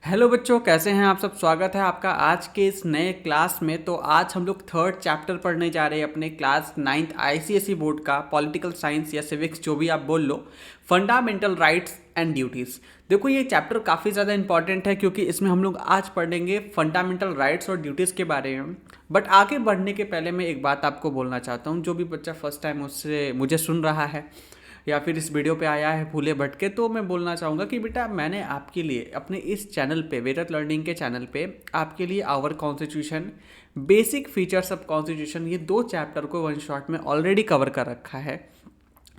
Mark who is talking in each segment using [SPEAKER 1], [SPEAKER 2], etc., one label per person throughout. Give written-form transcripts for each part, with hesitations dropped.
[SPEAKER 1] Hello बच्चों, कैसे हैं आप सब। स्वागत है आपका आज के इस नए क्लास में। तो आज हम लोग थर्ड चैप्टर पढ़ने जा रहे हैं अपने क्लास नाइन्थ आईसीएसई बोर्ड का, पॉलिटिकल साइंस या सिविक्स जो भी आप बोल लो, फंडामेंटल राइट्स एंड ड्यूटीज़। देखो, ये चैप्टर काफ़ी ज़्यादा इंपॉर्टेंट है क्योंकि इसमें हम लोग आज पढ़ेंगे फंडामेंटल राइट्स और ड्यूटीज़ के बारे में। बट आगे बढ़ने के पहले मैं एक बात आपको बोलना चाहता हूँ। जो भी बच्चा फर्स्ट टाइम उससे मुझे सुन रहा है या फिर इस वीडियो पे आया है भूले भटके, तो मैं बोलना चाहूँगा कि बेटा, मैंने आपके लिए अपने इस चैनल पे, वेदत लर्निंग के चैनल पे, आपके लिए our constitution, basic features of constitution, ये दो चैप्टर को वन शॉट में ऑलरेडी कवर कर रखा है,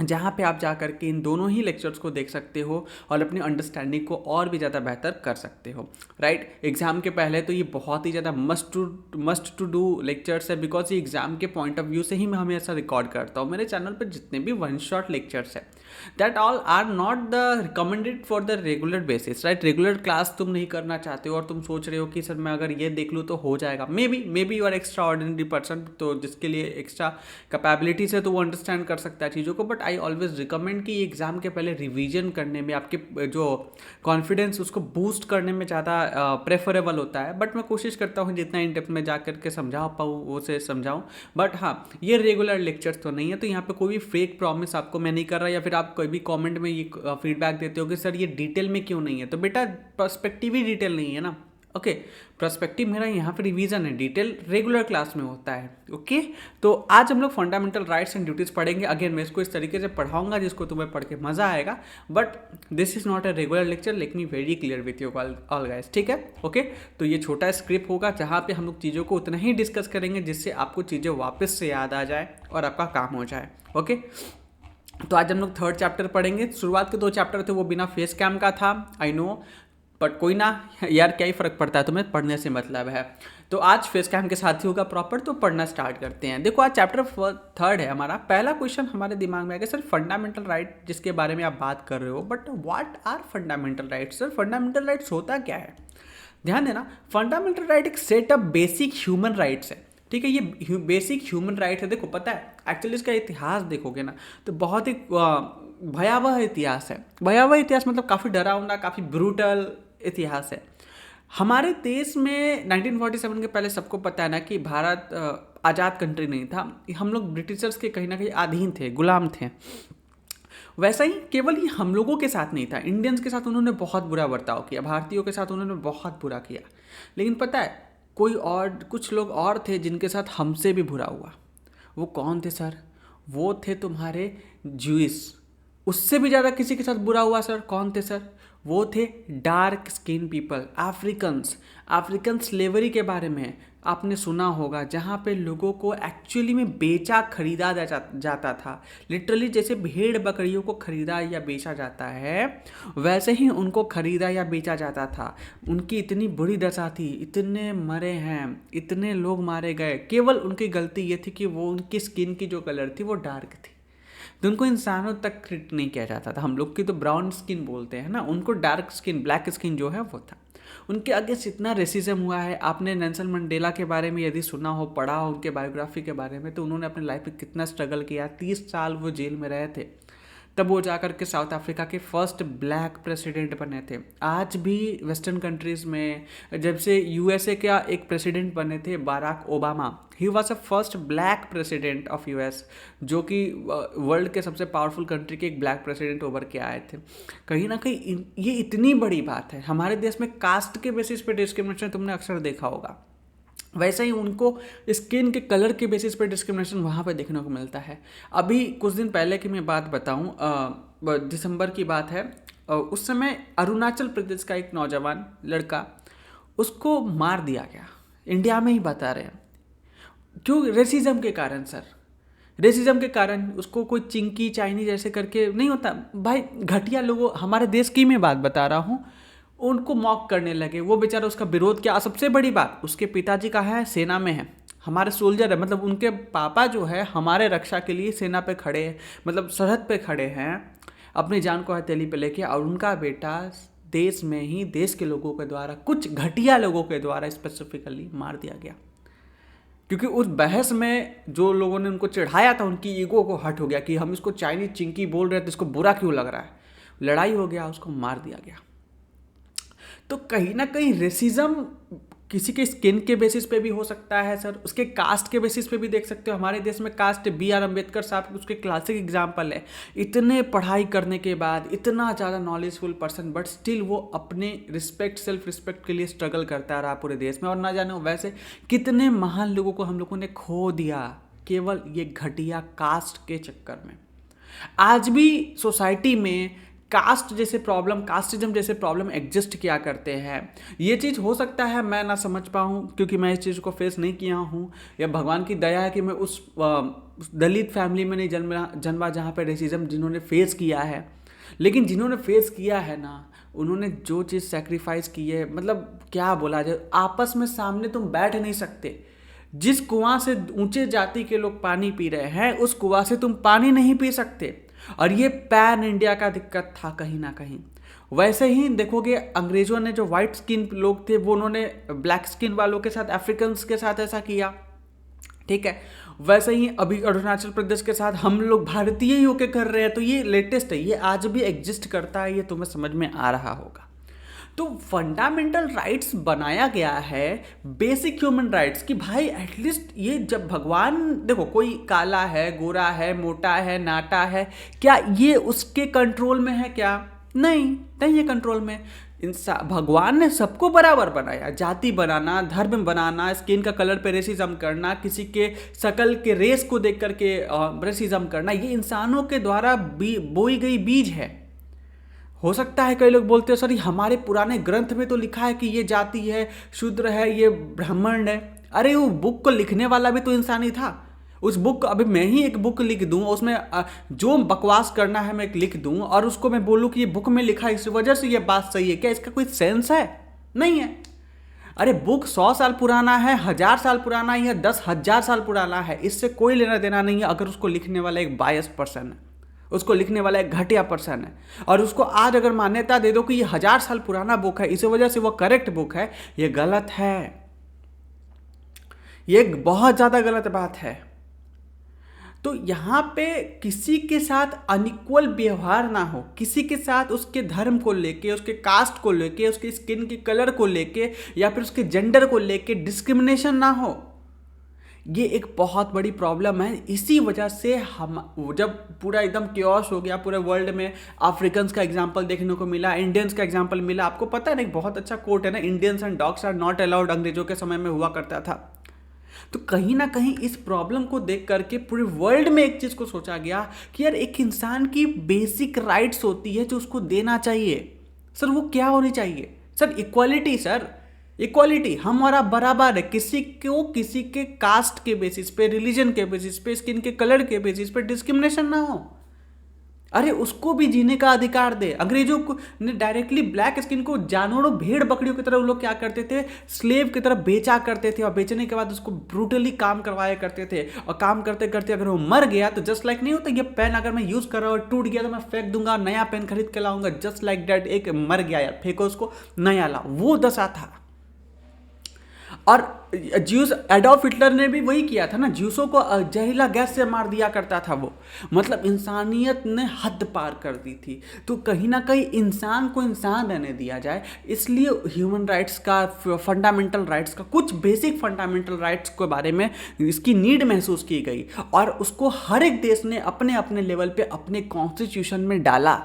[SPEAKER 1] जहाँ पे आप जा कर के इन दोनों ही लेक्चर्स को देख सकते हो और अपनी अंडरस्टैंडिंग को और भी ज़्यादा बेहतर कर सकते हो। राइट, एग्जाम के पहले तो ये बहुत ही ज़्यादा मस्ट टू डू लेक्चर्स है, बिकॉज ये एग्जाम के पॉइंट ऑफ व्यू से ही मैं हमेशा रिकॉर्ड करता हूँ। मेरे चैनल पर जितने भी वन शॉट लेक्चर्स है, that all are not the recommended for the regular basis. Right, regular class तुम नहीं करना चाहते हो और तुम सोच रहे हो कि सर मैं अगर ये देख लूँ तो हो जाएगा। Maybe you are extraordinary person, तो जिसके लिए एक्स्ट्रा कैपेबिलिटीज है तो वो अंडरस्टैंड कर सकता है चीज़ों को। बट आई ऑलवेज रिकमेंड कि एग्जाम के पहले रिवीजन करने में, आपके जो कॉन्फिडेंस उसको बूस्ट करने में ज़्यादा प्रेफरेबल होता है। बट मैं कोशिश करता हूँ जितना इन डेप्थ में जा करके समझा पाऊँ वो से समझाऊँ। बट हाँ, ये रेगुलर लेक्चर्स तो नहीं है, तो यहाँ पे कोई भी फेक प्रॉमिस आपको मैं नहीं कर रहा। या फिर आप कोई भी कमेंट में ये फीडबैक देते हो कि सर ये डिटेल में क्यों नहीं है, तो बेटा पर्सपेक्टिव ही डिटेल नहीं है ना। ओके, पर्सपेक्टिव मेरा यहाँ पे रिवीजन है, डिटेल रेगुलर क्लास में होता है। ओके, तो आज हम लोग फंडामेंटल राइट्स एंड ड्यूटीज़ पढ़ेंगे। अगेन मैं इसको इस तरीके से पढ़ाऊंगा जिसको तुम्हें पढ़ के मज़ा आएगा, but this is not a regular lecture, let me very clear with you all guys. ठीक है, ओके। तो ये छोटा स्क्रिप्ट होगा जहाँ पे हम लोग चीज़ों को उतना ही डिस्कस करेंगे जिससे आपको चीज़ें वापस से याद आ जाए और आपका काम हो जाए। ओके, तो आज हम लोग थर्ड चैप्टर पढ़ेंगे। शुरुआत के दो चैप्टर थे वो बिना फेस कैम का था, आई नो, बट कोई ना यार, क्या ही फ़र्क पड़ता है, तुम्हें पढ़ने से मतलब है। तो आज फेस कैम के साथ ही होगा प्रॉपर, तो पढ़ना स्टार्ट करते हैं। देखो, आज चैप्टर थर्ड है हमारा। पहला क्वेश्चन हमारे दिमाग में आएगा, सर फंडामेंटल राइट जिसके बारे में आप बात कर रहे हो, but what are fundamental rights. Sir fundamental rights होता क्या है? ध्यान देना, फंडामेंटल राइट एक set of basic human rights है। ठीक है, ये बेसिक ह्यूमन राइट है। देखो, पता है एक्चुअली इसका इतिहास देखोगे ना तो बहुत ही भयावह इतिहास है। भयावह इतिहास मतलब काफ़ी डरावना, काफ़ी ब्रूटल इतिहास है। हमारे देश में 1947 के पहले सबको पता है ना कि भारत आज़ाद कंट्री नहीं था। हम लोग ब्रिटिशर्स के कहीं ना कहीं अधीन थे, गुलाम थे। वैसा ही केवल ये हम लोगों के साथ नहीं था, इंडियंस के साथ उन्होंने बहुत बुरा बर्ताव किया, भारतीयों के साथ उन्होंने बहुत बुरा किया। लेकिन पता है, कोई और, कुछ लोग और थे जिनके साथ हमसे भी बुरा हुआ। वो कौन थे सर? वो थे तुम्हारे ज्यूइस। उससे भी ज़्यादा किसी के साथ बुरा हुआ सर, कौन थे सर? वो थे dark skin people, Africans. African slavery के बारे में आपने सुना होगा, जहाँ पे लोगों को एक्चुअली में बेचा खरीदा जाता था। लिटरली जैसे भेड़ बकरियों को खरीदा या बेचा जाता है, वैसे ही उनको खरीदा या बेचा जाता था। उनकी इतनी बुरी दशा थी, इतने मरे हैं, इतने लोग मारे गए। केवल उनकी गलती ये थी कि वो, उनकी स्किन की जो कलर थी वो डार्क थी, तो उनको इंसानों तक ट्रीट नहीं किया जाता था। हम लोग की तो ब्राउन स्किन बोलते हैं ना, उनको डार्क स्किन, ब्लैक स्किन जो है वो था। उनके आगे इतना रेसिज्म हुआ है। आपने नेल्सन मंडेला के बारे में यदि सुना हो, पढ़ा हो उनके बायोग्राफी के बारे में, तो उन्होंने अपनी लाइफ में कितना स्ट्रगल किया। 30 साल वो जेल में रहे थे, तब वो जाकर के साउथ अफ्रीका के फर्स्ट ब्लैक प्रेसिडेंट बने थे। आज भी वेस्टर्न कंट्रीज़ में, जब से यूएसए का एक प्रेसिडेंट बने थे Barack Obama, he was a first black president of US, जो कि वर्ल्ड के सबसे पावरफुल कंट्री के एक ब्लैक प्रेसिडेंट उभर के आए थे। कहीं ना कहीं ये इतनी बड़ी बात है। हमारे देश में कास्ट के बेसिस पे डिस्क्रिमिनेशन तुमने अक्सर देखा होगा, वैसे ही उनको स्किन के कलर के बेसिस पर डिस्क्रिमिनेशन वहाँ पे देखने को मिलता है। अभी कुछ दिन पहले की मैं बात बताऊँ, दिसंबर की बात है। उस समय अरुणाचल प्रदेश का एक नौजवान लड़का, उसको मार दिया गया। इंडिया में ही बता रहे हैं। क्यों? रेसिज्म के कारण सर, रेसिज्म के कारण। उसको कोई चिंकी चाइनी जैसे करके नहीं होता भाई, घटिया लोगों, हमारे देश की मैं बात बता रहा हूँ, उनको मॉक करने लगे। वो बेचारा उसका विरोध किया। सबसे बड़ी बात, उसके पिताजी कहाँ है? सेना में है, हमारे सोल्जर है। मतलब उनके पापा जो है हमारे रक्षा के लिए सेना पे खड़े हैं, मतलब सरहद पे खड़े हैं, अपनी जान को हथेली पे लेके। और उनका बेटा देश में ही, देश के लोगों के द्वारा, कुछ घटिया लोगों के द्वारा स्पेसिफिकली मार दिया गया। क्योंकि उस बहस में जो लोगों ने उनको चढ़ाया था, उनकी ईगो को हट हो गया कि हम इसको चाइनीज चिंकी बोल रहे थे, इसको बुरा क्यों लग रहा है। लड़ाई हो गया, उसको मार दिया गया। तो कहीं ना कहीं रेसिज्म किसी के स्किन के बेसिस पे भी हो सकता है सर, उसके कास्ट के बेसिस पे भी देख सकते हो। हमारे देश में कास्ट B.R. अम्बेडकर साहब उसके क्लासिक एग्जाम्पल है। इतने पढ़ाई करने के बाद इतना ज़्यादा नॉलेजफुल पर्सन, बट स्टिल वो अपने रिस्पेक्ट, सेल्फ रिस्पेक्ट के लिए स्ट्रगल करता रहा पूरे देश में। और ना जाने वैसे कितने महान लोगों को हम लोगों ने खो दिया केवल ये घटिया कास्ट के चक्कर में। आज भी सोसाइटी में कास्ट जैसे प्रॉब्लम, कास्टिज्म जैसे प्रॉब्लम एग्जिस्ट किया करते हैं। ये चीज़ हो सकता है मैं ना समझ पाऊँ क्योंकि मैं इस चीज़ को फेस नहीं किया हूँ, या भगवान की दया है कि मैं उस दलित फैमिली में नहीं जन्मा जहाँ पे रेसिज्म जिन्होंने फेस किया है। लेकिन जिन्होंने फेस किया है ना, उन्होंने जो चीज़ सेक्रीफाइस की है, मतलब क्या बोला जाए, आपस में सामने तुम बैठ नहीं सकते। जिस कुआं से ऊंचे जाति के लोग पानी पी रहे हैं, उस कुआं से तुम पानी नहीं पी सकते। और ये पैन इंडिया का दिक्कत था कहीं ना कहीं। वैसे ही देखोगे अंग्रेजों ने जो वाइट स्किन लोग थे वो उन्होंने ब्लैक स्किन वालों के साथ, अफ्रीकन्स के साथ ऐसा किया, ठीक है। वैसे ही अभी अरुणाचल प्रदेश के साथ हम लोग भारतीय ही होके कर रहे हैं। तो ये लेटेस्ट है, ये आज भी एग्जिस्ट करता है, ये तुम्हें समझ में आ रहा होगा। तो फंडामेंटल राइट्स बनाया गया है, बेसिक ह्यूमन राइट्स, कि भाई एटलीस्ट ये जब भगवान, देखो कोई काला है, गोरा है, मोटा है, नाटा है, क्या ये उसके कंट्रोल में है? क्या नहीं, नहीं है कंट्रोल में। इंसान, भगवान ने सबको बराबर बनाया। जाति बनाना, धर्म बनाना, स्किन का कलर पे रेसिज्म करना, किसी के शकल के रेस को देख करके रेसिज्म करना, ये इंसानों के द्वारा बोई गई बीज है। हो सकता है कई लोग बोलते हैं सर हमारे पुराने ग्रंथ में तो लिखा है कि ये जाति है, शूद्र है, ये ब्राह्मण है। अरे वो बुक को लिखने वाला भी तो इंसान ही था। उस बुक, अभी मैं ही एक बुक लिख दूं, उसमें जो बकवास करना है मैं लिख दूं और उसको मैं बोलूं कि ये बुक में लिखा है इस वजह से ये बात सही है, क्या इसका कोई सेंस है? नहीं है। अरे बुक 100 साल पुराना है, 1000 साल पुराना है, या 10,000 साल पुराना है, इससे कोई लेना देना नहीं है अगर उसको लिखने वाला एक बायस पर्सन है, उसको लिखने वाला एक घटिया पर्सन है। और उसको आज अगर मान्यता दे दो कि ये 1000 साल पुराना बुक है, इसी वजह से वो करेक्ट बुक है, ये गलत है। ये बहुत ज़्यादा गलत बात है। तो यहाँ पे किसी के साथ अनइक्वल व्यवहार ना हो, किसी के साथ उसके धर्म को लेके, उसके कास्ट को लेके, उसके स्किन के कलर को लेके, या फिर उसके जेंडर को लेके डिस्क्रिमिनेशन ना हो। ये एक बहुत बड़ी प्रॉब्लम है। इसी वजह से हम जब पूरा एकदम क्योस हो गया पूरे वर्ल्ड में, अफ्रीकन्स का एग्जांपल देखने को मिला, इंडियंस का एग्जांपल मिला। आपको पता है ना, एक बहुत अच्छा कोट है ना, Indians and dogs are not allowed, अंग्रेजों के समय में हुआ करता था। तो कहीं ना कहीं इस प्रॉब्लम को देख करके पूरे वर्ल्ड में एक चीज को सोचा गया कि यार एक इंसान की बेसिक राइट्स होती है जो उसको देना चाहिए। सर वो क्या होनी चाहिए? सर इक्वालिटी, सर इक्वालिटी, हमारा बराबर है। किसी को किसी के कास्ट के बेसिस पे, रिलीजन के बेसिस पे, स्किन के कलर के बेसिस पे डिस्क्रिमिनेशन ना हो। अरे उसको भी जीने का अधिकार दे। अंग्रेजों को ने डायरेक्टली ब्लैक स्किन को जानवरों, भेड़ बकरियों की तरह वो लोग क्या करते थे, स्लेव की तरह बेचा करते थे, और बेचने के बाद उसको ब्रूटली काम करवाया करते थे। और काम करते करते अगर वो मर गया तो जस्ट लाइक नहीं होता, ये पेन अगर मैं यूज कर रहा हूँ और टूट गया तो मैं फेंक दूंगा, नया पेन खरीद के लाऊंगा, जस्ट लाइक दैट। एक मर गया यार, फेंको उसको, नया लाओ, वो दशा था। और ज्यूस, एडोल्फ हिटलर ने भी वही किया था ना, ज्यूसों को जहरीला गैस से मार दिया करता था वो। मतलब इंसानियत ने हद पार कर दी थी। तो कहीं ना कहीं इंसान को इंसान रहने दिया जाए, इसलिए ह्यूमन राइट्स का, फंडामेंटल राइट्स का, कुछ बेसिक फंडामेंटल राइट्स के बारे में इसकी नीड महसूस की गई, और उसको हर एक देश ने अपने अपने लेवल पे अपने कॉन्स्टिट्यूशन में डाला।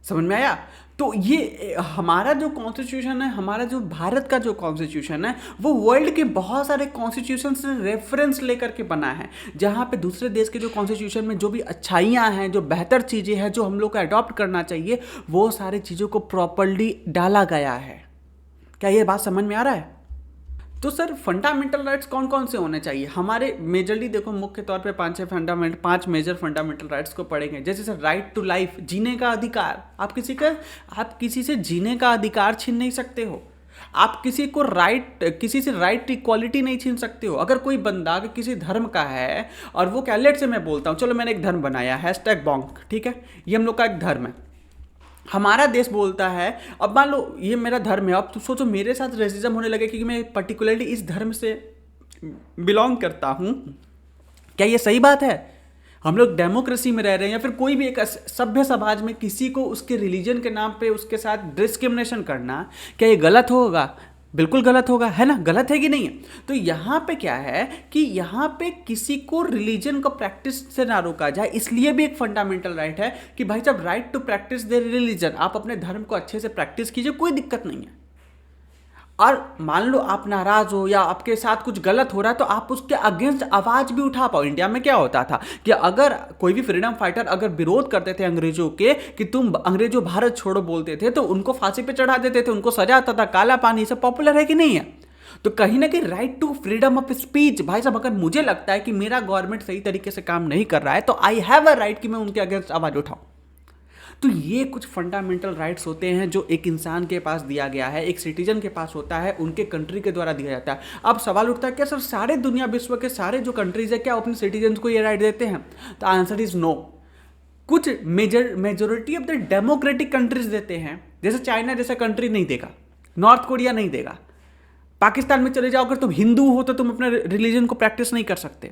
[SPEAKER 1] समझ में आया? तो ये हमारा जो कॉन्स्टिट्यूशन है, हमारा जो भारत का जो कॉन्स्टिट्यूशन है, वो वर्ल्ड के बहुत सारे कॉन्स्टिट्यूशन से रेफरेंस लेकर के बना है। जहाँ पे दूसरे देश के जो कॉन्स्टिट्यूशन में जो भी अच्छाइयाँ हैं, जो बेहतर चीज़ें हैं, जो हम लोग को अडॉप्ट करना चाहिए, वो सारी चीज़ों को प्रॉपरली डाला गया है। क्या ये बात समझ में आ रहा है? तो सर फंडामेंटल राइट्स कौन कौन से होने चाहिए हमारे? मेजरली देखो, मुख्य तौर पे 5 मेजर फंडामेंटल राइट्स को पढ़ेंगे। जैसे सर राइट टू लाइफ, जीने का अधिकार। आप किसी से जीने का अधिकार छीन नहीं सकते हो। आप किसी से राइट इक्वालिटी नहीं छीन सकते हो। अगर कोई बंदा अगर किसी धर्म का है और वो कैलेट से, मैं बोलता हूँ, चलो मैंने एक धर्म बनाया, #bonk, ठीक है, ये हम लोग का एक धर्म है। हमारा देश बोलता है, अब मान लो ये मेरा धर्म है, अब तो सोचो मेरे साथ रेसिज्म होने लगे क्योंकि मैं पर्टिकुलरली इस धर्म से बिलोंग करता हूँ। क्या ये सही बात है? हम लोग डेमोक्रेसी में रह रहे हैं या फिर कोई भी एक सभ्य समाज में किसी को उसके रिलीजन के नाम पे उसके साथ डिस्क्रिमिनेशन करना, क्या ये गलत होगा? बिल्कुल गलत होगा, है ना? गलत है कि नहीं है? तो यहाँ पे क्या है कि यहाँ पे किसी को रिलीजन को प्रैक्टिस से ना रोका जाए, इसलिए भी एक फंडामेंटल राइट है कि भाई साहब, right to practice their religion, आप अपने धर्म को अच्छे से प्रैक्टिस कीजिए, कोई दिक्कत नहीं है। और मान लो आप नाराज हो या आपके साथ कुछ गलत हो रहा है तो आप उसके अगेंस्ट आवाज भी उठा पाओ। इंडिया में क्या होता था कि अगर कोई भी फ्रीडम फाइटर अगर विरोध करते थे अंग्रेजों के कि तुम अंग्रेजों भारत छोड़ो बोलते थे, तो उनको फांसी पे चढ़ा देते थे, उनको सजा आता था, काला पानी। से पॉपुलर है कि नहीं है? तो कहीं ना कहीं right to freedom of speech, भाई साहब, अगर मुझे लगता है कि मेरा गवर्नमेंट सही तरीके से काम नहीं कर रहा है तो आई हैव अ राइट कि मैं उनके अगेंस्ट आवाज उठाऊं। तो ये कुछ फंडामेंटल राइट्स होते हैं जो एक इंसान के पास दिया गया है, एक सिटीजन के पास होता है, उनके कंट्री के द्वारा दिया जाता है। अब सवाल उठता है क्या सर सारे दुनिया विश्व के सारे जो कंट्रीज है क्या अपने सिटीजन को ये राइट देते हैं? तो आंसर इज नो। कुछ majority of the democratic countries देते हैं, जैसे चाइना जैसा कंट्री नहीं देगा, नॉर्थ कोरिया नहीं देगा। पाकिस्तान में चले जाओ, अगर तुम हिंदू हो तो तुम अपने रिलीजन को प्रैक्टिस नहीं कर सकते।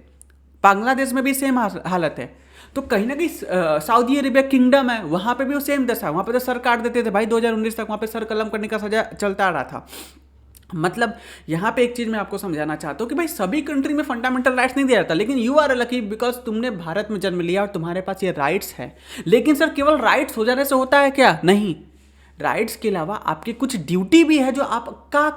[SPEAKER 1] बांग्लादेश में भी सेम हालत है। तो कहीं ना कहीं सऊदी अरेबिया किंगडम है, वहां पे भी वो सेम दशा है। वहां पे तो सर काट देते थे भाई, 2019 तक वहां पे सर कलम करने का सजा चलता आ रहा था। मतलब यहाँ पे एक चीज मैं आपको समझाना चाहता हूँ कि भाई सभी कंट्री में फंडामेंटल राइट्स नहीं दिया जाता, लेकिन यू आर लकी बिकॉज तुमने भारत में जन्म लिया और तुम्हारे पास ये राइट्स है। लेकिन सर केवल राइट्स हो जाने से होता है क्या? नहीं, राइट्स के अलावा आपकी कुछ ड्यूटी भी है, जो आपका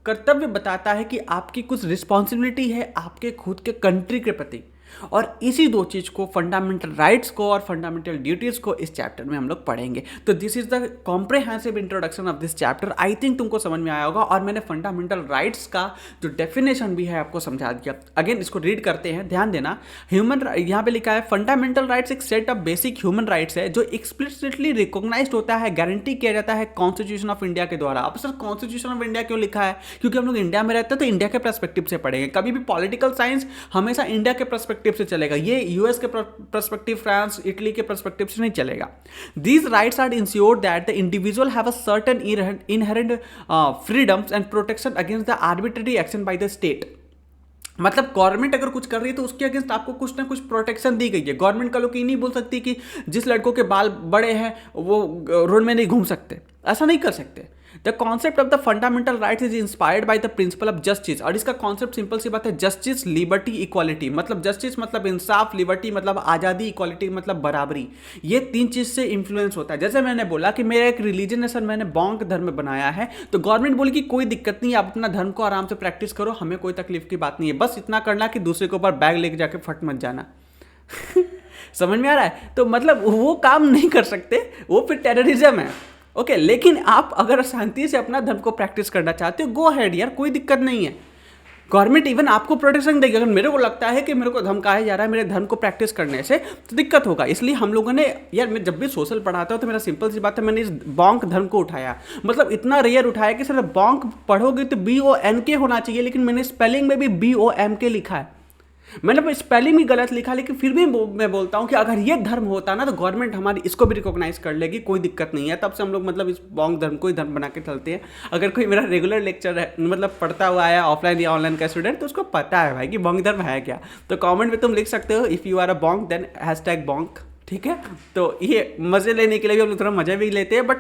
[SPEAKER 1] कर्तव्य बताता है कि आपकी कुछ रिस्पॉन्सिबिलिटी है आपके खुद के कंट्री के प्रति। और इसी दो चीज को, फंडामेंटल राइट्स को और फंडामेंटल ड्यूटीज को, इस चैप्टर में हम लोग पढ़ेंगे। तो this is the comprehensive introduction of this chapter. I think तुमको समझ में आया होगा और मैंने फंडामेंटल राइट्स का जो डेफिनेशन भी है आपको समझा दिया। अगेन इसको रीड करते हैं, ध्यान देना। ह्यूमन, यहाँ पे लिखा है फंडामेंटल राइट्स एक set of basic human rights है जो एक्सप्लिसिटली रिकॉग्नाइज्ड होता है, गारंटी किया जाता है कॉन्स्टिट्यूशन ऑफ इंडिया के द्वारा। अब सर कॉन्स्टिट्यूशन ऑफ इंडिया क्यों लिखा है? क्योंकि हम लोग इंडिया में रहते हैं तो इंडिया के पर्सपेक्टिव से पढ़ेंगे। कभी भी पॉलिटिकल साइंस हमेशा इंडिया के पर्सपेक्टिव से चलेगा, ये यूएस के पर्सपेक्टिव, फ्रांस, इटली के पर्सपेक्टिव से नहीं चलेगा। These rights are ensured that the individual have a certain inherent freedoms and protection against the arbitrary action by the state। मतलब गवर्नमेंट अगर कुछ कर रही है तो उसके अगेंस्ट आपको कुछ ना कुछ प्रोटेक्शन दी गई है। गवर्नमेंट का लोग ये नहीं बोल सकती कि जिस लड़कों के बाल बड़े हैं वो रोड में नहीं घूम सकते, ऐसा नहीं कर सकते। The concept of the fundamental rights is inspired by the principle of justice. और इसका कॉन्सेप्ट सिंपल सी बात है, जस्टिस, लिबर्टी, इक्वालिटी। मतलब जस्टिस मतलब इंसाफ, लिबर्टी मतलब आज़ादी, इक्वालिटी मतलब बराबरी। ये तीन चीज़ से इन्फ्लुएंस होता है। जैसे मैंने बोला कि मेरा एक रिलीजन है सर, मैंने बौंक धर्म बनाया है, तो गवर्नमेंट बोली कि कोई दिक्कत नहीं, आप अपना धर्म को आराम से प्रैक्टिस करो, हमें कोई तकलीफ की बात नहीं है, बस इतना करना कि दूसरे के ऊपर बैग लेके जाके फट मत जाना। समझ में आ रहा है? तो मतलब वो काम नहीं कर सकते, वो फिर टेररिज्म है। ओके, लेकिन आप अगर शांति से अपना धर्म को प्रैक्टिस करना चाहते हो, गो हेड यार, कोई दिक्कत नहीं है। गवर्नमेंट इवन आपको प्रोटेक्शन देगी। अगर मेरे को लगता है कि मेरे को धमकाया जा रहा है मेरे धर्म को प्रैक्टिस करने से, तो दिक्कत होगा। इसलिए हम लोगों ने, यार मैं जब भी सोशल पढ़ाता हूँ तो मेरा सिंपल सी बात है, मैंने इस बौंक धर्म को उठाया। मतलब इतना रेयर उठाया कि सर बौंक पढ़ोगे तो BONK होना चाहिए, लेकिन मैंने स्पेलिंग में भी BOMK लिखा है। मैंने स्पेलिंग भी गलत लिखा, लेकिन फिर भी मैं बोलता हूँ कि अगर ये धर्म होता ना तो गवर्नमेंट हमारी इसको भी रिकॉग्नाइज कर लेगी, कोई दिक्कत नहीं है। तब से हम लोग मतलब इस बौंग धर्म को ही धर्म बना के चलते हैं। अगर कोई मेरा रेगुलर लेक्चर है, मतलब पढ़ता हुआ आया ऑफलाइन या ऑनलाइन का स्टूडेंट, तो उसको पता है भाई कि बौंग धर्म है क्या। तो कॉमेंट में तुम लिख सकते हो, if you are a bong then #bonk, ठीक है। तो ये मज़े लेने के लिए भी हम लोग थोड़ा मज़े भी लेते हैं, बट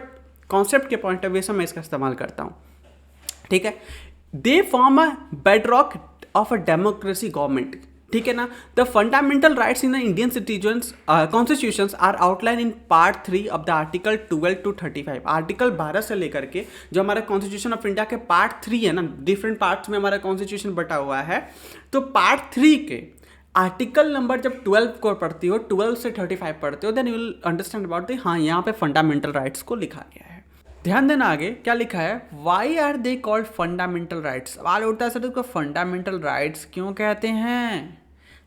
[SPEAKER 1] कॉन्सेप्ट के पॉइंट ऑफ व्यू से मैं इसका इस्तेमाल करता हूँ, ठीक है। They form a bedrock of a democracy government, ठीक है ना। The fundamental rights in the Indian citizens constitutions are outline in part 3 of the article 12 to 35। Article 12 से लेकर के जो हमारा कॉन्स्टिट्यूशन ऑफ इंडिया के पार्ट 3 है ना, डिफरेंट पार्ट्स में हमारा कॉन्स्टिट्यूशन बटा हुआ है। तो पार्ट 3 के आर्टिकल नंबर जब 12 को पढ़ती हो, 12 से 35 पढ़ते हो, then you will understand about the, हाँ यहाँ पे फंडामेंटल राइट्स को लिखा गया है। ध्यान देना आगे क्या लिखा है, why are they called fundamental rights. सवाल उठता है सर इसको फंडामेंटल राइट्स क्यों कहते हैं?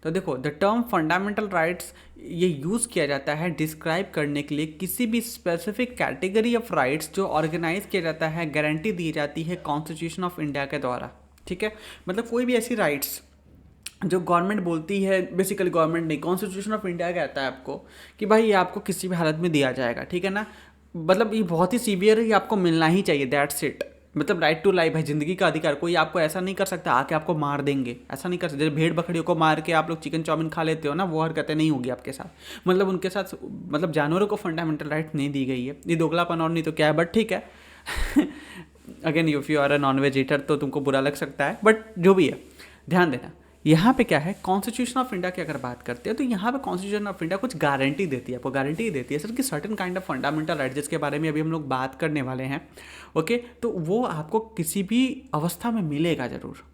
[SPEAKER 1] तो देखो, द टर्म फंडामेंटल राइट्स ये यूज़ किया जाता है डिस्क्राइब करने के लिए किसी भी स्पेसिफिक कैटेगरी ऑफ राइट्स जो ऑर्गेनाइज किया जाता है, गारंटी दी जाती है कॉन्स्टिट्यूशन ऑफ इंडिया के द्वारा, ठीक है। मतलब कोई भी ऐसी राइट्स जो गवर्नमेंट बोलती है, बेसिकली गवर्नमेंट नहीं, कॉन्स्टिट्यूशन ऑफ इंडिया कहता है आपको कि भाई ये आपको किसी भी हालत में दिया जाएगा, ठीक है ना। मतलब ये बहुत ही सीवियर है, ये आपको मिलना ही चाहिए, दैट्स इट। मतलब राइट टू लाइफ है, जिंदगी का अधिकार। कोई आपको ऐसा नहीं कर सकता आके आपको मार देंगे, ऐसा नहीं कर सकते। जैसे भेड़ बकरियों को मार के आप लोग चिकन चाउमीन खा लेते हो ना, वो हरकतें नहीं होगी आपके साथ। मतलब उनके साथ, मतलब जानवरों को फंडामेंटल राइट नहीं दी गई है। ये दोगलापन और नहीं तो क्या है, बट ठीक है। Again if you are a non veg eater तो तुमको बुरा लग सकता है, बट जो भी है ध्यान देना। यहाँ पे क्या है, कॉन्स्टिट्यूशन ऑफ इंडिया की अगर बात करते हैं तो यहाँ पे कॉन्स्टिट्यूशन ऑफ इंडिया कुछ गारंटी देती है, आपको गारंटी देती है सर कि certain kind of fundamental right, जिसके बारे में अभी हम लोग बात करने वाले हैं। ओके, तो वो आपको किसी भी अवस्था में मिलेगा जरूर।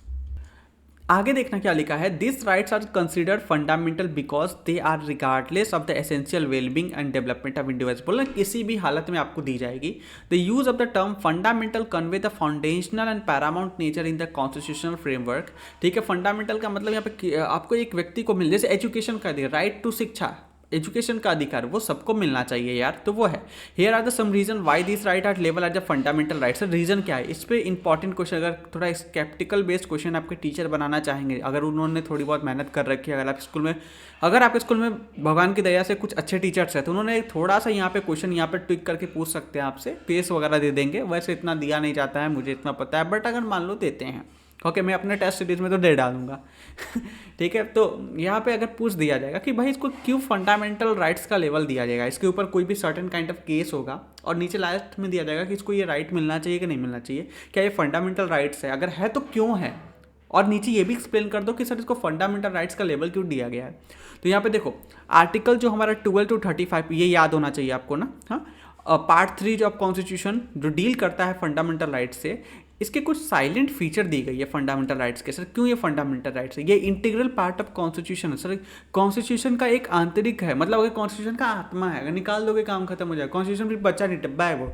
[SPEAKER 1] आगे देखना क्या लिखा है, this rights are considered fundamental because they are regardless of the essential wellbeing and development of individual. बोला किसी भी हालत में आपको दी जाएगी। The use of the term fundamental convey the foundational and paramount nature in the constitutional framework. ठीक है, फंडामेंटल का मतलब यहाँ पे आपको एक व्यक्ति को मिल, जैसे एजुकेशन का दिया, राइट टू शिक्षा, एजुकेशन का अधिकार वो सबको मिलना चाहिए यार, तो वो है। Here are the some reason why this right are level at the fundamental rights. Reason क्या है, इस पे इंपॉर्टेंट क्वेश्चन, अगर थोड़ा स्केप्टिकल बेस्ड क्वेश्चन आपके टीचर बनाना चाहेंगे, अगर उन्होंने थोड़ी बहुत मेहनत कर रखी है, अगर आपके स्कूल में भगवान की दया से कुछ अच्छे टीचर्स हैं, तो उन्होंने थोड़ा सा यहाँ पे क्वेश्चन यहाँ पे ट्विक करके पूछ सकते हैं आपसे, पेस वगैरह दे देंगे। वैसे इतना दिया नहीं जाता है, मुझे इतना पता है, बट अगर मान लो देते हैं, ओके, मैं अपने टेस्ट सीरीज में तो दे डालूंगा। ठीक है, तो यहाँ पे अगर पूछ दिया जाएगा कि भाई इसको क्यों फंडामेंटल राइट्स का लेवल दिया जाएगा, इसके ऊपर कोई भी सर्टेन काइंड ऑफ केस होगा और नीचे लास्ट में दिया जाएगा कि इसको ये राइट मिलना चाहिए कि नहीं मिलना चाहिए, क्या ये फंडामेंटल राइट्स है, अगर है तो क्यों है, और नीचे ये भी एक्सप्लेन कर दो कि सर इसको फंडामेंटल राइट्स का लेवल क्यों दिया गया है। तो यहाँ पे देखो, आर्टिकल जो हमारा 12 to 35, ये याद होना चाहिए आपको ना। हाँ, पार्ट 3 जो आप कॉन्स्टिट्यूशन जो डील करता है फंडामेंटल राइट्स से, इसके कुछ साइलेंट फीचर दी गई है फंडामेंटल राइट्स के। सर क्यों ये फंडामेंटल राइट्स है, ये इंटीग्रल पार्ट ऑफ कॉन्स्टिट्यूशन है सर, कॉन्स्टिट्यूशन का एक आंतरिक है, मतलब अगर कॉन्स्टिट्यूशन का आत्मा है, अगर निकाल दोगे काम खत्म हो जाएगा। कॉन्स्टिट्यूशन फिर बच्चा नहीं, डब्बा है वो,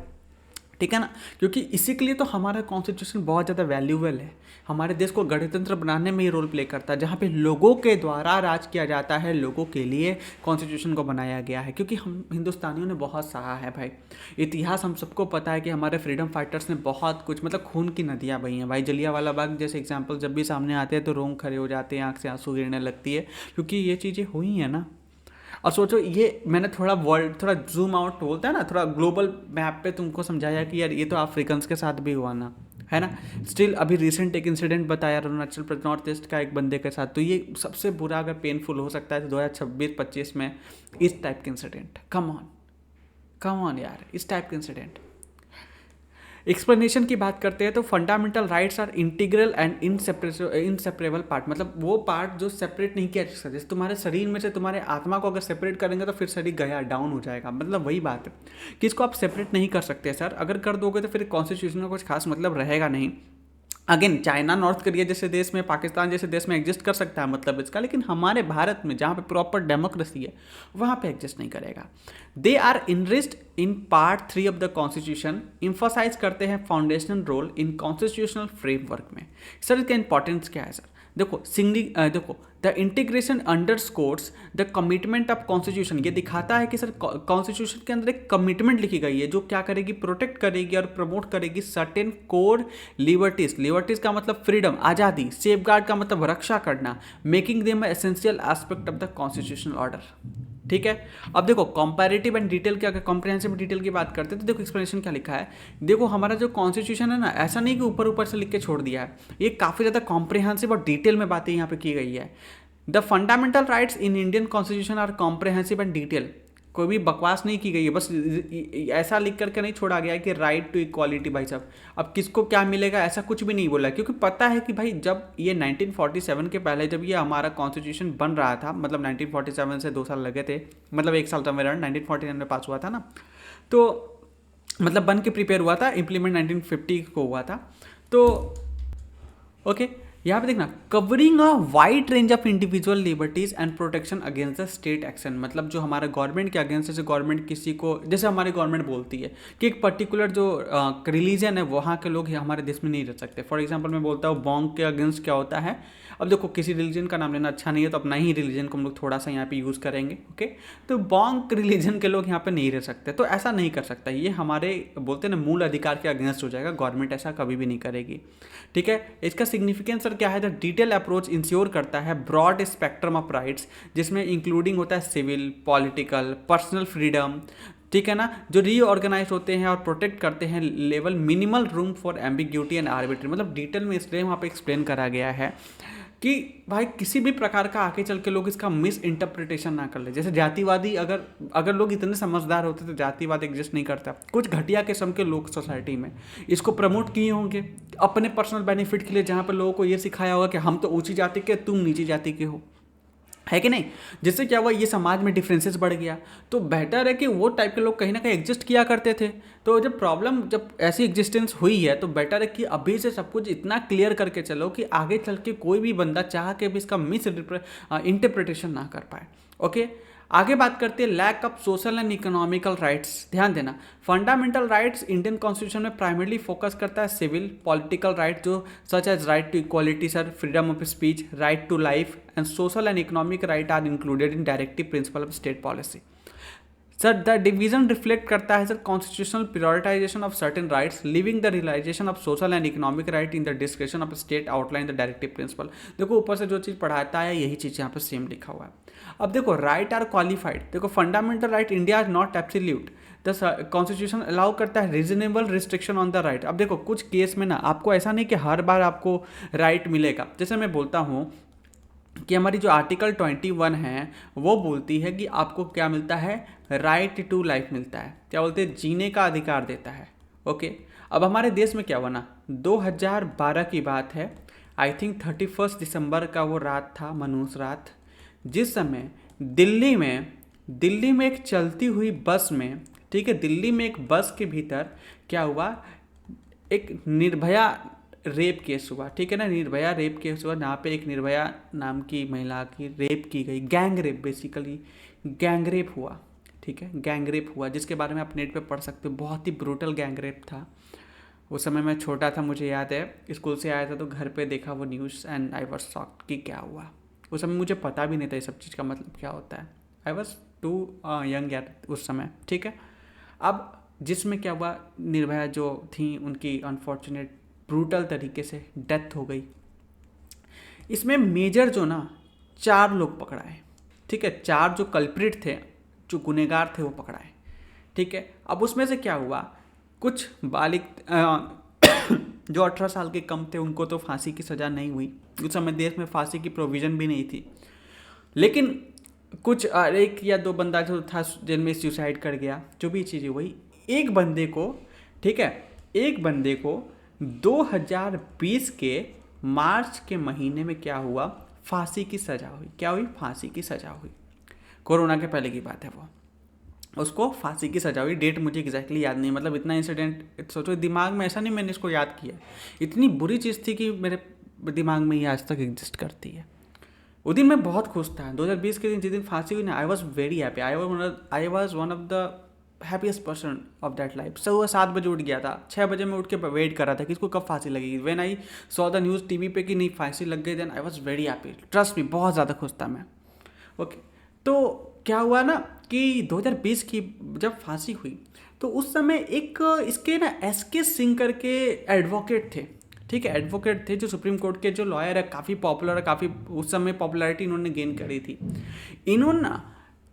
[SPEAKER 1] ठीक है ना। क्योंकि इसी के लिए तो हमारा कॉन्स्टिट्यूशन बहुत ज़्यादा वैल्यूबल है, हमारे देश को गणतंत्र बनाने में ये रोल प्ले करता है, जहाँ पे लोगों के द्वारा राज किया जाता है, लोगों के लिए कॉन्स्टिट्यूशन को बनाया गया है। क्योंकि हम हिंदुस्तानियों ने बहुत सहा है भाई, इतिहास हम सबको पता है कि हमारे फ्रीडम फाइटर्स ने बहुत कुछ, मतलब खून की नदियाँ बही हैं भाई। जलियांवाला बाग जैसे एग्जाम्पल जब भी सामने आते हैं तो रोंग खड़े हो जाते हैं, आँख से आंसू गिरने लगती है, क्योंकि ये चीज़ें हुई हैं ना। और सोचो, ये मैंने थोड़ा जूम आउट बोलता है ना, थोड़ा ग्लोबल मैप पे तुमको समझाया कि यार ये तो अफ्रीकन्स के साथ भी हुआ ना, है ना। स्टिल अभी रिसेंट एक इंसिडेंट बताया अरुणाचल प्रदेश नॉर्थ ईस्ट का एक बंदे के साथ, तो ये सबसे बुरा अगर पेनफुल हो सकता है तो 2026-25 में इस टाइप के इंसिडेंट, कम ऑन यार, इस टाइप के इंसिडेंट। एक्सप्लेनेशन की बात करते हैं तो fundamental rights are integral and inseparable part, मतलब वो पार्ट जो सेपरेट नहीं किया जा सकता। जैसे तुम्हारे शरीर में से तुम्हारे आत्मा को अगर सेपरेट करेंगे तो फिर शरीर गया डाउन हो जाएगा, मतलब वही बात है कि इसको आप सेपरेट नहीं कर सकते सर। अगर कर दोगे तो फिर कॉन्स्टिट्यूशन का कुछ खास मतलब रहेगा नहीं। अगेन चाइना, नॉर्थ कोरिया जैसे देश में, पाकिस्तान जैसे देश में एग्जिस्ट कर सकता है मतलब इसका, लेकिन हमारे भारत में जहाँ पे प्रॉपर डेमोक्रेसी है वहाँ पे एग्जिस्ट नहीं करेगा। They are enriched in part 3 of the constitution, emphasise करते हैं foundational role in constitutional framework में। सर इसका इंपॉर्टेंस क्या है सर, देखो देखो the integration underscores the commitment of constitution, ये दिखाता है कि सर कॉन्स्टिट्यूशन के अंदर एक कमिटमेंट लिखी गई है जो क्या करेगी, प्रोटेक्ट करेगी और प्रमोट करेगी सर्टेन कोर लिबर्टीज। लिबर्टीज का मतलब फ्रीडम, आज़ादी, सेफगार्ड का मतलब रक्षा करना, making them essential aspect of the constitutional order. ठीक है, अब देखो कंपैरेटिव एंड डिटेल की, अगर कॉम्प्रिहेंसिव डिटेल की बात करते हैं तो देखो एक्सप्लेनेशन क्या लिखा है। देखो हमारा जो कॉन्स्टिट्यूशन है ना, ऐसा नहीं कि ऊपर ऊपर से लिख के छोड़ दिया है, ये काफ़ी ज़्यादा कॉम्प्रिहेंसिव और डिटेल में बातें यहाँ पे की गई है। The fundamental rights in Indian constitution are comprehensive and detail, कोई भी बकवास नहीं की गई है, बस ऐसा लिख करके नहीं छोड़ा गया है कि राइट टू इक्वालिटी। भाई साहब अब किसको क्या मिलेगा ऐसा कुछ भी नहीं बोला, क्योंकि पता है कि भाई जब ये 1947 के पहले जब ये हमारा कॉन्स्टिट्यूशन बन रहा था, मतलब 1947 से 2 साल लगे थे, मतलब 1 साल तो मेरा 1949 में पास हुआ था ना, तो मतलब बन के प्रिपेयर हुआ था, इम्प्लीमेंट 1950 को हुआ था। तो ओके, यहाँ पे देखना, covering a wide range of individual liberties and protection against the state action, मतलब जो हमारा गवर्नमेंट के अगेंस्ट, जैसे गवर्नमेंट किसी को, जैसे हमारी गवर्नमेंट बोलती है कि एक पर्टिकुलर जो रिलीजन है वहाँ के लोग हमारे देश में नहीं रह सकते। फॉर एग्जांपल मैं बोलता हूँ बोंग के अगेंस्ट क्या होता है, अब देखो किसी रिलीजन का नाम लेना अच्छा नहीं है तो अपना ही रिलीजन को हम लोग थोड़ा सा यहाँ पे यूज़ करेंगे। ओके, तो बोंग रिलीजन के लोग यहाँ पे नहीं रह सकते, तो ऐसा नहीं कर सकता, ये हमारे बोलते हैं ना मूल अधिकार के अगेंस्ट हो जाएगा, गवर्नमेंट ऐसा कभी भी नहीं करेगी। ठीक है, इसका सिग्निफिकेंस सर क्या है, द डिटेल अप्रोच इंश्योर करता है ब्रॉड स्पेक्ट्रम ऑफ राइट्स, जिसमें इंक्लूडिंग होता है सिविल, पॉलिटिकल, पर्सनल फ्रीडम, ठीक है ना, जो रीऑर्गेनाइज होते हैं और प्रोटेक्ट करते हैं level minimal room for ambiguity and arbitrary. मतलब डिटेल में इसलिए वहाँ पे एक्सप्लेन करा गया है कि भाई किसी भी प्रकार का आगे चल के लोग इसका मिस इंटरप्रिटेशन ना कर ले। जैसे जातिवादी, अगर लोग इतने समझदार होते तो जातिवाद एग्जिस्ट नहीं करता। कुछ घटिया किस्म के लोग सोसाइटी में इसको प्रमोट किए होंगे अपने पर्सनल बेनिफिट के लिए, जहाँ पर लोगों को ये सिखाया होगा कि हम तो ऊंची जाति के, तुम नीची जाति के हो, है कि नहीं। जिससे क्या हुआ, ये समाज में डिफरेंसेस बढ़ गया। तो बेटर है कि वो टाइप के लोग कहीं ना कहीं एग्जिस्ट किया करते थे। तो जब ऐसी एग्जिस्टेंस हुई है तो बेटर है कि अभी से सब कुछ इतना क्लियर करके चलो कि आगे चल के कोई भी बंदा चाह के भी इसका मिस इंटरप्रिटेशन ना कर पाए। ओके, आगे बात करते हैं lack of social and economical rights. ध्यान देना, फंडामेंटल राइट्स इंडियन कॉन्स्टिट्यूशन में प्राइमरली फोकस करता है सिविल पॉलिटिकल राइट, जो such as right to equality sir, freedom of speech, right to life and social and economic right are included in directive principle of state policy. Sir the division reflect करता है sir constitutional prioritisation of certain rights, living the realisation of social and economic right in the description of state outline the directive principle. देखो ऊपर से जो चीज़ पढ़ाता है यही चीज़ यहाँ पर सेम लिखा हुआ है। अब देखो राइट आर क्वालिफाइड, देखो fundamental right India is not absolute, the constitution allow करता है reasonable restriction on the right. अब देखो कुछ केस में ना आपको ऐसा नहीं कि हर बार आपको राइट मिलेगा। जैसे मैं बोलता हूँ कि हमारी जो आर्टिकल 21 है वो बोलती है कि आपको क्या मिलता है, राइट टू लाइफ मिलता है, क्या बोलते हैं, जीने का अधिकार देता है। ओके, अब हमारे देश में क्या हुआ ना, 2012 की बात है, आई थिंक 31 दिसंबर का वो रात था, मनुष्य रात, जिस समय दिल्ली में एक चलती हुई बस में, ठीक है, दिल्ली में एक बस के भीतर क्या हुआ, एक निर्भया रेप केस हुआ। ठीक है ना, निर्भया रेप केस हुआ, जहाँ पे एक निर्भया नाम की महिला की रेप की गई, gang rape, basically gang rape हुआ। ठीक है, गैंग रेप हुआ, जिसके बारे में आप नेट पे पढ़ सकते हो। बहुत ही ब्रूटल गैंग रेप था। उस समय मैं छोटा था, मुझे याद है, स्कूल से आया था तो घर पे देखा वो news and I was shocked कि क्या हुआ। उस समय मुझे पता भी नहीं था ये सब चीज़ का मतलब क्या होता है। आई वॉज टू यंग यार उस समय। ठीक है, अब जिसमें क्या हुआ, निर्भया जो थी उनकी अनफॉर्चुनेट ब्रूटल तरीके से डेथ हो गई। इसमें मेजर जो ना 4 लोग पकड़ाए। ठीक है, 4 जो कल्प्रिट थे, जो गुनहगार थे वो पकड़ाए। ठीक है, अब उसमें से क्या हुआ, कुछ बालिग जो 18 साल के कम थे उनको तो फांसी की सज़ा नहीं हुई। उस समय देश में फांसी की प्रोविज़न भी नहीं थी। लेकिन कुछ 1 या 2 बंदा जो था जेल में सुसाइड कर गया, जो भी चीज़ें हुई। एक बंदे को, ठीक है, एक बंदे को 2020 के मार्च के महीने में क्या हुआ, फांसी की सज़ा हुई। क्या हुई, फांसी की सज़ा हुई। कोरोना के पहले की बात है वो, उसको फांसी की सज़ा हुई। डेट मुझे एग्जैक्टली याद नहीं, मतलब इतना इंसिडेंट सोचो दिमाग में, ऐसा नहीं मैंने इसको याद किया, इतनी बुरी चीज़ थी कि मेरे दिमाग में ये आज तक एग्जिस्ट करती है। उस दिन मैं बहुत खुश था, 2020 के दिन जिस दिन फांसी हुई ना, आई was very happy. I was one of the happiest person of that life. सुबह 7 बजे उठ गया था, 6 बजे मैं उठ के वेट कर रहा था कि इसको कब फांसी लगेगी। When I saw the news TV पे कि नहीं फांसी लग गई, then I was very happy, trust me, बहुत ज़्यादा खुश था मैं। ओके, तो क्या हुआ ना कि 2020 की जब फांसी हुई तो उस समय एक इसके ना SK सिंह करके एडवोकेट थे। ठीक है, एडवोकेट थे जो सुप्रीम कोर्ट के जो लॉयर है, काफ़ी पॉपुलर है, काफ़ी उस समय पॉपुलैरिटी इन्होंने गेन करी थी। इन्होंने ना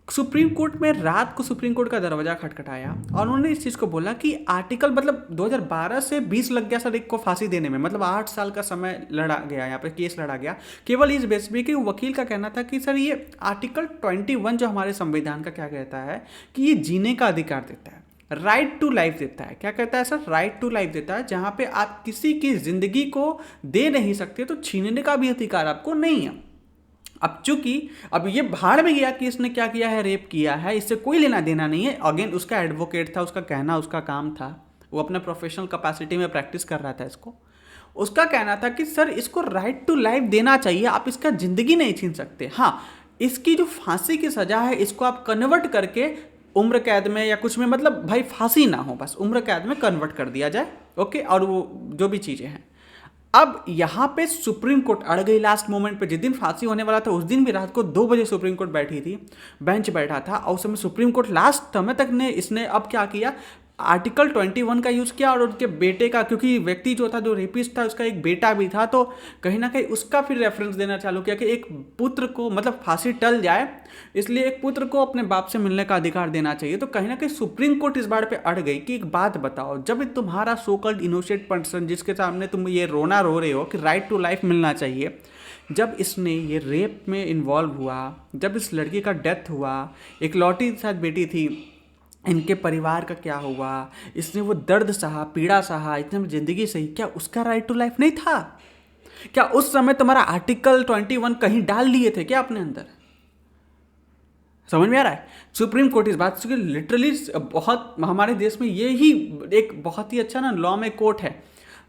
[SPEAKER 1] सुप्रीम कोर्ट में रात को सुप्रीम कोर्ट का दरवाजा खटखटाया और उन्होंने इस चीज़ को बोला कि आर्टिकल, मतलब 2012 से 20 लग गया सर एक को फांसी देने में, मतलब 8 साल का समय लड़ा गया, यहाँ पे केस लड़ा गया केवल इस बेस पे कि वकील का कहना था कि सर ये आर्टिकल 21 जो हमारे संविधान का क्या कहता है कि ये जीने का अधिकार देता है, राइट टू लाइफ देता है। क्या कहता है सर, राइट टू लाइफ देता है, जहाँ पे आप किसी की जिंदगी को दे नहीं सकते तो छीनने का भी अधिकार आपको नहीं है। अब चूंकि अब ये भाड़ में गया कि इसने क्या किया है, रेप किया है, इससे कोई लेना देना नहीं है। अगेन उसका एडवोकेट था, उसका कहना, उसका काम था, वो अपने प्रोफेशनल कैपेसिटी में प्रैक्टिस कर रहा था इसको। उसका कहना था कि सर इसको राइट टू लाइफ देना चाहिए, आप इसका ज़िंदगी नहीं छीन सकते। हाँ, इसकी जो फांसी की सज़ा है इसको आप कन्वर्ट करके उम्र कैद में या कुछ में, मतलब भाई फांसी ना हो, बस उम्र कैद में कन्वर्ट कर दिया जाए। ओके, और वो जो भी चीज़ें हैं। अब यहाँ पे सुप्रीम कोर्ट अड़ गई लास्ट मोमेंट पे। जिस दिन फांसी होने वाला था उस दिन भी रात को 2 बजे सुप्रीम कोर्ट बैठी थी, बेंच बैठा था, और उस समय सुप्रीम कोर्ट लास्ट समय तक इसने अब क्या किया, आर्टिकल 21 का यूज़ किया और उनके बेटे का, क्योंकि व्यक्ति जो था जो रेपिस्ट था उसका एक बेटा भी था, तो कहीं ना कहीं उसका फिर रेफरेंस देना चालू किया कि एक पुत्र को मतलब फांसी टल जाए, इसलिए एक पुत्र को अपने बाप से मिलने का अधिकार देना चाहिए। तो कहीं ना कहीं सुप्रीम कोर्ट इस बात पे अड़ गई कि एक बात बताओ, जब तुम्हारा सो कॉल्ड इनोसेंट पर्सन जिसके सामने तुम ये रोना रो रहे हो कि राइट टू लाइफ मिलना चाहिए, जब इसने ये रेप में इन्वॉल्व हुआ, जब इस लड़की का डेथ हुआ, एक लौटी साथ बेटी थी, इनके परिवार का क्या हुआ, इसने वो दर्द सहा, पीड़ा सहा, इतने ज़िंदगी सही, क्या उसका राइट टू लाइफ नहीं था? क्या उस समय तुम्हारा आर्टिकल 21 कहीं डाल लिए थे क्या अपने अंदर? समझ में आ रहा है? सुप्रीम कोर्ट इस बात से लिटरली बहुत, हमारे देश में ये ही एक बहुत ही अच्छा ना लॉ में कोर्ट है,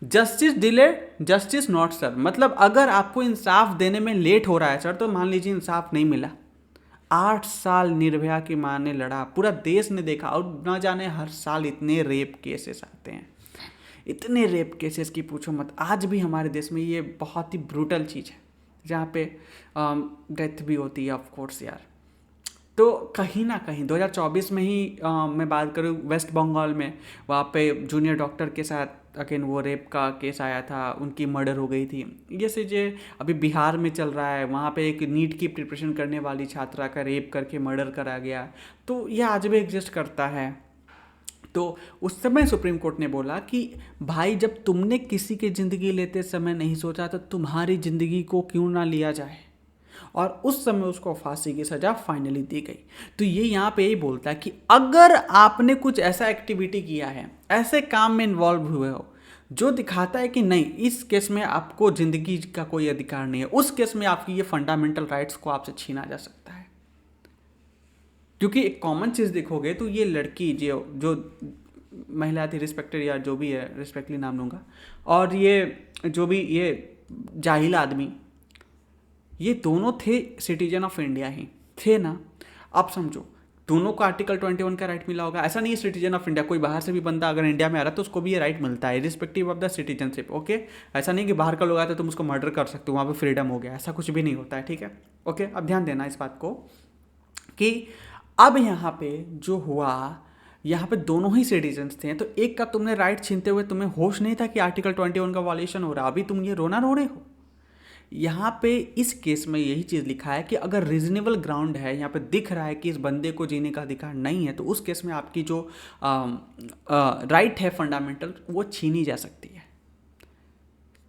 [SPEAKER 1] justice delay justice not serve. मतलब अगर आपको इंसाफ देने में लेट हो रहा है सर, तो मान लीजिए इंसाफ नहीं मिला। 8 साल निर्भया की मां ने लड़ा, पूरा देश ने देखा, और न जाने हर साल इतने रेप केसेस आते हैं, इतने रेप केसेस की पूछो मत। आज भी हमारे देश में ये बहुत ही ब्रूटल चीज़ है, जहाँ पे डेथ भी होती है ऑफ कोर्स यार। तो कहीं ना कहीं 2024 में ही मैं बात करूँ वेस्ट बंगाल में, वहाँ पे जूनियर डॉक्टर के साथ अगेन वो रेप का केस आया था, उनकी मर्डर हो गई थी। ये चीज़ें अभी बिहार में चल रहा है, वहाँ पे एक नीट की प्रिपरेशन करने वाली छात्रा का रेप करके मर्डर करा गया। तो ये आज भी एग्जिस्ट करता है। तो उस समय सुप्रीम कोर्ट ने बोला कि भाई जब तुमने किसी की ज़िंदगी लेते समय नहीं सोचा, तो तुम्हारी ज़िंदगी को क्यों ना लिया जाए, और उस समय उसको फांसी की सज़ा फाइनली दी गई। तो ये यहाँ पे यही बोलता है कि अगर आपने कुछ ऐसा एक्टिविटी किया है, ऐसे काम में इन्वॉल्व हुए हो जो दिखाता है कि नहीं इस केस में आपको ज़िंदगी का कोई अधिकार नहीं है, उस केस में आपकी ये फंडामेंटल राइट्स को आपसे छीना जा सकता है। क्योंकि एक कॉमन चीज़ देखोगे तो ये लड़की जो महिला थी, रिस्पेक्टेड या जो भी है, रिस्पेक्टली नाम लूँगा, और ये जो भी ये जाहिल आदमी, ये दोनों थे सिटीजन ऑफ इंडिया ही थे ना। अब समझो दोनों को आर्टिकल 21 का राइट मिला होगा। ऐसा नहीं है सिटीजन ऑफ इंडिया, कोई बाहर से भी बंदा अगर इंडिया में आ रहा है तो उसको भी ये राइट मिलता है respective of the citizenship. Okay, ऐसा नहीं कि बाहर का लोग आते तुम उसको मर्डर कर सकते हो, वहाँ पे फ्रीडम हो गया, ऐसा कुछ भी नहीं होता है। ठीक है, ओके। अब ध्यान देना इस बात को कि अब यहाँ पे जो हुआ, यहाँ पे दोनों ही सिटीजन्स थे, तो एक का तुमने राइट छीनते हुए तुम्हें होश नहीं था कि आर्टिकल 21 का वॉल्यूशन हो रहा है, अभी तुम ये रोना रो रहे हो। यहाँ पे इस केस में यही चीज़ लिखा है कि अगर रीजनेबल ग्राउंड है, यहाँ पे दिख रहा है कि इस बंदे को जीने का अधिकार नहीं है, तो उस केस में आपकी जो राइट है फंडामेंटल, वो छीनी जा सकती है।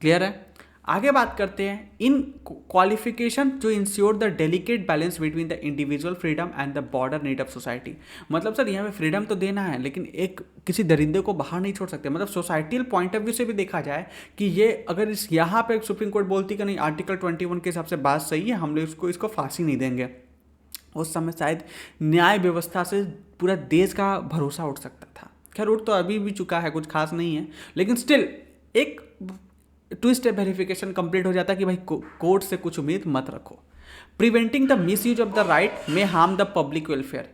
[SPEAKER 1] क्लियर है? आगे बात करते हैं इन क्वालिफिकेशन जो ensure the delicate balance between the individual freedom and the border need of society. मतलब सर यहाँ पे फ्रीडम तो देना है, लेकिन एक किसी दरिंदे को बाहर नहीं छोड़ सकते। मतलब सोसाइटल पॉइंट ऑफ व्यू से भी देखा जाए कि ये अगर इस यहाँ पे सुप्रीम कोर्ट बोलती कि नहीं आर्टिकल 21 के हिसाब से बात सही है, हम लोग इसको फांसी नहीं देंगे, उस समय शायद न्याय व्यवस्था से पूरा देश का भरोसा उठ सकता था। खैर उठ तो अभी भी चुका है, कुछ खास नहीं है, लेकिन स्टिल एक टू स्टेप वेरिफिकेशन कंप्लीट हो जाता है कि भाई कोर्ट से कुछ उम्मीद मत रखो। Preventing the misuse of the right में हार्म द पब्लिक वेलफेयर।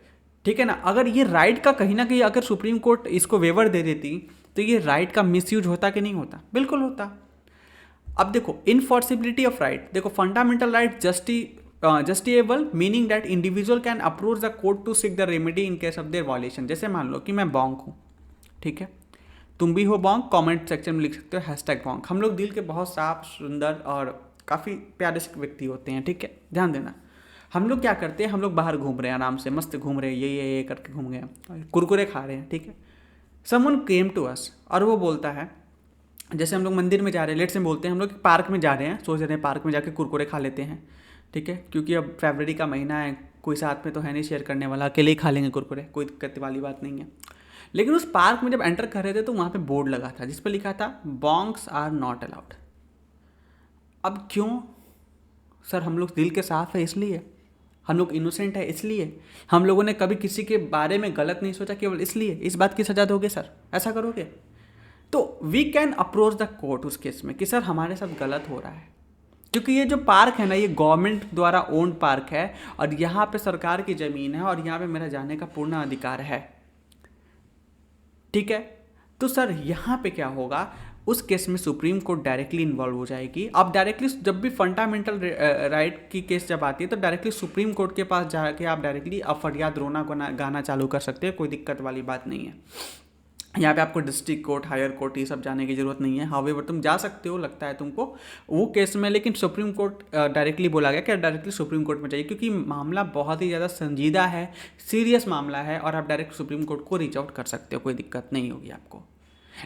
[SPEAKER 1] ठीक है ना, अगर ये राइट का कहीं ना कहीं अगर सुप्रीम कोर्ट इसको वेवर दे देती तो ये राइट का मिसयूज होता कि नहीं होता? बिल्कुल होता। अब देखो इनफोर्सिबिलिटी ऑफ राइट, देखो fundamental right justiciable meaning that individual can approach the court to seek the remedy in case of their violation. जैसे मान लो कि मैं बॉन्क हूँ, ठीक है, तुम भी हो बॉन्क, कमेंट सेक्शन में लिख सकते हो #बॉन्क। हम लोग दिल के बहुत साफ सुंदर और काफ़ी प्यारे से व्यक्ति होते हैं, ठीक है, ध्यान देना। हम लोग क्या करते हैं, हम लोग बाहर घूम रहे हैं, आराम से मस्त घूम रहे हैं, ये करके घूम गए, कुरकुरे खा रहे हैं, ठीक है। समवन केम टू अस और वो बोलता है, जैसे हम लोग मंदिर में जा रहे हैं, लेट से बोलते हैं हम लोग पार्क में जा रहे हैं, सोच रहे हैं पार्क में जाके कुरकुरे खा लेते हैं, ठीक है, क्योंकि अब फरवरी का महीना है, कोई साथ में तो है नहीं शेयर करने वाला, अकेले ही खा लेंगे कुरकुरे, कोई दिक्कत वाली बात नहीं है। लेकिन उस पार्क में जब एंटर कर रहे थे तो वहाँ पे बोर्ड लगा था जिस पर लिखा था बॉन्क्स आर नॉट अलाउड। अब क्यों सर? हम लोग दिल के साफ है इसलिए, हम लोग इनोसेंट है इसलिए, हम लोगों ने कभी किसी के बारे में गलत नहीं सोचा केवल इसलिए इस बात की सजा दोगे सर? ऐसा करोगे? तो we can approach the court उस केस में कि सर हमारे साथ गलत हो रहा है, क्योंकि ये जो पार्क है ना, ये गवर्नमेंट द्वारा ओन्ड पार्क है और यहाँ पे सरकार की ज़मीन है और यहाँ पे मेरा जाने का पूर्ण अधिकार है, ठीक है। तो सर यहाँ पे क्या होगा, उस केस में सुप्रीम कोर्ट डायरेक्टली इन्वॉल्व हो जाएगी। अब डायरेक्टली जब भी फंडामेंटल राइट की केस जब आती है तो डायरेक्टली सुप्रीम कोर्ट के पास जाके आप डायरेक्टली फरियाद रोना गाना चालू कर सकते हैं, कोई दिक्कत वाली बात नहीं है। यहाँ पे आपको डिस्ट्रिक्ट कोर्ट, हायर कोर्ट ये सब जाने की जरूरत नहीं है। हावेवर तुम जा सकते हो, लगता है तुमको वो केस में, लेकिन सुप्रीम कोर्ट डायरेक्टली बोला गया कि डायरेक्टली सुप्रीम कोर्ट में जाइए, क्योंकि मामला बहुत ही ज़्यादा संजीदा है, सीरियस मामला है, और आप डायरेक्ट सुप्रीम कोर्ट को रीच आउट कर सकते हो, कोई दिक्कत नहीं होगी आपको।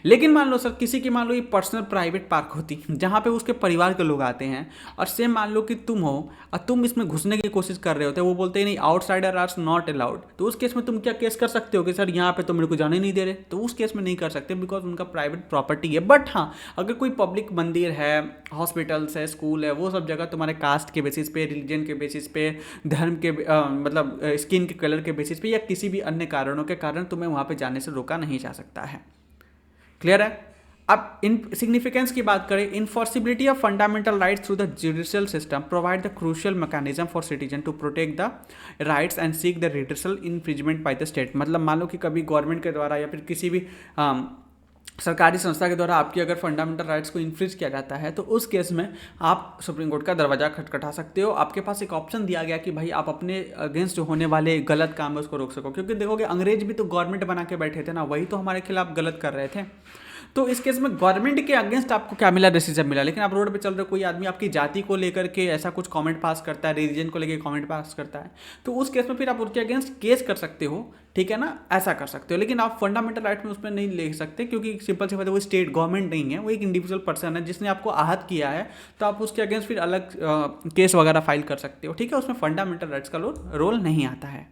[SPEAKER 1] लेकिन मान लो सर किसी की, मान लो ये पर्सनल प्राइवेट पार्क होती जहाँ पे उसके परिवार के लोग आते हैं, और सेम मान लो कि तुम हो और तुम इसमें घुसने की कोशिश कर रहे होते, वो बोलते हैं नहीं आउटसाइडर आर नॉट अलाउड, तो उस केस में तुम क्या केस कर सकते हो कि सर यहाँ पे तो मेरे को जाने नहीं दे रहे, तो उस केस में नहीं कर सकते बिकॉज उनका प्राइवेट प्रॉपर्टी है। बट हाँ, अगर कोई पब्लिक मंदिर है, हॉस्पिटल्स है, स्कूल है, वो सब जगह तुम्हारे कास्ट के बेसिस पे, रिलीजन के बेसिस पे, धर्म के मतलब स्किन के कलर के बेसिस पे, या किसी भी अन्य कारणों के कारण तुम्हें वहाँ पे जाने से रोका नहीं जा सकता है। क्लियर है। अब इन सिग्निफिकेंस की बात करें, enforceability of fundamental rights through the judicial system provide the crucial mechanism for citizen to protect the rights and seek the redressal infringement by the state. मतलब मान लो कि कभी गवर्नमेंट के द्वारा या फिर किसी भी सरकारी संस्था के द्वारा आपकी अगर फंडामेंटल राइट्स को इन्फ्रिज किया जाता है, तो उस केस में आप सुप्रीम कोर्ट का दरवाजा खटखटा सकते हो। आपके पास एक ऑप्शन दिया गया कि भाई आप अपने अगेंस्ट जो होने वाले गलत काम है उसको रोक सको, क्योंकि देखोगे अंग्रेज भी तो गवर्नमेंट बना के बैठे थे ना, वही तो हमारे खिलाफ गलत कर रहे थे। तो इस केस में गवर्नमेंट के अगेंस्ट आपको क्या मिला, रेसिज्म मिला। लेकिन आप रोड पे चल रहे, कोई आदमी आपकी जाति को लेकर के ऐसा कुछ कमेंट पास करता है, रिलीजन को लेकर कमेंट पास करता है, तो उस केस में फिर आप उसके अगेंस्ट केस कर सकते हो, ठीक है ना, ऐसा कर सकते हो। लेकिन आप फंडामेंटल राइट में उसमें नहीं ले सकते, क्योंकि सिंपल सी बात है, वो स्टेट गवर्नमेंट नहीं है, वो एक इंडिविजुअल पर्सन है जिसने आपको आहत किया है, तो आप उसके अगेंस्ट फिर अलग केस वगैरह फाइल कर सकते हो, ठीक है। उसमें फंडामेंटल राइट्स का रोल नहीं आता है।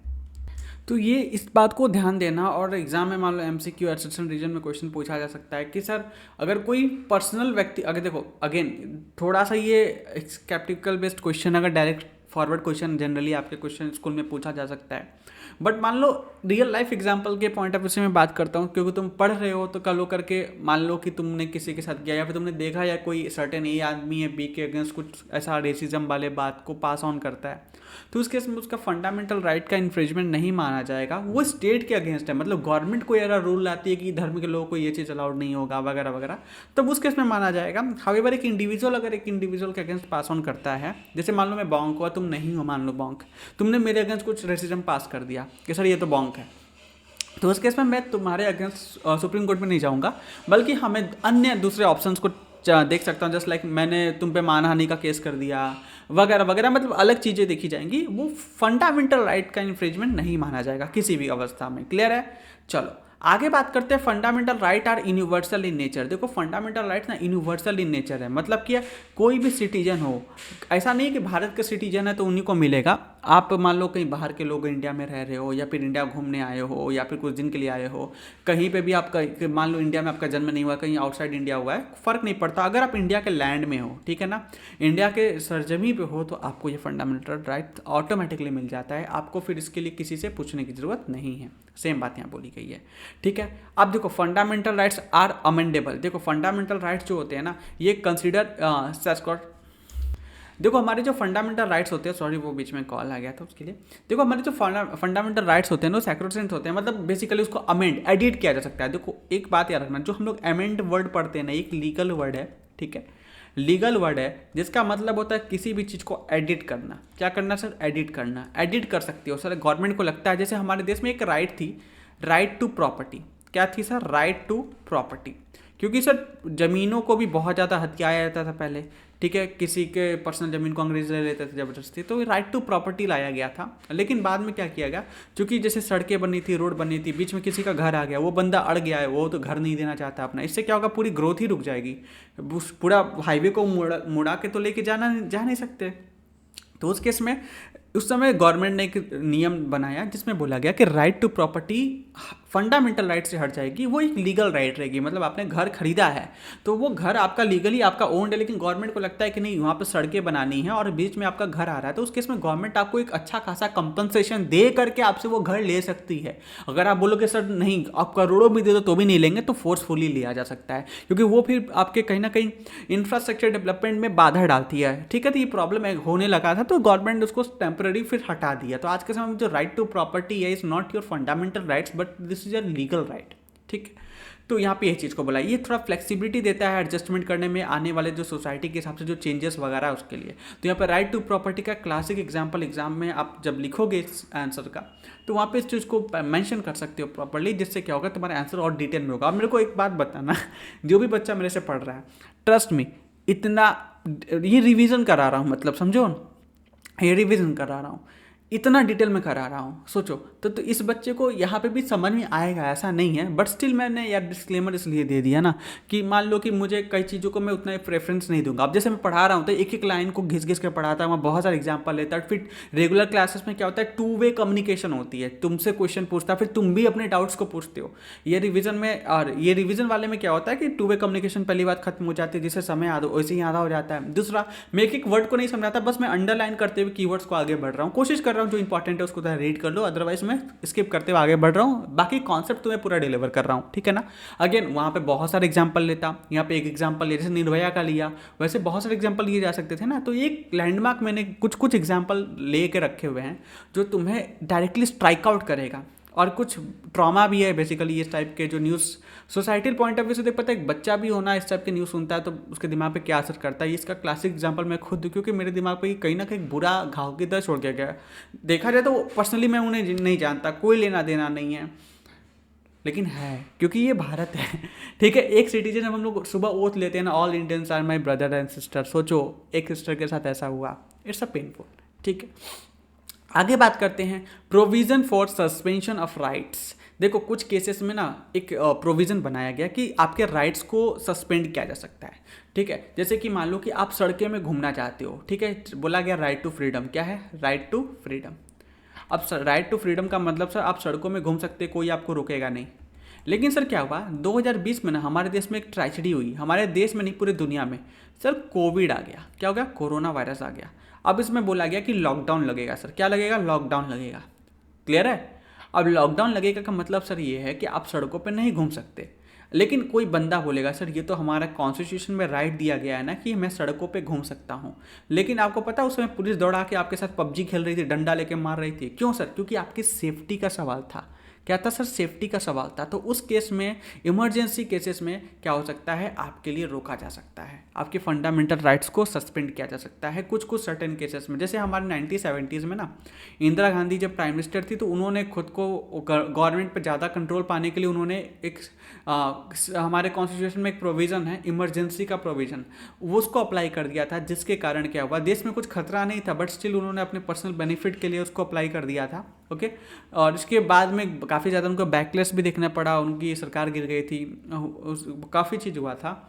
[SPEAKER 1] तो ये इस बात को ध्यान देना, और एग्जाम में मान लो एमसीक्यू एसेशन रीजन में क्वेश्चन पूछा जा सकता है कि सर अगर कोई पर्सनल व्यक्ति, अगर देखो अगेन थोड़ा सा ये स्केप्टिकल बेस्ड क्वेश्चन, अगर डायरेक्ट फॉरवर्ड क्वेश्चन जनरली आपके क्वेश्चन स्कूल में पूछा जा सकता है, बट मान लो रियल लाइफ एग्जांपल के पॉइंट ऑफ व्यू से मैं बात करता हूँ, क्योंकि तुम पढ़ रहे हो, तो कल हो करके मान लो कि तुमने किसी के साथ किया, या फिर तुमने देखा या कोई सर्टेन ए आदमी है बी के अगेंस्ट कुछ ऐसा रेसिज्म वाले बात को पास ऑन करता है, तो उस केस में उसका फंडामेंटल राइट का इन्फ्रिंजमेंट नहीं माना जाएगा, वो स्टेट के अगेंस्ट है। मतलब गवर्नमेंट कोई ऐसा रूल लाती है कि धर्म के लोगों को ये चीज़ अलाउड नहीं होगा वगैरह वगैरह, तब उस केस में माना जाएगा। हावेवर एक इंडिविजुअल अगर एक इंडिविजुअल के अगेंस्ट पास ऑन करता है, जैसे मान लो मैं बॉन्क हुआ, तुम नहीं हो, मान लो बॉन्क, तुमने मेरे अगेंस्ट कुछ रेसिज्म पास कर दिया कि सर ये तो बॉन्क है, तो उस केस में मैं तुम्हारे अगेंस्ट सुप्रीम कोर्ट में नहीं जाऊंगा, बल्कि हमें अन्य दूसरे ऑप्शंस को देख सकता हूँ। जस्ट लाइक मैंने तुम पे मानहानि का केस कर दिया वगैरह वगैरह, मतलब अलग चीज़ें देखी जाएंगी, वो फंडामेंटल राइट का इन्फ्रिंजमेंट नहीं माना जाएगा किसी भी अवस्था में। क्लियर है। चलो आगे बात करते हैं, fundamental right are universal in nature. देखो फंडामेंटल राइट ना यूनिवर्सल इन नेचर है, मतलब कि कोई भी सिटीजन हो, ऐसा नहीं है कि भारत के सिटीजन है तो उन्हीं को मिलेगा। आप मान लो कहीं बाहर के लोग इंडिया में रह रहे हो, या फिर इंडिया घूमने आए हो, या फिर कुछ दिन के लिए आए हो, कहीं पे भी आपका मान लो इंडिया में आपका जन्म नहीं हुआ, कहीं आउटसाइड इंडिया हुआ है, फर्क नहीं पड़ता, अगर आप इंडिया के लैंड में हो, ठीक है ना, इंडिया के सरजमी पे हो, तो आपको ये फंडामेंटल राइट ऑटोमेटिकली मिल जाता है, आपको फिर इसके लिए किसी से पूछने की जरूरत नहीं है। सेम बात यहाँ बोली गई है, ठीक है। अब देखो फंडामेंटल राइट्स आर अमेंडेबल। देखो फंडामेंटल राइट्स जो होते हैं ना, ये कंसिडर देखो हमारे जो फंडामेंटल राइट्स होते हैं, सॉरी वो बीच में कॉल आ गया था उसके लिए। देखो हमारे जो फंडामेंटल राइट्स होते हैं ना, सैक्रोसेंट होते हैं, मतलब बेसिकली उसको अमेंड एडिट किया जा सकता है। देखो एक बात याद रखना, जो हम लोग अमेंड वर्ड पढ़ते हैं ना, एक लीगल वर्ड है, ठीक है, लीगल वर्ड है, जिसका मतलब होता है किसी भी चीज़ को एडिट करना। क्या करना सर? एडिट करना। एडिट कर सकती हो सर, गवर्नमेंट को लगता है, जैसे हमारे देश में एक राइट थी, राइट टू प्रॉपर्टी। क्या थी सर? Right to property. क्योंकि सर ज़मीनों को भी बहुत ज़्यादा हथियाया जाता था पहले, ठीक है, किसी के पर्सनल ज़मीन को अंग्रेज ले लेते थे ज़बरदस्ती, तो राइट टू प्रॉपर्टी लाया गया था। लेकिन बाद में क्या किया गया, क्योंकि जैसे सड़कें बनी थी, रोड बनी थी, बीच में किसी का घर आ गया, वो बंदा अड़ गया है, वो तो घर नहीं देना चाहता अपना, इससे क्या होगा, पूरी ग्रोथ ही रुक जाएगी। पूरा हाईवे को मुड़ा के तो लेके जा नहीं सकते। तो उस केस में उस समय गवर्नमेंट ने एक नियम बनाया जिसमें बोला गया कि right to property fundamental right से हट जाएगी, वो एक लीगल राइट रहेगी। मतलब आपने घर खरीदा है तो वो घर आपका लीगली आपका ओन्ड है, लेकिन गवर्नमेंट को लगता है कि नहीं वहाँ पे सड़कें बनानी है और बीच में आपका घर आ रहा है, तो उस केस में गवर्नमेंट आपको एक अच्छा खासा कंपनसेशन दे करके आपसे वो घर ले सकती है। अगर आप बोलोगे सर नहीं आप करोड़ों भी दे दो तो भी नहीं लेंगे, तो फोर्सफुली लिया जा सकता है, क्योंकि वो फिर आपके कहीं ना कहीं इंफ्रास्ट्रक्चर डेवलपमेंट में बाधा डालती है, ठीक है। तो ये प्रॉब्लम होने लगा था, तो गवर्नमेंट ने उसको टेम्पररी फिर हटा दिया। तो आज के समय में जो राइट टू प्रॉपर्टी है, is not your fundamental rights but this is your legal right, ठीक है। तो यहाँ पे ये चीज़ को बोला, ये थोड़ा फ्लेक्सिबिलिटी देता है एडजस्टमेंट करने में आने वाले जो सोसाइटी के हिसाब से जो चेंजेस वगैरह है उसके लिए। तो यहाँ पर राइट टू प्रॉपर्टी का क्लासिक एग्जाम्पल एग्जाम में आप जब लिखोगे इस आंसर का तो वहाँ पे इस चीज़ को मेंशन कर सकते हो प्रॉपर्ली, जिससे क्या होगा तुम्हारा आंसर और डिटेल में होगा। अब मेरे को एक बात बताना, जो भी बच्चा मेरे से पढ़ रहा है, ट्रस्ट मी, इतना ये रिवीजन करा रहा हूँ, मतलब समझो, ये रिवीजन करा रहा हूँ, इतना डिटेल में करा रहा हूँ, सोचो तो इस बच्चे को यहाँ पे भी समझ में आएगा ऐसा नहीं है, बट स्टिल मैंने यार डिस्क्लेमर इसलिए दे दिया ना कि मान लो कि मुझे कई चीज़ों को मैं उतना प्रेफरेंस नहीं दूंगा। अब जैसे मैं पढ़ा रहा हूँ तो एक एक लाइन को घिस घिस के पढ़ाता हूँ, बहुत सारे एग्जाम्पल लेता है। फिर रेगुलर क्लासेस में क्या होता है, 2 वे कम्युनिकेशन होती है, तुमसे क्वेश्चन पूछता है, फिर तुम भी अपने डाउट्स को पूछते हो। ये रिविजन में और ये रिविजन वाले में क्या होता है कि 2 वे कम्युनिकेशन पहली बात खत्म हो जाती है, जिससे समय वैसे ही आधा हो जाता है। दूसरा, मैं एक वर्ड को नहीं समझाता, बस मैं अंडरलाइन करते हुए कीवर्ड्स को आगे बढ़ रहा हूँ, कोशिश कर रहा हूँ जो इंपॉर्टेंट है उसको रीड कर लो, अदरवाइज मैं स्किप करते हुए आगे बढ़ रहा हूँ, बाकी कॉन्सेप्ट तुम्हें पूरा डिलीवर कर रहा हूँ, ठीक है ना। अगेन वहाँ पे बहुत सारे एग्जांपल लेता, यहाँ पे एक एग्जांपल लिया, जैसे निर्भया का लिया, वैसे बहुत सारे एग्जांपल लिए जा सकते थे ना। तो एक लैंडमार्क मैंने कुछ कुछ एग्जांपल ले के रखे हुए हैं जो तुम्हें डायरेक्टली स्ट्राइक आउट करेगा। और कुछ ट्रॉमा भी है बेसिकली इस टाइप के जो news societal point of view से देख पता है, एक बच्चा भी होना इस टाइप के न्यूज़ सुनता है तो उसके दिमाग पे क्या असर करता है। इसका क्लासिक एग्जांपल मैं खुद, क्योंकि मेरे दिमाग पे कहीं ना कहीं बुरा घाव की तरह छोड़ के गया। देखा जाए तो पर्सनली मैं उन्हें नहीं जानता, कोई लेना देना नहीं है, लेकिन है क्योंकि ये भारत है, ठीक है। एक सिटीजन हम लोग सुबह ओथ लेते हैं ना, all Indians are my brother and sister, सोचो एक सिस्टर के साथ ऐसा हुआ, इट्स अ पेनफुल, ठीक है। आगे बात करते हैं provision for suspension of rights. देखो कुछ केसेस में ना एक प्रोविज़न बनाया गया कि आपके राइट्स को सस्पेंड किया जा सकता है, ठीक है। जैसे कि मान लो कि आप सड़कें में घूमना चाहते हो, ठीक है, बोला गया राइट टू फ्रीडम, क्या है, राइट टू फ्रीडम। अब राइट टू फ्रीडम का मतलब सर आप सड़कों में घूम सकते, कोई आपको रोकेगा नहीं। लेकिन सर क्या हुआ 2020 में ना हमारे देश में एक ट्रेजेडी हुई, हमारे देश में नहीं पूरी दुनिया में, सर कोविड आ गया। क्या हो गया, कोरोना वायरस आ गया। अब इसमें बोला गया कि लॉकडाउन लगेगा। सर क्या लगेगा, लॉकडाउन लगेगा, क्लियर है। अब लॉकडाउन लगेगा का मतलब सर ये है कि आप सड़कों पर नहीं घूम सकते। लेकिन कोई बंदा बोलेगा सर ये तो हमारा कॉन्स्टिट्यूशन में राइट दिया गया है ना कि मैं सड़कों पे घूम सकता हूँ। लेकिन आपको पता उस समय पुलिस दौड़ा के आपके साथ पबजी खेल रही थी, डंडा लेके मार रही थी, क्यों सर, क्योंकि आपकी सेफ्टी का सवाल था। क्या था सर, सेफ्टी का सवाल था। तो उस केस में इमरजेंसी केसेस में क्या हो सकता है, आपके लिए रोका जा सकता है, आपके फंडामेंटल राइट्स को सस्पेंड किया जा सकता है कुछ कुछ सर्टेन केसेस में। जैसे हमारे 1970s में ना इंदिरा गांधी जब प्राइम मिनिस्टर थी तो उन्होंने खुद को गवर्नमेंट पर ज़्यादा कंट्रोल पाने के लिए उन्होंने एक हमारे कॉन्स्टिट्यूशन में एक प्रोविज़न है इमरजेंसी का प्रोविज़न, वो उसको अप्लाई कर दिया था, जिसके कारण क्या हुआ, देश में कुछ खतरा नहीं था बट स्टिल उन्होंने अपने पर्सनल बेनिफिट के लिए उसको अप्लाई कर दिया था, ओके। और इसके बाद में काफ़ी ज़्यादा उनको बैकलेस भी देखना पड़ा, उनकी सरकार गिर गई थी, काफ़ी चीज़ हुआ था।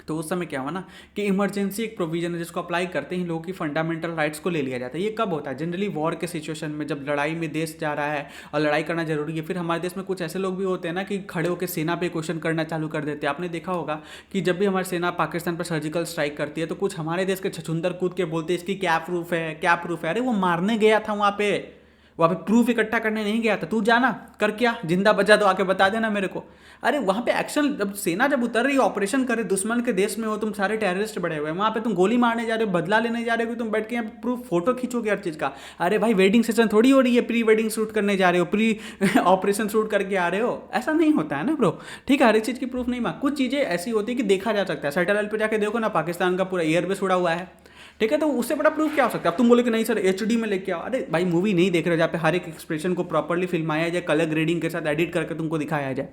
[SPEAKER 1] तो उस समय क्या हुआ ना कि इमरजेंसी एक प्रोविजन है जिसको अप्लाई करते ही लोगों की फंडामेंटल राइट्स को ले लिया जाता है। ये कब होता है, जनरली वॉर के सिचुएशन में, जब लड़ाई में देश जा रहा है और लड़ाई करना जरूरी है। फिर हमारे देश में कुछ ऐसे लोग भी होते हैं ना कि खड़े होकर सेना पे क्वेश्चन करना चालू कर देते हैं। आपने देखा होगा कि जब भी हमारी सेना पाकिस्तान पर सर्जिकल स्ट्राइक करती है तो कुछ हमारे देश के छछुंदर कूद के बोलते हैं इसकी क्या प्रूफ है, क्या प्रूफ है। अरे वो मारने गया था वहाँ पे प्रूफ इकट्ठा करने नहीं गया था, तू जाना कर, क्या जिंदा बचा तो आके बता देना मेरे को। अरे वहाँ पे एक्शन, जब सेना जब उतर रही है ऑपरेशन करे, दुश्मन के देश में हो, तुम सारे टेररिस्ट बड़े हुए हैं, वहाँ पे तुम गोली मारने जा रहे हो, बदला लेने जा रहे हो कि तुम बैठ के यहाँ प्रूफ फोटो खींचोगे हर चीज़ का। अरे भाई वेडिंग सेशन थोड़ी हो रही है, प्री वेडिंग शूट करने जा रहे हो, प्री ऑपरेशन शूट करके आ रहे हो, ऐसा नहीं होता है ना ब्रो, ठीक है। हर एक चीज़ की प्रूफ नहीं मांग, कुछ चीज़ें ऐसी होती है कि देखा जा सकता है। सैटेलाइट पर जाके देखो ना, पाकिस्तान का पूरा एयरबेस उड़ा हुआ है, ठीक है। तो उससे बड़ा प्रूफ क्या हो सकता है। अब तुम बोले कि नहीं सर एचडी में लेके आओ, अरे भाई मूवी नहीं देख रहे हो जहाँ पे हर एक एक्सप्रेशन को प्रॉपर्ली फिल्माया जाए, कलर ग्रेडिंग के साथ एडिट करके तुमको दिखाया जाए,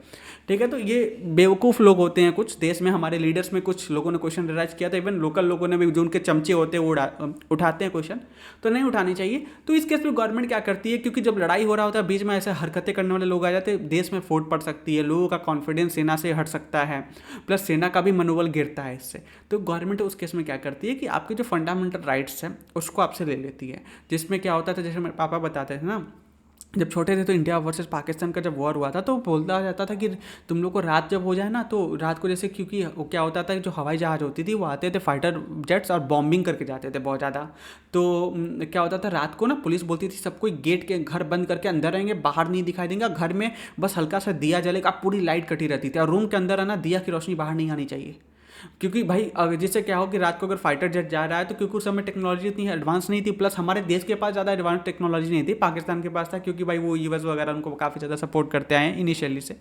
[SPEAKER 1] ठीक है। तो ये बेवकूफ़ लोग होते हैं कुछ देश में, हमारे लीडर्स में कुछ लोगों ने क्वेश्चन राइज किया था, इवन लोकल लोगों ने भी, जो उनके चमचे होते हैं वो उठाते हैं क्वेश्चन, तो नहीं उठानी चाहिए। तो इस केस में गवर्नमेंट क्या करती है, क्योंकि जब लड़ाई हो रहा होता है बीच में ऐसे हरकतें करने वाले लोग आ जाते हैं, देश में फूट पड़ सकती है, लोगों का कॉन्फिडेंस सेना से हट सकता है, प्लस सेना का भी मनोबल गिरता है इससे। तो गवर्नमेंट उस केस में क्या करती है कि आपके जो फंडामेंटल राइट्स हैं उसको आपसे ले लेती है। जिसमें क्या होता था, जैसे मेरे पापा बताते थे ना, जब छोटे थे तो इंडिया वर्सेस पाकिस्तान का जब वॉर हुआ था तो बोलता जाता था कि तुम लोग को रात जब हो जाए ना तो रात को, जैसे क्योंकि क्या होता था कि जो हवाई जहाज़ होती थी वो आते थे फाइटर जेट्स और बॉम्बिंग करके जाते थे बहुत ज़्यादा। तो क्या होता था रात को ना पुलिस बोलती थी सब कोई गेट के घर बंद करके अंदर रहेंगे, बाहर नहीं दिखाई देंगे, घर में बस हल्का सा दिया जलेगा, पूरी लाइट कटी रहती थी और रूम के अंदर है ना दिया की रोशनी बाहर नहीं आनी चाहिए। क्योंकि भाई जिससे क्या हो कि रात को अगर फाइटर जेट जा रहा है तो क्योंकि उस समय टेक्नोलॉजी इतनी एडवांस नहीं थी, प्लस हमारे देश के पास ज़्यादा एडवांस टेक्नोलॉजी नहीं थी, पाकिस्तान के पास था, क्योंकि भाई वो यूएस वगैरह उनको काफ़ी ज़्यादा सपोर्ट करते आए हैं इनिशियली से।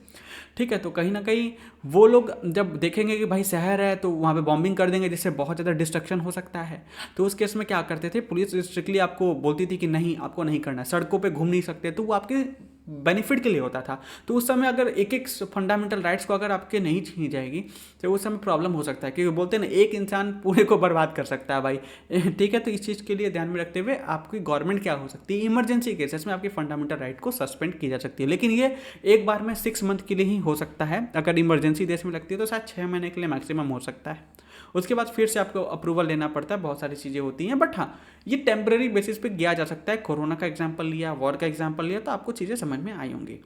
[SPEAKER 1] ठीक है, तो कहीं ना कहीं वो लोग जब देखेंगे कि भाई शहर है तो वहाँ पे बॉम्बिंग कर देंगे जिससे बहुत ज़्यादा डिस्ट्रक्शन हो सकता है। तो उस केस में क्या करते थे, पुलिस स्ट्रिक्टली आपको बोलती थी कि नहीं आपको नहीं करना, सड़कों पे घूम नहीं सकते, तो वो आपके बेनिफिट के लिए होता था। तो उस समय अगर एक एक फंडामेंटल राइट्स को अगर आपके नहीं छीनी जाएगी तो उस समय प्रॉब्लम हो सकता है, क्योंकि बोलते हैं ना एक इंसान पूरे को बर्बाद कर सकता है भाई। ठीक है, तो इस चीज़ के लिए ध्यान में रखते हुए आपकी गवर्नमेंट क्या हो सकती है, इमरजेंसी केसेस में आपकी फंडामेंटल राइट को सस्पेंड की जा सकती है, लेकिन ये एक बार में 6 मंथ के लिए ही हो सकता है। अगर इमरजेंसी देश में लगती है तो शायद 6 महीने के लिए मैक्सिमम हो सकता है, उसके बाद फिर से आपको अप्रूवल लेना पड़ता है, बहुत सारी चीज़ें होती हैं। बट हाँ, ये टेम्पररी बेसिस पे किया जा सकता है। कोरोना का एग्जाम्पल लिया, वॉर का एग्जाम्पल लिया, तो आपको चीज़ें समझ में आई होंगी।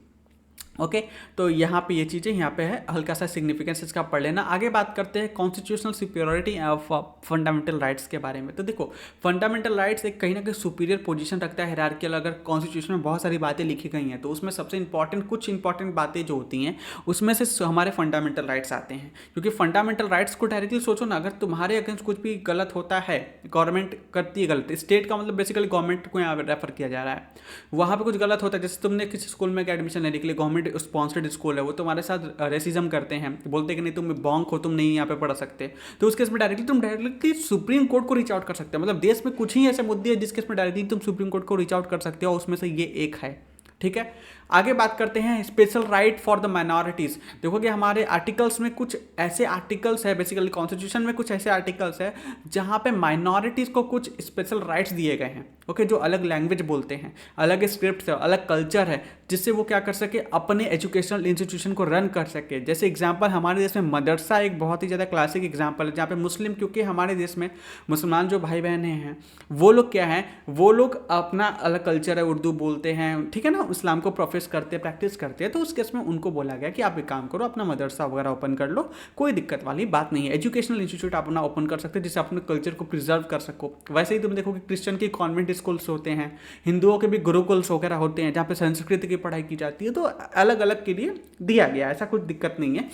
[SPEAKER 1] ओके, तो यहाँ पे ये चीज़ें यहाँ पे है, हल्का सा सिग्निफिकेंस इसका पढ़ लेना। आगे बात करते हैं constitutional superiority of fundamental rights के बारे में। तो देखो, फंडामेंटल राइट्स एक कहीं ना कहीं सुपीरियर पोजीशन रखता है हायरार्कियल। अगर कॉन्स्टिट्यूशन में बहुत सारी बातें लिखी गई हैं तो उसमें सबसे इंपॉर्टेंट कुछ इंपॉर्टेंट बातें जो होती हैं उसमें से हमारे फंडामेंटल राइट्स आते हैं। क्योंकि फंडामेंटल राइट्स को डायरेक्टली सोचो ना, अगर तुम्हारे अगेंस्ट कुछ भी गलत होता है, गवर्नमेंट करती है गलत, स्टेट का मतलब बेसिकली गवर्नमेंट को यहाँ रेफर किया जा रहा है, वहाँ पर कुछ गलत होता है, जैसे तुमने किसी स्कूल में एडमिशन लेने के लिए, गवर्नमेंट स्पॉन्सर्ड स्कूल है, वो तुम्हारे साथ रेसिज्म करते हैं, बोलते हैं कि नहीं तुम बॉन्क हो, तुम नहीं यहाँ पे पढ़ सकते, तो उस केस में डायरेक्टली सुप्रीम कोर्ट को रीच आउट कर सकते हैं। मतलब देश में कुछ ही ऐसे मुद्दे हैं जिस केस में डायरेक्टली तुम सुप्रीम कोर्ट को रीच आउट कर सकते हो, उसमें से ये एक है। ठीक है, आगे बात करते हैं special right for the minorities. देखोगे हमारे आर्टिकल्स में कुछ ऐसे आर्टिकल्स है, बेसिकली कॉन्स्टिट्यूशन में कुछ ऐसे आर्टिकल्स है जहां पे माइनॉरिटीज को कुछ स्पेशल राइट्स दिए गए हैं। ओके, जो अलग लैंग्वेज बोलते हैं, अलग स्क्रिप्ट है, अलग कल्चर है, जिससे वो क्या कर सके, अपने एजुकेशनल इंस्टीट्यूशन को रन कर सके। जैसे एग्जाम्पल हमारे देश में मदरसा एक बहुत ही ज़्यादा क्लासिक एग्जाम्पल है, जहाँ पे मुस्लिम, क्योंकि हमारे देश में मुसलमान जो भाई बहनें हैं वो लोग क्या हैं, वो लोग अपना अलग कल्चर है, उर्दू बोलते हैं, ठीक है ना, इस्लाम को प्रोफेस करते हैं, प्रैक्टिस करते हैं, तो उस केस में उनको बोला गया कि आप एक काम करो, अपना मदरसा वगैरह ओपन कर लो, कोई दिक्कत वाली बात नहीं है। एजुकेशनल इंस्टीट्यूट अपना ओपन कर सकते हैं जिससे अपने कल्चर को प्रिजर्व कर सको। वैसे ही तुम देखो कि क्रिश्चियन की कॉन्वेंट स्कूल्स होते हैं, हिंदुओं के भी गुरुकुल्स वगैरह होते हैं जहाँ पे संस्कृत की पढ़ाई की जाती है, तो अलग अलग के लिए दिया गया, ऐसा कुछ दिक्कत नहीं है।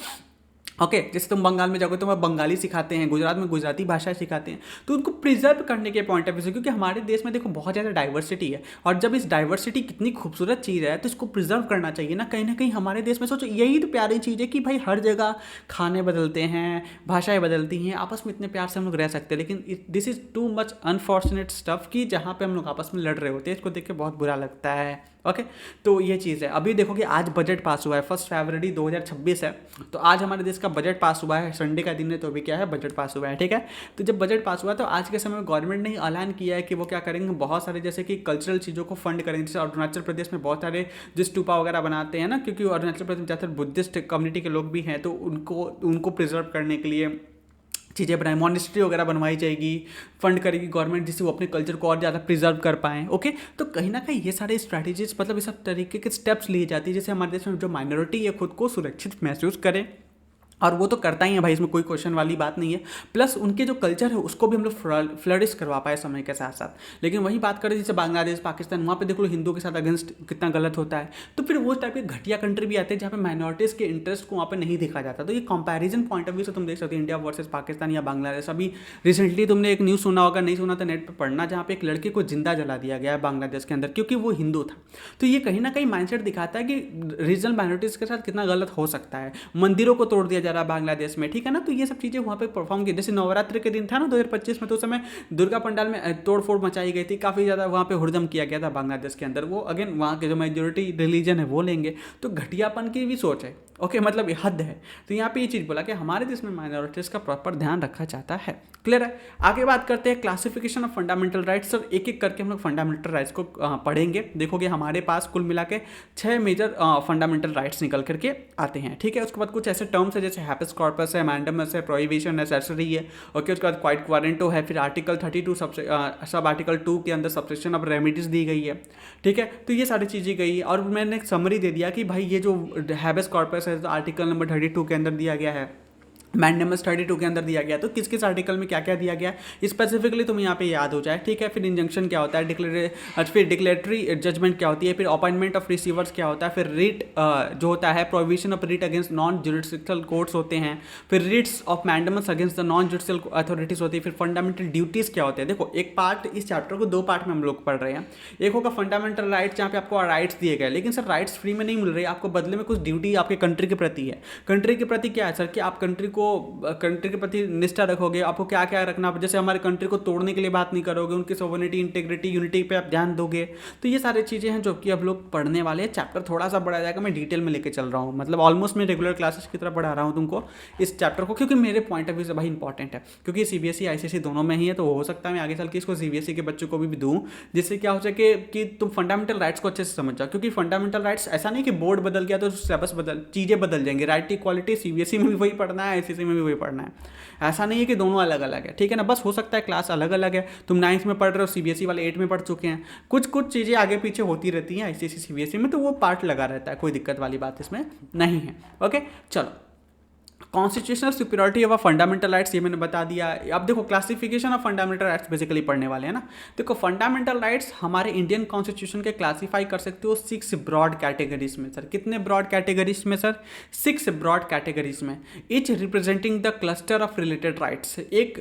[SPEAKER 1] ओके, जैसे तुम बंगाल में जाओगे तो वहाँ बंगाली सिखाते हैं, गुजरात में गुजराती भाषा सिखाते हैं, तो उनको प्रिजर्व करने के पॉइंट ऑफ व्यू से, क्योंकि हमारे देश में देखो बहुत ज़्यादा डाइवर्सिटी है, और जब इस डाइवर्सिटी कितनी खूबसूरत चीज़ है तो इसको प्रिजर्व करना चाहिए ना कहीं हमारे देश में। सोचो यही तो प्यारी चीज़ है कि भाई हर जगह खाने बदलते हैं, भाषाएं बदलती हैं, आपस में इतने प्यार से हम लोग रह सकते हैं, लेकिन this is too much unfortunate stuff कि जहाँ पे हम लोग आपस में लड़ रहे होते हैं, इसको देख के बहुत बुरा लगता है। ओके, तो ये चीज़ है। अभी देखो कि आज बजट पास हुआ है, 1 फरवरी 2026 है, तो आज हमारे देश का बजट पास हुआ है, संडे का दिन है, तो अभी क्या है, बजट पास हुआ है। ठीक है, तो जब बजट पास हुआ तो आज के समय में गवर्नमेंट ने ऐलान किया है कि वो क्या करेंगे, बहुत सारे जैसे कि कल्चरल चीज़ों को फंड करेंगे। जैसे अरुणाचल प्रदेश में बहुत सारे जो स्तूपा वगैरह बनाते हैं ना, क्योंकि अरुणाचल प्रदेश में ज़्यादातर बुद्धिस्ट कम्युनिटी के लोग भी हैं, तो उनको प्रिजर्व करने के लिए चीज़ें बनाई, मॉनेस्ट्री वगैरह बनवाई जाएगी, फंड करेगी गवर्नमेंट, जिससे वो अपने कल्चर को और ज़्यादा प्रिजर्व कर पाएँ। ओके, तो कहीं ना कहीं ये सारे स्ट्रैटेजीज, मतलब ये सब तरीके के स्टेप्स लिए जाती है जिससे हमारे देश में जो माइनॉरिटी है खुद को सुरक्षित महसूस करे, और वो तो करता ही है भाई, इसमें कोई क्वेश्चन वाली बात नहीं है। प्लस उनके जो कल्चर है उसको भी हम लोग फ्लरिश करवा पाए समय के साथ साथ। लेकिन वही बात करें जैसे बांग्लादेश, पाकिस्तान, वहाँ पे देख लो हिंदुओं के साथ अगेंस्ट कितना गलत होता है, तो फिर वो टाइप के घटिया कंट्री भी आते हैं जहाँ पे माइनॉरिटीज़ के इंटरेस्ट को वहाँ पे नहीं देखा जाता। तो ये कंपैरिजन पॉइंट ऑफ व्यू से तुम देख सकते हो, इंडिया वर्सेस पाकिस्तान या बांग्लादेश। अभी रिसेंटली तुमने एक न्यूज़ सुना होगा, नहीं सुना तो नेट पर पढ़ना, जहाँ पे एक लड़के को जिंदा जला दिया गया है बांग्लादेश के अंदर, क्योंकि वो हिंदू था। तो ये कहीं ना कहीं माइंडसेट दिखाता है कि रीजनल माइनॉरिटीज़ के साथ कितना गलत हो सकता है। मंदिरों को तोड़ दिया जा रहा है बांग्लादेश में, ठीक है ना, तो ये सब चीज़ें वहाँ पे परफॉर्म की। जैसे नवरात्रि के दिन था ना 2025 में, तो उस समय दुर्गा पंडाल में तोड़फोड़ मचाई गई थी, काफ़ी ज़्यादा वहाँ पे हुड़दम किया गया था बांग्लादेश के अंदर। वो अगेन वहाँ के जो मेजोरिटी रिलीजन है वो लेंगे, तो घटियापन की भी सोच है। ओके, मतलब ये हद है। तो यहाँ पे ये चीज़ बोला कि हमारे देश में माइनॉरिटीज़ का प्रॉपर ध्यान रखा जाता है। क्लियर है। आगे बात करते हैं classification of fundamental rights. Sir एक एक करके हम लोग फंडामेंटल राइट्स को पढ़ेंगे। देखोगे हमारे पास कुल मिला के 6 मेजर फंडामेंटल राइट्स निकल करके आते हैं। ठीक है, उसके बाद कुछ ऐसे टर्म्स है जैसे हैबिस कॉर्पस है, मैंडमस है, प्रोहिबिशन है, सेसरी है। ओके, उसके बाद क्वाइट क्वारेंटो है, फिर आर्टिकल 32 सब आर्टिकल 2 के अंदर सब्सेक्शन ऑफ रेमिडीज दी गई है। ठीक है, तो ये सारी चीज़ें गई है और मैंने एक समरी दे दिया कि भाई ये जो हैबिस कॉर्पस है तो आर्टिकल नंबर 32 के अंदर दिया गया है मैंडेमस 32 के अंदर दिया गया। तो किस किस आर्टिकल में क्या क्या दिया गया स्पेसिफिकली तुम्हें यहाँ पे याद हो जाए, ठीक है। फिर इंजंक्शन क्या होता है, फिर डिक्लेरेटरी जजमेंट क्या होती है, फिर अपॉइंटमेंट ऑफ रिसीवर्स क्या होता है, फिर रिट जो होता है provision of writ against non judicial courts होते हैं, फिर writs of mandamus against the non judicial authorities होती है, फिर फंडामेंटल ड्यूटीज क्या होते हैं। देखो एक पार्ट, इस चैप्टर को दो पार्ट में हम लोग पढ़ रहे हैं। एक होगा फंडामेंटल राइट्स, जहाँ पे आपको राइट्स दिए गए, लेकिन सर राइट्स फ्री में नहीं मिल रही, आपको बदले में कुछ ड्यूटी आपके कंट्री के प्रति है। कंट्री के प्रति क्या है सर कि आप कंट्री के प्रति निष्ठा रखोगे, आपको क्या क्या रखना, जैसे हमारे कंट्री को तोड़ने के लिए बात नहीं करोगे, उनकी सोवरेनिटी, इंटीग्रिटी, यूनिटी पे आप ध्यान दोगे। तो ये सारी चीज़ें हैं जो कि अब लोग पढ़ने वाले हैं। चैप्टर थोड़ा सा बड़ा जाएगा, मैं डिटेल में लेके चल रहा हूँ, मतलब ऑलमोस्ट मैं रेगुलर क्लासेस की तरह पढ़ा रहा हूँ तुमको इस चैप्टर को, क्योंकि मेरे पॉइंट ऑफ व्यू से भाई इंपॉर्टेंट है, क्योंकि सीबीएसई आईसीएसई दोनों में ही है। तो हो सकता है मैं आगे चल के इसको सीबीएसई के बच्चों को भी दूँ, जिससे क्या हो सके कि तुम फंडामेंटल राइट्स को अच्छे से समझ जाओ। क्योंकि फंडामेंटल राइट्स ऐसा नहीं कि बोर्ड बदल गया तो सिलेबस चीज़ें बदल जाएंगी। राइट की क्वालिटी सीबीएसई में भी वही पढ़ना है, आईसीएसई में भी वही पढ़ना है, ऐसा नहीं है कि दोनों अलग अलग है, ठीक है ना। बस हो सकता है क्लास अलग अलग है, तुम 9th में पढ़ रहे हो, सीबीएसई वाले 8 में पढ़ चुके हैं, कुछ कुछ चीज़ें आगे पीछे होती रहती हैं आईसीएसई सीबीएसई में, तो वो पार्ट लगा रहता है, कोई दिक्कत वाली बात इसमें नहीं है। ओके चलो, constitutional superiority of fundamental rights ये मैंने बता दिया। अब देखो classification of fundamental rights basically पढ़ने वाले हैं ना। देखो फंडामेंटल राइट्स हमारे इंडियन कॉन्स्टिट्यूशन के क्लासीफाई कर सकते हो 6 ब्रॉड कैटेगरीज में। सर कितने ब्रॉड कैटेगरीज में सर? 6 ब्रॉड कैटेगरीज में, each representing the cluster of related rights.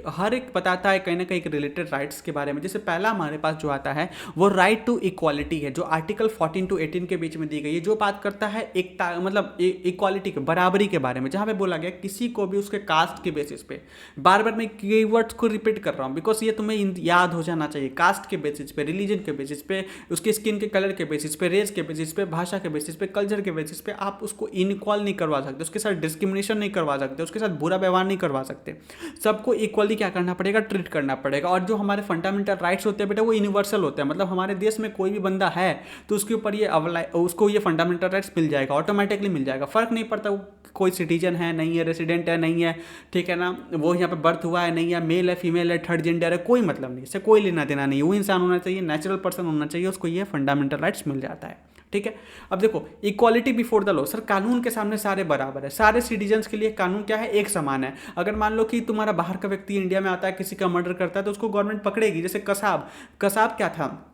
[SPEAKER 1] हर एक बताता है कहीं ना कहीं रिलेटेड राइट्स के बारे में। जैसे पहला हमारे पास जो आता है वो राइट टू इक्वालिटी है, जो आर्टिकल 14 to 18 के बीच में दी गई है, जो बात करता है एकता, मतलब इक्वालिटी के, बराबरी के बारे में, जहां पे बोला गया किसी को भी उसके कास्ट के बेसिस पे, बार बार मैं कीवर्ड्स को रिपीट कर रहा हूं बिकॉज ये तुम्हें याद हो जाना चाहिए, कास्ट के बेसिस पे, रिलीजन के बेसिस पे, उसके स्किन के कलर के बेसिस पे, रेस के बेसिस पे, भाषा के बेसिस पे, कल्चर के बेसिस पे आप उसको इनइक्वल नहीं करवा सकते, उसके साथ डिस्क्रिमिनेशन नहीं करवा सकते, उसके साथ बुरा व्यवहार नहीं करवा सकते। सबको इक्वली क्या करना पड़ेगा? ट्रीट करना पड़ेगा। और जो हमारे फंडामेंटल राइट्स होते हैं बेटा वो यूनिवर्सल होते हैं, मतलब हमारे देश में कोई भी बंदा है तो उसके ऊपर ये उसको ये फंडामेंटल राइट्स मिल जाएगा, ऑटोमेटिकली मिल जाएगा। फर्क नहीं पड़ता वो कोई सिटीजन है नहीं है, रेसिडेंट है नहीं है, ठीक है ना, वो यहाँ पे बर्थ हुआ है नहीं है, मेल है फीमेल है, थर्ड जेंडर है, कोई मतलब नहीं, इससे कोई लेना देना नहीं। वो इंसान होना चाहिए, नेचुरल पर्सन होना चाहिए, उसको ये फंडामेंटल राइट्स मिल जाता है, ठीक है। अब देखो equality before the law, sir कानून के सामने सारे बराबर है, सारे सिटीजन्स के लिए कानून क्या है? एक समान है। अगर मान लो कि तुम्हारा बाहर का व्यक्ति इंडिया में आता है, किसी का मर्डर करता है तो उसको गवर्नमेंट पकड़ेगी। जैसे कसाब क्या था,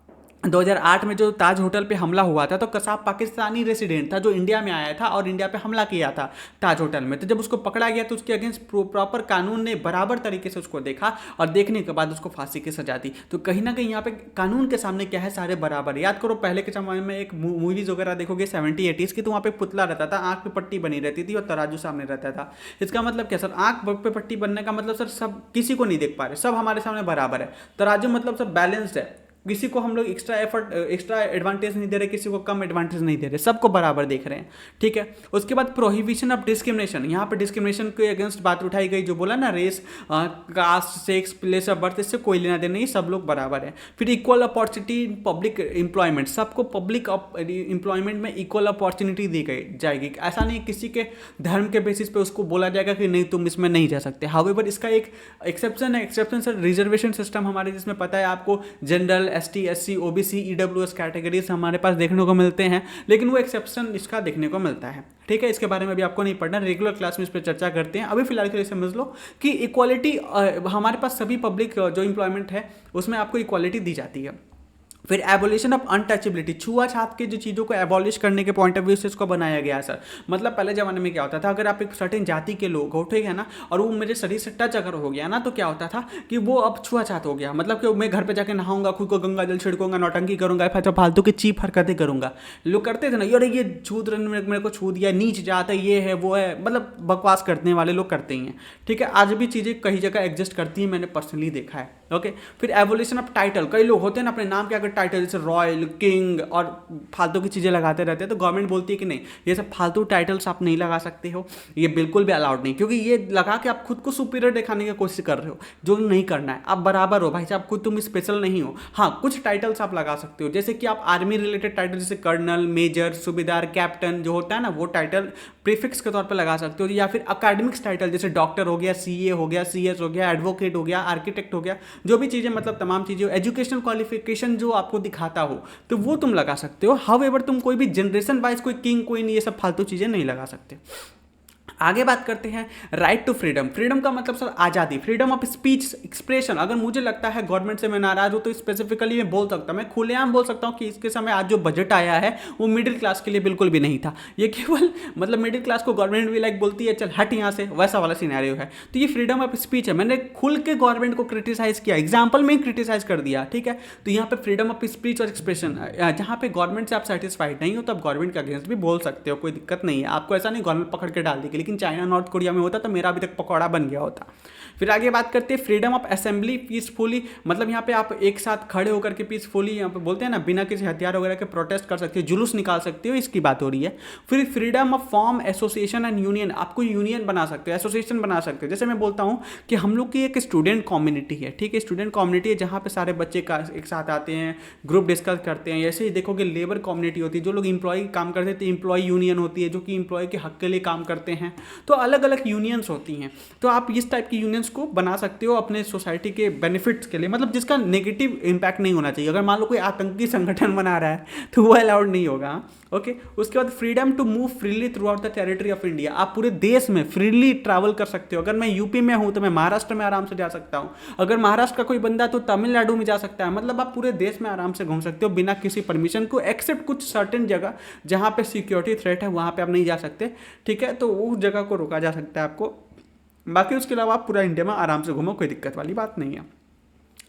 [SPEAKER 1] 2008 में जो ताज होटल पे हमला हुआ था, तो कसाब पाकिस्तानी रेसिडेंट था जो इंडिया में आया था और इंडिया पे हमला किया था ताज होटल में। तो जब उसको पकड़ा गया तो उसके अगेंस्ट प्रॉपर कानून ने बराबर तरीके से उसको देखा और देखने के बाद उसको फांसी की सजा दी। तो कहीं ना कहीं यहाँ पे कानून के सामने क्या है? सारे बराबर। याद करो पहले के जमाने में एक मूवीज वगैरह देखोगे 70-80s की, तो वहाँ पे पुतला रहता था, आंख पे पट्टी बनी रहती थी और तराजू सामने रहता था। इसका मतलब क्या सर? आंख पे पट्टी बनने का मतलब सर सब किसी को नहीं देख पा रहे, सब हमारे सामने बराबर है। तराजू मतलब सब बैलेंस्ड है, किसी को हम लोग एक्स्ट्रा एडवांटेज नहीं दे रहे, किसी को कम एडवांटेज नहीं दे रहे, सबको बराबर देख रहे हैं, ठीक है। उसके बाद प्रोहिबिशन ऑफ डिस्क्रिमिनेशन, यहाँ पर डिस्क्रिमिनेशन के अगेंस्ट बात उठाई गई, जो बोला ना race, caste, sex, place of birth, इससे कोई लेना देना नहीं, सब लोग बराबर है। फिर equal opportunity in public employment, सबको पब्लिक एम्प्लॉयमेंट में इक्वल अपॉर्चुनिटी दी जाएगी। ऐसा नहीं किसी के धर्म के बेसिस पे उसको बोला जाएगा कि नहीं तुम इसमें नहीं जा सकते। हाउएवर इसका एक एक्सेप्शन है, एक्सेप्शन सर रिजर्वेशन सिस्टम हमारे, जिसमें पता है आपको general, ST, SC, OBC, EWS categories हमारे पास देखने को मिलते हैं, लेकिन वो एक्सेप्शन इसका देखने को मिलता है, ठीक है। इसके बारे में भी आपको नहीं पढ़ना, रेगुलर क्लास में इस पर चर्चा करते हैं। अभी फिलहाल के लिए समझ लो कि इक्वालिटी हमारे पास सभी पब्लिक जो इंप्लॉयमेंट है उसमें आपको इक्वालिटी दी जाती है। फिर एबोलिशन ऑफ अनटचेबिलिटी, छुआछूत के जो चीज़ों को एबॉलिश करने के पॉइंट ऑफ व्यू से इसको बनाया गया है सर। मतलब पहले ज़माने में क्या होता था, अगर आप एक सर्टेन जाति के लोग हो, ठीक है ना, और वो मेरे शरीर से टच अगर हो गया ना, तो क्या होता था कि वो अब छुआछूत हो गया। मतलब कि मैं घर पे जाके नहाऊंगा, खुद को गंगा जल छिड़कूंगा, नौटंकी करूंगा, फिर फालतू की चीप हरकतें करूंगा। लोग करते थे ना, यार ये छूत मेरे को छू दिया, नीच जाता है, ये है वो है, मतलब बकवास करने वाले लोग करते ही हैं, ठीक है। आज भी चीज़ें कई जगह एग्जिस्ट करती हैं, मैंने पर्सनली देखा है, ओके। फिर एवोल्यूशन ऑफ टाइटल, कई लोग होते हैं ना अपने नाम के अगर टाइटल जैसे रॉयल, किंग और फालतू की चीज़ें लगाते रहते हैं, तो गवर्नमेंट बोलती है कि नहीं ये सब फालतू टाइटल्स आप नहीं लगा सकते हो, ये बिल्कुल भी अलाउड नहीं, क्योंकि ये लगा के आप खुद को सुपीरियर दिखाने की कोशिश कर रहे हो, जो नहीं करना है। आप बराबर हो भाई साहब, खुद तुम स्पेशल नहीं हो। हाँ कुछ टाइटल्स आप लगा सकते हो, जैसे कि आप आर्मी रिलेटेड टाइटल जैसे कर्नल, मेजर, सूबेदार, कैप्टन जो होता है ना, वो टाइटल प्रीफिक्स के तौर पर लगा सकते हो। या फिर अकेडमिक्स टाइटल जैसे डॉक्टर हो गया, सीए हो गया, सीएस हो गया, एडवोकेट हो गया, आर्किटेक्ट हो गया, जो भी चीज़ें मतलब तमाम चीज़ें, एजुकेशनल क्वालिफिकेशन जो आपको दिखाता हो तो वो तुम लगा सकते हो। हाउएवर तुम कोई भी जनरेशन वाइज कोई किंग, कोई नहीं, ये सब फालतू चीज़ें नहीं लगा सकते। आगे बात करते हैं राइट टू फ्रीडम। फ्रीडम का मतलब सर आज़ादी, फ्रीडम ऑफ स्पीच एक्सप्रेशन। अगर मुझे लगता है गवर्नमेंट से मैं नाराज हूँ तो स्पेसिफिकली मैं बोल सकता हूँ, मैं खुलेआम बोल सकता हूँ कि इसके समय आज जो बजट आया है वो मिडिल क्लास के लिए बिल्कुल भी नहीं था। ये केवल मतलब मिडिल क्लास को गवर्नमेंट भी लाइक बोलती है चल हट यहाँ से, वैसा वाला सिनेरियो है। तो ये फ्रीडम ऑफ स्पीच है, मैंने खुल के गवर्नमेंट को क्रिटिसाइज किया, एग्जाम्पल में ही क्रिटिसाइज कर दिया, ठीक है। तो यहाँ पे फ्रीडम ऑफ स्पीच और एक्सप्रेशन, जहाँ पे गवर्नमेंट से आप सेटिस्फाइड नहीं हो तो आप गवर्नमेंट के अगेंस्ट भी बोल सकते हो, कोई दिक्कत नहीं है। आपको ऐसा नहीं गवर्नमेंट पकड़ के डाल देगी, लेकिन चाइना नॉर्थ कोरिया में होता तो मेरा अभी तक पकौड़ा बन गया होता। फिर आगे बात करते हैं फ्रीडम ऑफ असेंबली पीसफुली, मतलब यहाँ पे आप एक साथ खड़े होकर के पीसफुली, यहाँ पे बोलते हैं ना, बिना किसी हथियार वगैरह के प्रोटेस्ट कर सकते हो, जुलूस निकाल सकते हो, इसकी बात हो रही है। फिर freedom of form association and union, आपको यूनियन बना सकते हो, एसोसिएशन बना सकते हो। जैसे मैं बोलता हूँ कि हम लोग की एक स्टूडेंट कम्युनिटी है, ठीक है, स्टूडेंट कम्युनिटी है जहाँ पे सारे बच्चे का एक साथ आते हैं, ग्रुप डिस्कस करते हैं। ऐसे ही देखोगे लेबर कम्युनिटी होती है, जो लोग इंप्लॉय काम करते हैं तो इंप्लॉय यूनियन होती है जो कि इंप्लॉय के हक के लिए काम करते हैं। तो अलग अलग यूनियंस होती हैं, तो आप इस टाइप की यूनियंस को बना सकते हो अपने सोसाइटी के बेनिफिट्स के लिए, मतलब जिसका नेगेटिव इंपैक्ट नहीं होना चाहिए। अगर मान लो कोई आतंकी संगठन बना रहा है तो वो अलाउड नहीं होगा, ओके। उसके बाद freedom to move freely throughout the territory of India, आप पूरे देश में फ्रीली ट्रैवल कर सकते हो। अगर मैं यूपी में हूं तो मैं महाराष्ट्र में आराम से जा सकता हूं, अगर महाराष्ट्र का कोई बंदा तो तमिलनाडु में जा सकता है। मतलब आप पूरे देश में आराम से घूम सकते हो बिना किसी परमिशन को, एक्सेप्ट कुछ सर्टेन जगह जहां पे सिक्योरिटी थ्रेट है वहां पे आप नहीं जा सकते, ठीक है। तो उस जगह को रोका जा सकता है आपको, बाकी उसके अलावा आप पूरा इंडिया में आराम से घूमो, कोई दिक्कत वाली बात नहीं है।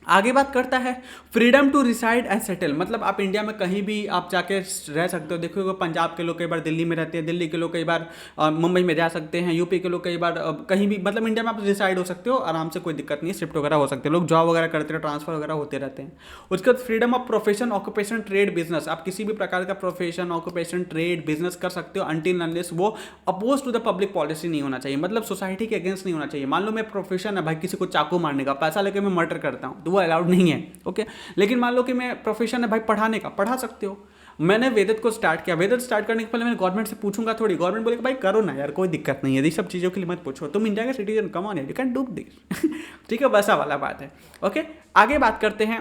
[SPEAKER 1] आगे बात करता है freedom to reside and settle, मतलब आप इंडिया में कहीं भी आप जाके रह सकते हो। देखो पंजाब के लोग कई बार दिल्ली में रहते हैं, दिल्ली के लोग कई बार मुंबई में जा सकते हैं, यूपी के लोग कई बार कहीं भी, मतलब इंडिया में आप रिसाइड हो सकते हो आराम से, कोई दिक्कत नहीं है, शिफ्ट वगैरह हो सकते हैं, लोग जॉब वगैरह करते हैं, ट्रांसफर वगैरह होते रहते हैं। उसके बाद freedom of profession occupation trade business, आप किसी भी प्रकार का प्रोफेशन ऑक्यूपेशन ट्रेड बिजनेस कर सकते हो अनटिल अनलेस वो oppose to the public policy नहीं होना चाहिए, मतलब सोसाइटी के अगेंस्ट नहीं होना चाहिए। मान लो मैं प्रोफेशन है भाई किसी को चाकू मारने का, पैसा लेके मैं मर्डर करता हूँ तो वो अलाउड नहीं है, ओके। लेकिन मान लो कि मैं प्रोफेशन है भाई पढ़ाने का, पढ़ा सकते हो। मैंने वेदत को स्टार्ट किया, वेदत स्टार्ट करने के पहले मैं गवर्नमेंट से पूछूंगा थोड़ी, गवर्नमेंट बोलेगा भाई करो ना यार, कोई दिक्कत नहीं है, ये सब चीज़ों के लिए मत पूछो, तुम इंडिया के सिटीजन, कम ऑन यार, यू कैन डू दिस ठीक है, वैसा वाला बात है, ओके। आगे बात करते हैं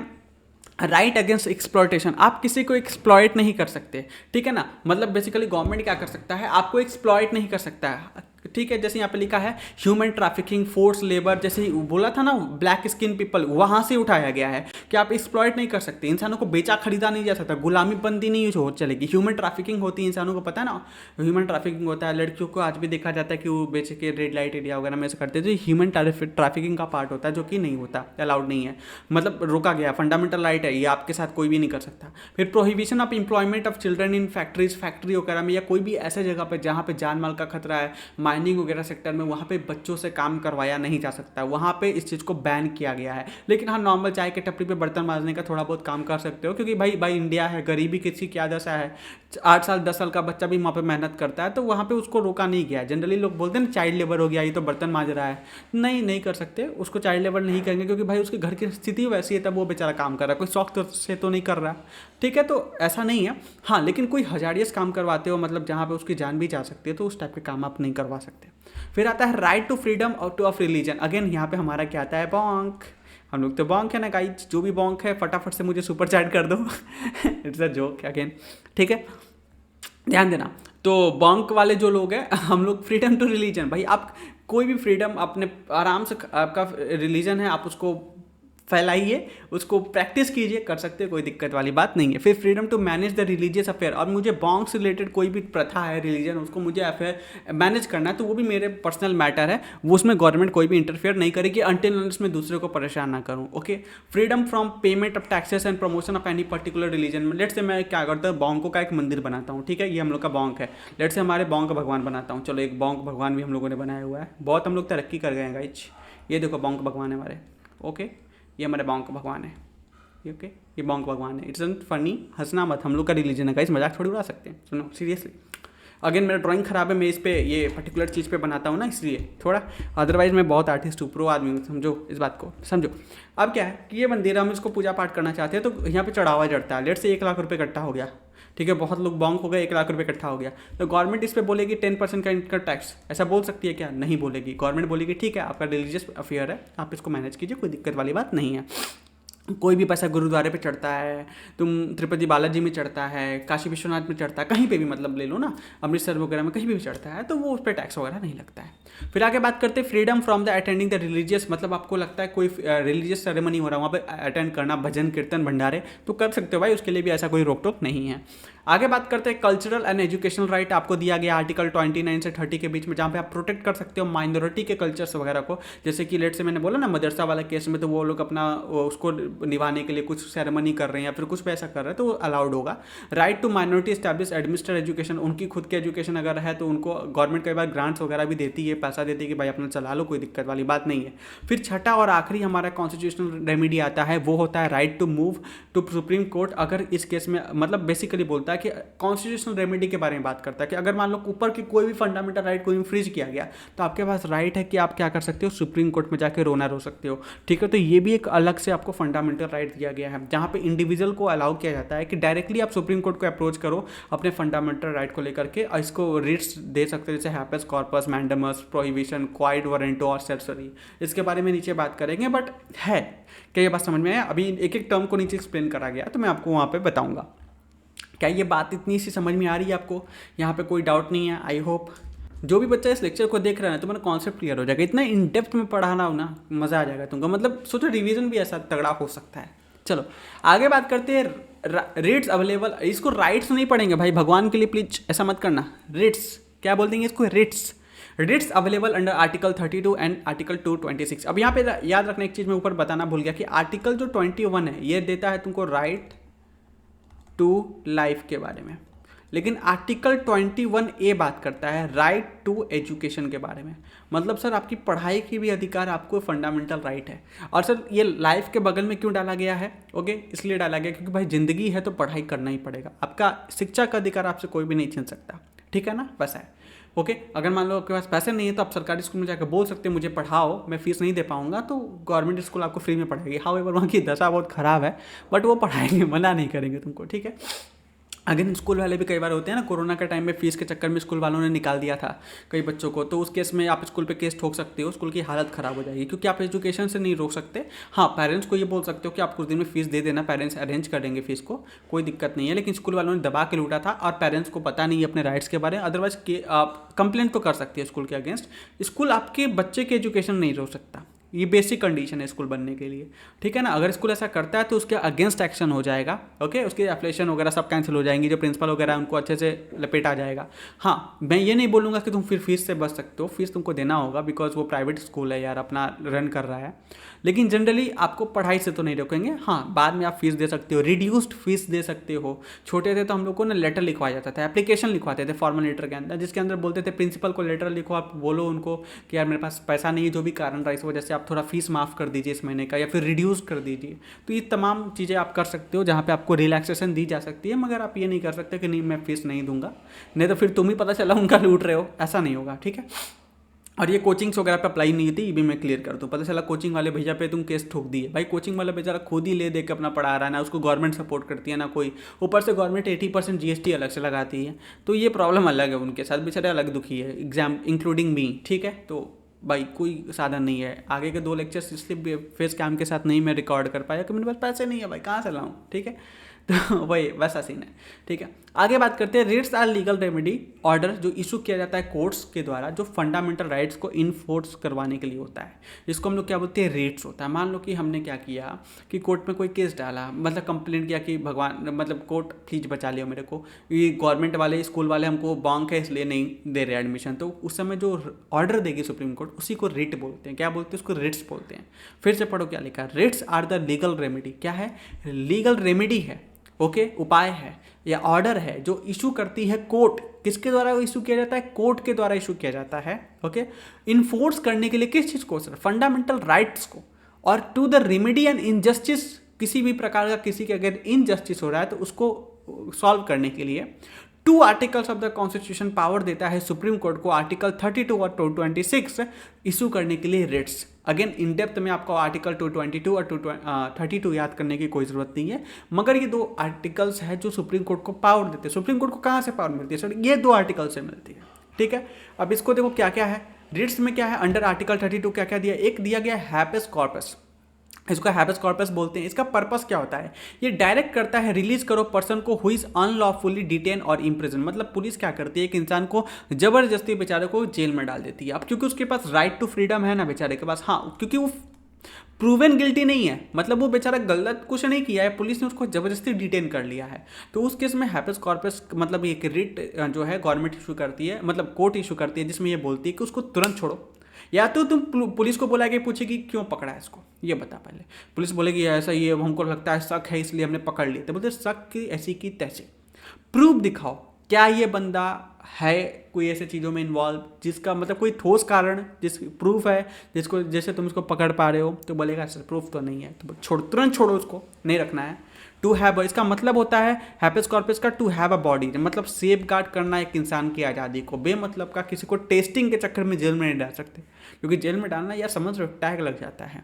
[SPEAKER 1] राइट अगेंस्ट एक्सप्लॉयटेशन, आप किसी को एक्सप्लॉयट नहीं कर सकते, ठीक है ना। मतलब बेसिकली गवर्नमेंट क्या कर सकता है, आपको एक्सप्लॉयट नहीं कर सकता है, ठीक है। जैसे यहाँ पे लिखा है ह्यूमन ट्रैफिकिंग, फोर्स लेबर, जैसे बोला था ना ब्लैक स्किन पीपल, वहाँ से उठाया गया है कि आप एक्सप्लॉयट नहीं कर सकते, इंसानों को बेचा खरीदा नहीं जा सकता, गुलामी बंदी नहीं हो चलेगी। ह्यूमन ट्रैफिकिंग होती है, इंसानों को पता है ना, ह्यूमन ट्रैफिकिंग होता है, लड़कियों को आज भी देखा जाता है कि वो बेच के रेड लाइट एरिया वगैरह में से करते हैं, तो ह्यूमन ट्रैफिकिंग का पार्ट होता है जो कि नहीं होता, अलाउड नहीं है, मतलब रोका गया, फंडामेंटल राइट है, ये आपके साथ कोई भी नहीं कर सकता। फिर prohibition of employment of children in factories, factory वगैरह में या कोई भी ऐसे जगह पर जहाँ पे जान माल का खतरा है, माइनिंग वगैरह सेक्टर में, वहाँ पे बच्चों से काम करवाया नहीं जा सकता, वहाँ पे इस चीज़ को बैन किया गया है। लेकिन हाँ नॉर्मल चाय के टपरी पे बर्तन मांजने का थोड़ा बहुत काम कर सकते हो, क्योंकि भाई इंडिया है, गरीबी किसी क्या दशा है, 8 साल 10 साल का बच्चा भी वहाँ पे मेहनत करता है, तो वहाँ पे उसको रोका नहीं गया है। जनरली लोग बोलते हैं ना चाइल्ड लेबर हो गया, ये तो बर्तन मांज रहा है, नहीं कर सकते, उसको चाइल्ड लेबर नहीं करेंगे, क्योंकि भाई उसके घर की स्थिति वैसी है, तब वो बेचारा काम कर रहा है, कोई शौक से तो नहीं कर रहा, ठीक है। तो ऐसा नहीं है, हाँ लेकिन कोई हजारियस काम करवाते हो, मतलब जहाँ पे उसकी जान भी जा सकती है, तो उस टाइप के काम आप नहीं करवा सकते। फिर आता है right to freedom of religion, again यहाँ पे हमारा क्या आता है, बॉन्क, हम लोग तो बॉन्क है ना गाइस, जो भी बॉन्क है फटाफट से मुझे सुपर चैट कर दो इट्स अ जोक अगेन, ठीक है, ध्यान देना। तो बॉन्क वाले जो लोग हैं, हम लोग फ्रीडम टू रिलीजन, भाई आप कोई भी फ्रीडम अपने आराम से, आपका रिलीजन है आप उसको फैलाइए, उसको प्रैक्टिस कीजिए, कर सकते हैं, कोई दिक्कत वाली बात नहीं है। फिर freedom to manage the religious affair, और मुझे बॉन्क से रिलेटेड कोई भी प्रथा है, रिलीजन, उसको मुझे अफेयर मैनेज करना है, तो वो भी मेरे पर्सनल मैटर है, वो उसमें गवर्नमेंट कोई भी इंटरफेयर नहीं करेगी अनटिल अनलेस मैं दूसरे को परेशान ना करूँ, okay. Freedom from payment of taxes and promotion of any particular religion, लेट से मैं क्या करता हूँ, बॉन्कों का एक मंदिर बनाता हूँ, ठीक है, ये हम लोग का बॉन्क है, लेट से हमारे बॉन्क का भगवान बनाता हूँ, चलो एक बॉन्क भगवान भी हम लोगों ने बनाया हुआ है, बहुत हम लोग तरक्की कर गए हैं गाइज, ये देखो बॉन्क भगवान है हमारे, ओके, ये हमारे बॉन्क भगवान है, ओके, ये बॉन्क भगवान है, इट्स नॉट फनी, हंसना मत, हम लोग का रिलीजन है गाइस, मजाक थोड़ी उड़ा सकते हैं, सुनो सीरियसली। अगेन मेरा ड्राइंग खराब है, मैं इस पे ये पर्टिकुलर चीज़ पे बनाता हूँ ना, इसलिए थोड़ा, अदरवाइज मैं बहुत आर्टिस्ट हूँ, प्रो आदमी हूँ, समझो इस बात को, समझो। अब क्या है कि ये मंदिर हम इसको पूजा पाठ करना चाहते हैं, तो यहाँ पे चढ़ावा चढ़ता है, लेट से 1 लाख रुपये इकट्ठा हो गया, ठीक है, बहुत लोग बॉन्क हो गए, 1 लाख रुपये इकट्ठा हो गया, तो गवर्नमेंट इस पर बोलेगी 10% का इनकम टैक्स, ऐसा बोल सकती है क्या, नहीं बोलेगी, गवर्नमेंट बोलेगी ठीक है आपका रिलीजियस अफेयर है, आप इसको मैनेज कीजिए, कोई दिक्कत वाली बात नहीं है। कोई भी पैसा गुरुद्वारे पे चढ़ता है, तुम तिरुपति बालाजी में चढ़ता है, काशी विश्वनाथ में चढ़ता है, कहीं पे भी मतलब ले लो ना, अमृतसर वगैरह में कहीं भी चढ़ता है, तो वो उस पर टैक्स वगैरह नहीं लगता है। फिर आगे बात करते हैं freedom from the attending the religious, मतलब आपको लगता है कोई रिलीजियस सेरेमनी हो रहा है वहाँ पे अटेंड करना, भजन कीर्तन भंडारे, तो कर सकते हो भाई, उसके लिए भी ऐसा कोई रोक टोक नहीं है। आगे बात करते हैं कल्चरल एंड एजुकेशनल राइट, आपको दिया गया आर्टिकल 29 से 30 के बीच में, जहाँ पे आप प्रोटेक्ट कर सकते हो माइनॉरिटी के कल्चर्स वगैरह को। जैसे कि लेट से मैंने बोला ना मदरसा वाला केस में, तो वो लोग अपना उसको निभाने के लिए कुछ सेरेमनी कर रहे हैं या फिर कुछ भी ऐसा कर रहे हैं तो वो अलाउड होगा। Right to minority establish administer education, उनकी खुद की एजुकेशन अगर है तो उनको गवर्नमेंट कई बार ग्रांट्स वगैरह भी देती है, पैसा देती है कि भाई अपना चला लो, कोई दिक्कत वाली बात नहीं है। फिर छठा और आखिरी हमारा कॉन्स्टिट्यूशनल रेमेडी आता है, वो होता है right to move to supreme court. अगर इस केस में मतलब बेसिकली बोलता है कि कॉन्स्टिट्यूशनल रेमेडी के बारे में बात करता है कि अगर मान लो ऊपर की कोई भी फंडामेंटल राइट को इन्फ्रिज किया गया तो आपके पास राइट है कि आप क्या कर सकते हो, सुप्रीम कोर्ट में जाके रोना रो सकते हो। ठीक है, तो ये भी एक अलग से आपको फंडामेंटल राइट दिया गया है, जहाँ पे इंडिविजुअल को अलाउ किया जाता है कि डायरेक्टली आप सुप्रीम कोर्ट को अप्रोच करो अपने फंडामेंटल राइट को लेकर के, और इसको रिट्स दे सकते हो, जैसे habeas corpus, mandamus, prohibition, quo warranto और सर्सरी। इसके बारे में नीचे बात करेंगे, बट है क्या ये बात समझ में आया? अभी एक एक टर्म को नीचे एक्सप्लेन करा गया तो मैं आपको वहाँ पे बताऊंगा। क्या ये बात इतनी सी समझ में आ रही है आपको? यहाँ पे कोई डाउट नहीं है? आई होप जो भी बच्चा इस लेक्चर को देख रहा है तो मेरा कॉन्सेप्ट क्लियर हो जाएगा। इतना इन डेप्थ में पढ़ाना हो ना, मज़ा आ जाएगा तुमको, मतलब सोचो रिवीजन भी ऐसा तगड़ा हो सकता है। चलो आगे बात करते हैं रेट्स अवेलेबल। इसको राइट्स नहीं पढ़ेंगे भाई, भगवान के लिए प्लीज ऐसा मत करना। रेट्स क्या बोल देंगे इसको? Rates available under article 32 and article 226। अब यहाँ पे याद रखना एक चीज़ मैं ऊपर बताना भूल गया कि आर्टिकल जो 21 है ये देता है तुमको राइट टू लाइफ के बारे में, लेकिन आर्टिकल 21A बात करता है राइट टू एजुकेशन के बारे में। मतलब सर आपकी पढ़ाई की भी अधिकार आपको फंडामेंटल राइट है। और सर ये लाइफ के बगल में क्यों डाला गया है? ओके, इसलिए डाला गया क्योंकि भाई जिंदगी है तो पढ़ाई करना ही पड़ेगा। आपका शिक्षा का अधिकार आपसे कोई भी नहीं छीन सकता, ठीक है ना? वैसा है। ओके, अगर मान लो आपके पास पैसे नहीं है तो आप सरकारी स्कूल में जाकर बोल सकते हैं मुझे पढ़ाओ, मैं फीस नहीं दे पाऊंगा, तो गवर्नमेंट स्कूल आपको फ्री में पढ़ाएगी। हाउएवर वहाँ की दशा बहुत ख़राब है, बट वो पढ़ाएंगे, मना नहीं करेंगे तुमको, ठीक है? अगर स्कूल वाले भी कई बार होते हैं ना, कोरोना के टाइम में फीस के चक्कर में स्कूल वालों ने निकाल दिया था कई बच्चों को, तो उस केस में आप स्कूल पे केस ठोक सकते हो, स्कूल की हालत ख़राब हो जाएगी, क्योंकि आप एजुकेशन से नहीं रोक सकते। हाँ, पेरेंट्स को ये बोल सकते हो कि आप कुछ दिन में फीस दे देना, पेरेंट्स अरेंज कर देंगे फीस को, कोई दिक्कत नहीं है। लेकिन स्कूल वालों ने दबा के लूटा था और पेरेंट्स को पता नहीं है अपने राइट्स के बारे में। अदरवाइज आप कंप्लेंट तो कर सकती है स्कूल के अगेंस्ट। स्कूल आपके बच्चे के एजुकेशन नहीं रोक सकता, ये बेसिक कंडीशन है स्कूल बनने के लिए, ठीक है ना? अगर स्कूल ऐसा करता है तो उसके अगेंस्ट एक्शन हो जाएगा। ओके, उसके एफिलिएशन वगैरह सब कैंसिल हो जाएंगी, जो प्रिंसिपल वगैरह है उनको अच्छे से लपेटा जाएगा। हाँ, मैं ये नहीं बोलूँगा कि तुम फिर फीस से बच सकते हो, फीस तुमको देना होगा बिकॉज वो प्राइवेट स्कूल है यार, अपना रन कर रहा है। लेकिन जनरली आपको पढ़ाई से तो नहीं रोकेंगे। हाँ, बाद में आप फीस दे सकते हो, रिड्यूस्ड फीस दे सकते हो। छोटे थे तो हम लोग को ना लेटर लिखवाया जाता था, एप्लीकेशन लिखवाते थे फॉर्मल लेटर के अंदर, जिसके अंदर बोलते थे प्रिंसिपल को लेटर लिखो, आप बोलो उनको कि यार मेरे पास पैसा नहीं है, जो भी कारण रहा इस वजह से आप थोड़ा फीस माफ़ कर दीजिए इस महीने का, या फिर रिड्यूस कर दीजिए। तो ये तमाम चीज़ें आप कर सकते हो जहाँ पे आपको रिलैक्सेशन दी जा सकती है, मगर आप ये नहीं कर सकते कि नहीं मैं फीस नहीं दूंगा, नहीं तो फिर तुम ही पता चला उनका लूट रहे हो, ऐसा नहीं होगा, ठीक है? और ये कोचिंग्स वगैरह पे अप्लाई नहीं थी, ये भी मैं क्लियर कर दूँ। पता चला कोचिंग वाले भैया पे तुम केस ठोक दिए, भाई कोचिंग वाला बेचारा खुद ही ले दे के अपना पढ़ा रहा है ना, उसको गवर्नमेंट सपोर्ट करती है ना कोई, ऊपर से गवर्नमेंट 80% GST अलग से लगाती है, तो ये प्रॉब्लम अलग है उनके साथ, बेचारे अलग दुखी है, एग्जाम इंक्लूडिंग मी, ठीक है? तो भाई कोई साधन नहीं है। आगे के 2 लेक्चर्स इसलिए फेस कैम के साथ नहीं मैं रिकॉर्ड कर पाया कि मेरे पास पैसे नहीं है भाई, कहाँ से लाऊं, ठीक है? तो वही वैसा सीन है, ठीक है? आगे बात करते हैं writs are legal remedy order जो इशू किया जाता है कोर्ट्स के द्वारा, जो फंडामेंटल राइट्स को इन्फोर्स करवाने के लिए होता है। इसको हम लोग क्या बोलते हैं? रेट्स होता है। मान लो कि हमने क्या किया कि कोर्ट में कोई केस डाला, मतलब कंप्लेंट किया कि भगवान मतलब कोर्ट प्लीज बचा लियो मेरे को, ये गवर्नमेंट वाले स्कूल वाले हमको बॉन्क है इसलिए नहीं दे रहे एडमिशन, तो उस समय जो ऑर्डर देगी सुप्रीम कोर्ट उसी को रिट बोलते हैं। क्या बोलते हैं उसको? रिट्स बोलते हैं। फिर से पढ़ो क्या लिखा है, writs are the legal remedy. क्या है? लीगल रेमेडी है, ओके, उपाय है या ऑर्डर है जो इशू करती है कोर्ट। किसके द्वारा वो इशू किया जाता है? कोर्ट के द्वारा इशू किया जाता है, ओके, इन्फोर्स करने के लिए किस चीज़ को? सर फंडामेंटल राइट्स को। और to the remedy and injustice, किसी भी प्रकार का किसी के अगर इनजस्टिस हो रहा है तो उसको सॉल्व करने के लिए 2 articles of the constitution power देता है सुप्रीम कोर्ट को, आर्टिकल 32 और 226 इशू करने के लिए रिट्स। अगेन इन डेप्थ में आपको आर्टिकल 222 और 232 याद करने की कोई ज़रूरत नहीं है, मगर ये 2 आर्टिकल्स है जो सुप्रीम कोर्ट को पावर देते हैं। सुप्रीम कोर्ट को कहाँ से पावर मिलती है सर? ये 2 आर्टिकल से मिलती है, ठीक है? अब इसको देखो क्या क्या है रिट्स में, क्या है अंडर आर्टिकल 32, क्या क्या दिया? एक दिया गया हैपेस कॉर्पस। इसको हैबेस कॉर्पस बोलते हैं। इसका पर्पस क्या होता है, ये डायरेक्ट करता है रिलीज करो पर्सन को हु इज अनलॉफुली डिटेन और इम्प्रिजन। मतलब पुलिस क्या करती है कि इंसान को जबरदस्ती बेचारे को जेल में डाल देती है। अब क्योंकि उसके पास राइट टू फ्रीडम है ना बेचारे के पास, हाँ, क्योंकि वो प्रूवन गिल्टी नहीं है, मतलब वो बेचारा गलत कुछ नहीं किया है, पुलिस ने उसको जबरदस्ती डिटेन कर लिया है। तो उस केस में हैबेस कॉर्पस मतलब एक रिट जो है गवर्नमेंट इशू करती है, मतलब कोर्ट इशू करती है, जिसमें ये बोलती है कि उसको तुरंत छोड़ो, या तो तुम पुलिस को बोला कि पूछेगी क्यों पकड़ा है इसको, ये बता पहले। पुलिस बोलेगी ऐसा ये हमको लगता है शक है इसलिए हमने पकड़ लिया, तो बोलते शक की ऐसी की तैसे, प्रूफ दिखाओ क्या ये बंदा है कोई ऐसे चीज़ों में इन्वॉल्व जिसका मतलब कोई ठोस कारण जिस प्रूफ है जिसको जैसे तुम इसको पकड़ पा रहे हो, तो बोलेगा सर प्रूफ तो नहीं है, तो छोड़, तुरंत छोड़ो, उसको नहीं रखना है। टू हैव, इसका मतलब होता है हैबेस कॉर्पस का टू हैव अ बॉडी, मतलब सेफ गार्ड करना एक इंसान की आज़ादी को, बेमतलब का किसी को टेस्टिंग के चक्कर में जेल में नहीं डाल सकते, क्योंकि जेल में डालना या समझ रहे हो टैग लग जाता है।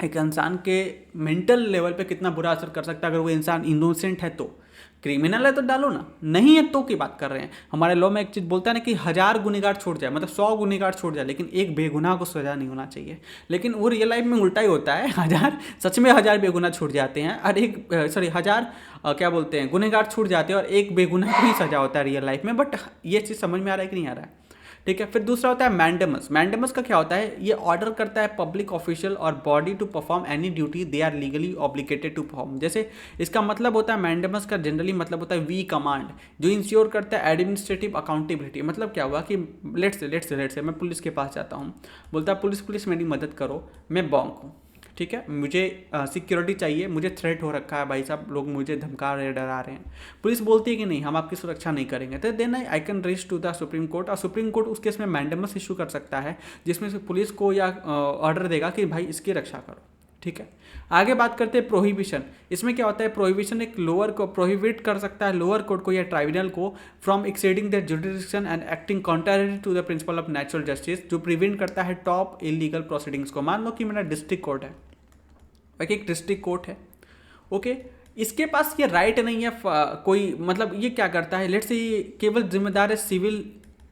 [SPEAKER 1] एक इंसान के मेंटल लेवल पे कितना बुरा असर कर सकता है अगर वो इंसान इनोसेंट है तो। क्रिमिनल है तो डालो ना, नहीं है तो की बात कर रहे हैं। हमारे लॉ में एक चीज़ बोलता है ना कि 1000 गुनहगार छोड़ जाए, मतलब 100 गुनहगार छोड़ जाए, लेकिन एक बेगुनाह को सजा नहीं होना चाहिए। लेकिन वो रियल लाइफ में उल्टा ही होता है, 1000 सच में 1000 बेगुनाह छूट जाते हैं, और एक सॉरी 1000 क्या बोलते हैं गुनहगार छूट जाते हैं और एक बेगुनाह को ही सजा होता है रियल लाइफ में। बट ये चीज़ समझ में आ रहा है कि नहीं आ रहा है, ठीक है। फिर दूसरा होता है मैंडेमस। मैंडेमस का क्या होता है, ये ऑर्डर करता है पब्लिक ऑफिशियल और body to perform any duty they are legally obligated to perform. जैसे इसका मतलब होता है मैंडेमस का जनरली मतलब होता है वी कमांड, जो इंश्योर करता है एडमिनिस्ट्रेटिव अकाउंटेबिलिटी। मतलब क्या हुआ कि लेट्स से मैं पुलिस के पास जाता हूँ, बोलता है पुलिस मेरी मदद करो, मैं बॉन्क हूँ, ठीक है, मुझे सिक्योरिटी चाहिए, मुझे थ्रेट हो रखा है भाई साहब, लोग मुझे धमका रहे डरा रहे हैं। पुलिस बोलती है कि नहीं हम आपकी सुरक्षा नहीं करेंगे, तो then I can raise to the supreme court, और सुप्रीम कोर्ट उस केस में मैंडेमस इशू कर सकता है, जिसमें से पुलिस को या ऑर्डर देगा कि भाई इसकी रक्षा करो, ठीक है। आगे बात करते हैं प्रोहिबिशन। इसमें क्या होता है, प्रोहिबिशन एक लोअर को प्रोहिबिट कर सकता है लोअर कोर्ट को या ट्राइब्यूनल को from exceeding the jurisdiction and acting contrary to the principle of natural justice, जो प्रिवेंट करता है टॉप इलीगल प्रोसीडिंग्स को। मान लो कि मेरा डिस्ट्रिक्ट कोर्ट है, एक डिस्ट्रिक्ट कोर्ट है, ओके, इसके पास ये राइट नहीं है कोई, मतलब ये क्या करता है, लेट्स से ये केवल जिम्मेदार है सिविल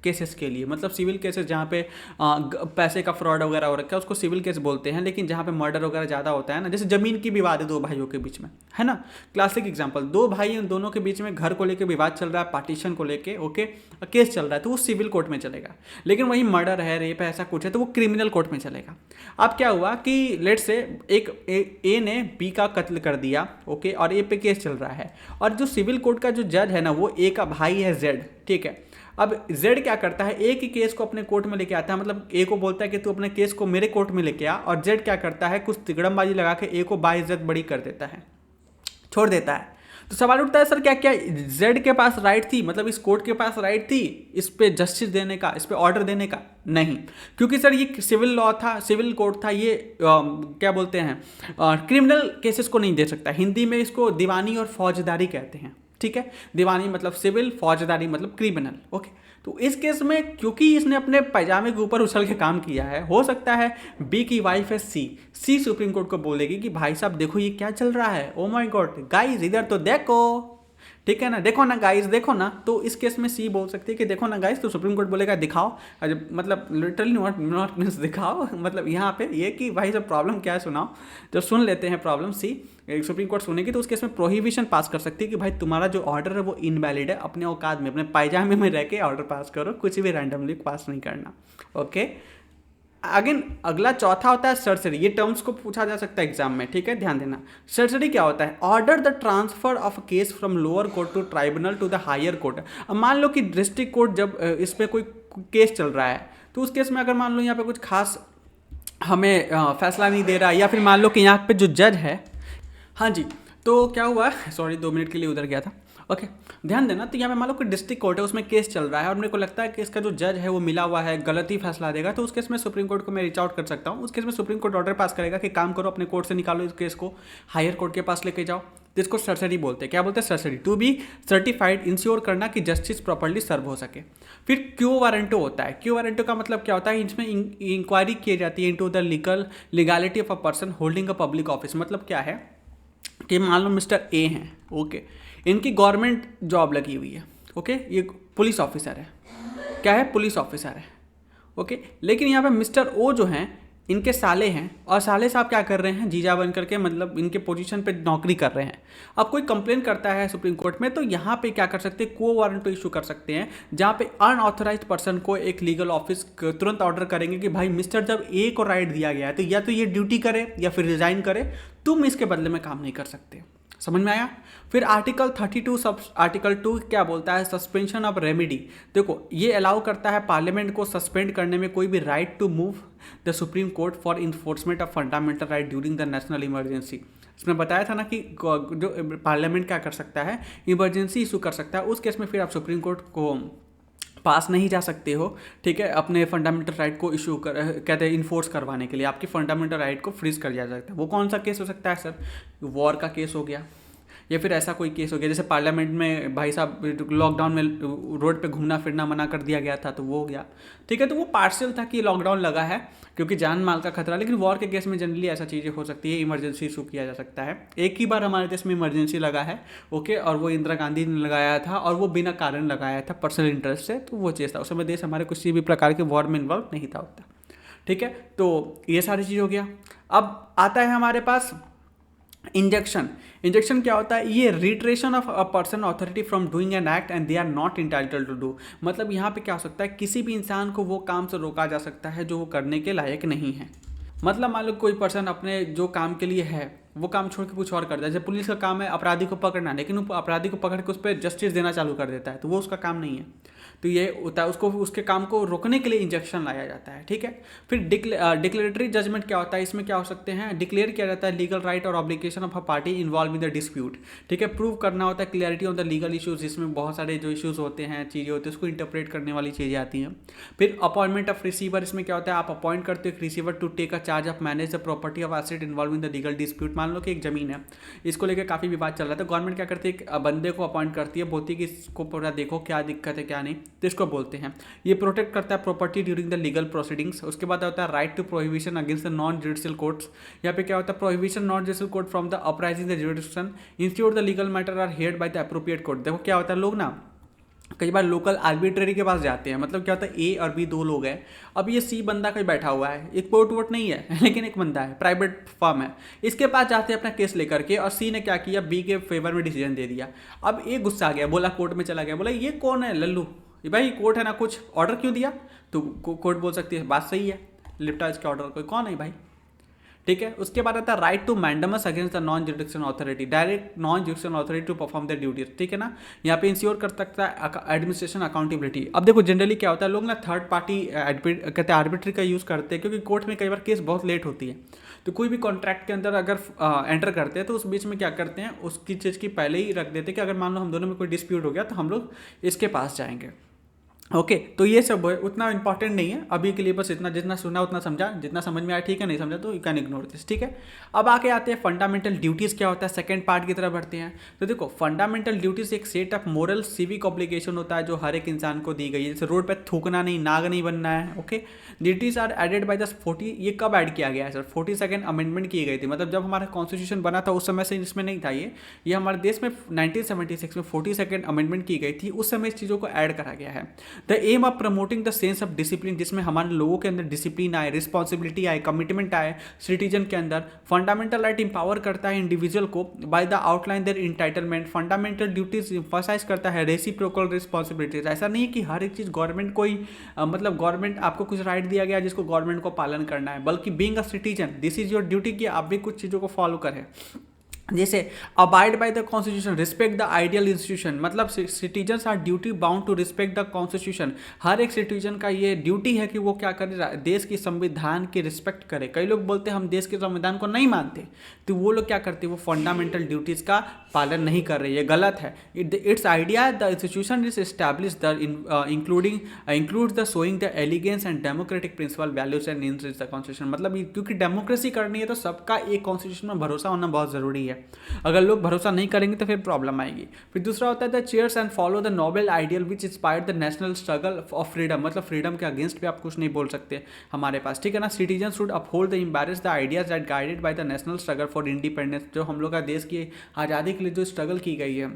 [SPEAKER 1] केसेस के लिए, मतलब सिविल केसेस जहाँ पे पैसे का फ्रॉड वगैरह हो रखा है उसको सिविल केस बोलते हैं। लेकिन जहाँ पे मर्डर वगैरह ज़्यादा होता है ना, जैसे ज़मीन की विवाद है दो भाइयों के बीच में, है ना, क्लासिक एग्जांपल, दो भाई उन दोनों के बीच में घर को लेकर विवाद चल रहा है, पार्टीशन को लेके, ओके, केस चल रहा है, तो वो सिविल कोर्ट में चलेगा। लेकिन वही मर्डर है, रेप है, ऐसा कुछ है, तो वो क्रिमिनल कोर्ट में चलेगा। अब क्या हुआ कि लेट्स से एक ए ने बी का कत्ल कर दिया, ओके, और ए पे केस चल रहा है, और जो सिविल कोर्ट का जो जज है ना वो ए का भाई है जेड, ठीक है। अब जेड क्या करता है, ए की केस को अपने कोर्ट में लेके आता है, मतलब ए को बोलता है कि तू अपने केस को मेरे कोर्ट में लेके आ, और जेड क्या करता है, कुछ तिगड़मबाजी लगा के ए को बाइज्जत बड़ी कर देता है, छोड़ देता है। तो सवाल उठता है सर क्या क्या जेड के पास राइट थी, मतलब इस कोर्ट के पास राइट थी इस पे जस्टिस देने का, इस पे ऑर्डर देने का? नहीं, क्योंकि सर ये सिविल लॉ था, सिविल कोर्ट था, ये क्या बोलते हैं क्रिमिनल केसेस को नहीं दे सकता। हिंदी में इसको दीवानी और फौजदारी कहते हैं, ठीक है, दीवानी मतलब सिविल, फौजदारी मतलब क्रिमिनल, ओके। तो इस केस में क्योंकि इसने अपने पैजामे के ऊपर उछल के काम किया है, हो सकता है बी की वाइफ है सी सुप्रीम कोर्ट को बोलेगी कि भाई साहब देखो ये क्या चल रहा है, ओ माय गॉड गाइस इधर तो देखो, ठीक है ना, देखो ना गाइस देखो ना। तो इस केस में सी बोल सकती है कि देखो ना गाइस, तो सुप्रीम कोर्ट बोलेगा दिखाओ, मतलब लिटरली नॉट मीन्स दिखाओ, मतलब यहाँ पे ये कि भाई सब प्रॉब्लम क्या है सुनाओ, तो सुन लेते हैं प्रॉब्लम। सी सुप्रीम कोर्ट सुनेगी तो उस केस में प्रोहिबिशन पास कर सकती है कि भाई तुम्हारा जो ऑर्डर है वो इनवैलिड है, अपने औकात में अपने पायजामे में रह के ऑर्डर पास करो, कुछ भी रैंडमली पास नहीं करना, ओके। अगेन अगला चौथा होता है सर्सरी, ये टर्म्स को पूछा जा सकता है एग्जाम में, ठीक है, ध्यान देना। सर्सरी क्या होता है, order the transfer of case from lower court to tribunal to the higher court. अब मान लो कि डिस्ट्रिक्ट कोर्ट जब इस पर कोई केस चल रहा है, तो उस केस में अगर मान लो यहाँ पे कुछ खास हमें फैसला नहीं दे रहा, या फिर मान लो कि यहाँ पे जो जज है, हाँ जी, तो क्या हुआ, सॉरी 2 मिनट के लिए उधर गया था, ओके, ध्यान देना। तो यहाँ पे मान लो कि डिस्ट्रिक्ट कोर्ट है, उसमें केस चल रहा है और मेरे को लगता है कि इसका जो जज है वो मिला हुआ है, गलत ही फैसला देगा, तो उस केस में सुप्रीम कोर्ट को मैं रीच आउट कर सकता हूँ। उस केस में सुप्रीम कोर्ट ऑर्डर पास करेगा कि काम करो, अपने कोर्ट से निकालो इस केस को, हायर कोर्ट के पास लेके जाओ, जिसको सर्सरी बोलते हैं। क्या बोलते हैं, certiorari, to be certified, ensure करना कि जस्टिस प्रॉपर्ली सर्व हो सके। फिर क्यू वारंटो होता है। क्यू वारंटो का मतलब क्या होता है, इसमें इंक्वायरी की जाती है into the legality of a person holding a public office. मतलब क्या है कि मान लो मिस्टर ए हैं, ओके, इनकी गवर्नमेंट जॉब लगी हुई है, ओके, ये पुलिस ऑफिसर है, क्या है, पुलिस ऑफिसर है, ओके। लेकिन यहाँ पे मिस्टर ओ जो हैं, इनके साले हैं और साले साहब क्या कर रहे हैं, जीजा बन करके मतलब इनके पोजीशन पे नौकरी कर रहे हैं। अब कोई कंप्लेन करता है सुप्रीम कोर्ट में, तो यहाँ पे क्या कर सकते हैं, को वारंट इशू कर सकते हैं, जहाँ पे अनऑथराइज पर्सन को एक लीगल ऑफिस तुरंत ऑर्डर करेंगे कि भाई मिस्टर, जब ए को राइट दिया गया है तो या तो ये ड्यूटी करे या फिर रिजाइन करे, तुम इसके बदले में काम नहीं कर सकते। समझ में आया। फिर आर्टिकल 32 सब आर्टिकल 2 क्या बोलता है, सस्पेंशन ऑफ रेमेडी। देखो ये अलाउ करता है पार्लियामेंट को सस्पेंड करने में कोई भी right to move the supreme court for enforcement of fundamental right during the national emergency. इसमें बताया था ना कि जो पार्लियामेंट क्या कर सकता है, इमरजेंसी इशू कर सकता है, उस केस में फिर आप सुप्रीम कोर्ट को पास नहीं जा सकते हो, ठीक है, अपने फंडामेंटल राइट को इशू कर कहते हैं इन्फोर्स करवाने के लिए आपकी फंडामेंटल राइट को फ्रीज कर दिया जाता है। वो कौन सा केस हो सकता है सर, वॉर का केस हो गया, या फिर ऐसा कोई केस हो गया जैसे पार्लियामेंट में भाई साहब लॉकडाउन में रोड पे घूमना फिरना मना कर दिया गया था, तो वो हो गया, ठीक है। तो वो पार्शियल था कि लॉकडाउन लगा है क्योंकि जान माल का खतरा, लेकिन वॉर के केस में जनरली ऐसा चीज़ें हो सकती है, इमरजेंसी इशू किया जा सकता है। एक ही बार हमारे देश में इमरजेंसी लगा है, ओके, और वो इंदिरा गांधी ने लगाया था और वो बिना कारण लगाया था, पर्सनल इंटरेस्ट से, तो वो चीज़ था। उस समय देश हमारे किसी भी प्रकार के वॉर में इन्वॉल्व नहीं था होता, ठीक है। तो ये सारी चीज़ हो गया। अब आता है हमारे पास इंजेक्शन। इंजेक्शन क्या होता है, ये retraction of a person authority from doing an act and they are not entitled to do. मतलब यहाँ पे क्या हो सकता है, किसी भी इंसान को वो काम से रोका जा सकता है जो वो करने के लायक नहीं है। मतलब मान लो कोई पर्सन अपने जो काम के लिए है वो काम छोड़ के कुछ और करता है, जैसे पुलिस का काम है अपराधी को पकड़ना, लेकिन वो अपराधी को पकड़ के उस पर जस्टिस देना चालू कर देता है, तो वो उसका काम नहीं है। तो ये होता है, उसको उसके काम को रोकने के लिए इंजेक्शन लाया जाता है, ठीक है। फिर डिक्लेरेटरी जजमेंट क्या होता है, इसमें क्या हो सकते हैं, डिक्लेयर किया जाता है लीगल राइट और obligation of a party involve in the dispute, ठीक है। प्रूव करना होता है clarity on the legal issues, जिसमें बहुत सारे जो इशूज़ होते हैं, चीज़ें होती हैं, उसको इंटरप्रेट करने वाली चीज़ें आती हैं। फिर अपॉइंटमेंट ऑफ रिसीवर, इसमें क्या होता है, आप अपॉइंट करते हो एक receiver to take a charge of manage the property of asset involve in the legal dispute. मान लो कि एक जमीन है, इसको लेकर काफ़ी विवाद चल रहा था, गवर्नमेंट क्या करती है, एक बंदे को अपॉइंट करती है, बोलती है कि इसको पूरा देखो क्या दिक्कत है क्या नहीं, तो इसको बोलते हैं। ये प्रोटेक्ट करता है property during the legal proceedings. उसके बाद होता है right to prohibition against the non judicial courts. यहाँ पे क्या होता है, prohibition non judicial court from the uprising the judicial institute the legal matter are heard by the appropriate court. देखो क्या होता है, लोग ना कई बार लोकल आर्बिट्रेरी के पास जाते हैं, मतलब क्या होता है, ए और बी दो लोग हैं, अब ये सी बंदा कोई बैठा हुआ है, एक कोर्ट वोट नहीं है लेकिन एक बंदा है, प्राइवेट फर्म है, इसके पास जाते हैं अपना केस लेकर के, और सी ने क्या किया, बी के फेवर में डिसीजन दे दिया। अब ए गुस्सा आ गया, बोला कोर्ट में चला गया, बोला ये कौन है लल्लू, ये भाई कोर्ट है ना, कुछ ऑर्डर क्यों दिया, तो कोर्ट बोल सकती है बात सही है, लिफ्टा इसके ऑर्डर, कोई कौन है भाई, ठीक है। उसके बाद आता है right to mandamus against the non jurisdiction authority, direct non jurisdiction authority to perform the duties, ठीक है ना। यहाँ पे इंश्योर कर सकता है एडमिनिस्ट्रेशन अकाउंटेबिलिटी। अब देखो जनरली क्या होता है, लोग ना थर्ड पार्टी कहते हैं आर्बिट्री का यूज़ करते हैं, क्योंकि कोर्ट में कई बार केस बहुत लेट होती है, तो कोई भी कॉन्ट्रैक्ट के अंदर अगर एंटर करते हैं तो उस बीच में क्या करते हैं, उसकी चीज़ की पहले ही रख देते हैं कि अगर मान लो हम दोनों में कोई डिस्प्यूट हो गया तो हम लोग इसके पास जाएंगे, ओके। तो ये सब उतना इंपॉर्टेंट नहीं है अभी के लिए, बस इतना जितना सुना उतना समझा, जितना समझ में आया ठीक है, नहीं समझा तो यू कैन इग्नोर दिस, ठीक है। अब आके आते हैं फंडामेंटल ड्यूटीज़ क्या होता है, सेकंड पार्ट की तरफ बढ़ते हैं। तो देखो फंडामेंटल ड्यूटीज़ एक set of moral civic obligation होता है जो हर एक इंसान को दी गई है, जैसे रोड पर थूकना नहीं, नाग नहीं बनना है, okay. Duties are added by the 40, ये कब ऐड किया गया है सर, 42nd अमेंडमेंट की गई थी, मतलब जब हमारा कॉन्स्टिट्यूशन बना था उस समय से इसमें नहीं था, ये हमारे देश में 1976 में 42nd अमेंडमेंट की गई थी, उस समय इस चीज़ों को ऐड करा गया है। The aim of promoting the sense of discipline, जिसमें हमारे लोगों के अंदर डिसिप्लिन आए, रिस्पॉन्सिबिलिटी आए, कमिटमेंट आए सिटीजन के अंदर। फंडामेंटल राइट इंपावर करता है इंडिविजुअल को by the outline their entitlement. Fundamental duties emphasize करता है रेसिप्रोकल रिस्पॉन्सिबिलिटीज। ऐसा नहीं है कि हर एक चीज़ गवर्नमेंट को ही मतलब गवर्नमेंट आपको कुछ राइट दिया गया जिसको गवर्नमेंट को पालन करना है, बल्कि being a citizen this is your duty कि आप भी कुछ चीज़ों को फॉलो करें, जैसे abide by the constitution, respect the ideal institution, मतलब citizens are duty bound to respect the constitution. हर एक सिटीजन का ये ड्यूटी है कि वो क्या करे, देश की संविधान की रिस्पेक्ट करे। कई लोग बोलते हैं हम देश के संविधान को नहीं मानते, तो वो लोग क्या करते हैं, वो फंडामेंटल ड्यूटीज़ का पालन नहीं कर रहे, ये गलत है। It's idea the institution is establish the include the showing the allegiance and democratic principle values and in the constitution. मतलब क्योंकि डेमोक्रेसी करनी है तो सबका एक कॉन्स्टिट्यूशन में भरोसा होना बहुत ज़रूरी है, अगर लोग भरोसा नहीं करेंगे तो फिर प्रॉब्लम आएगी। फिर दूसरा होता है the cherish and follow the noble ideal which inspired the national struggle of freedom, मतलब फ्रीडम के अगेंस्ट भी आप कुछ नहीं बोल सकते हमारे पास, ठीक है ना। Citizen should uphold the embarrass the ideas that guided by the national struggle for independence, जो हम लोग का देश की आज़ादी के लिए जो स्ट्रगल की गई है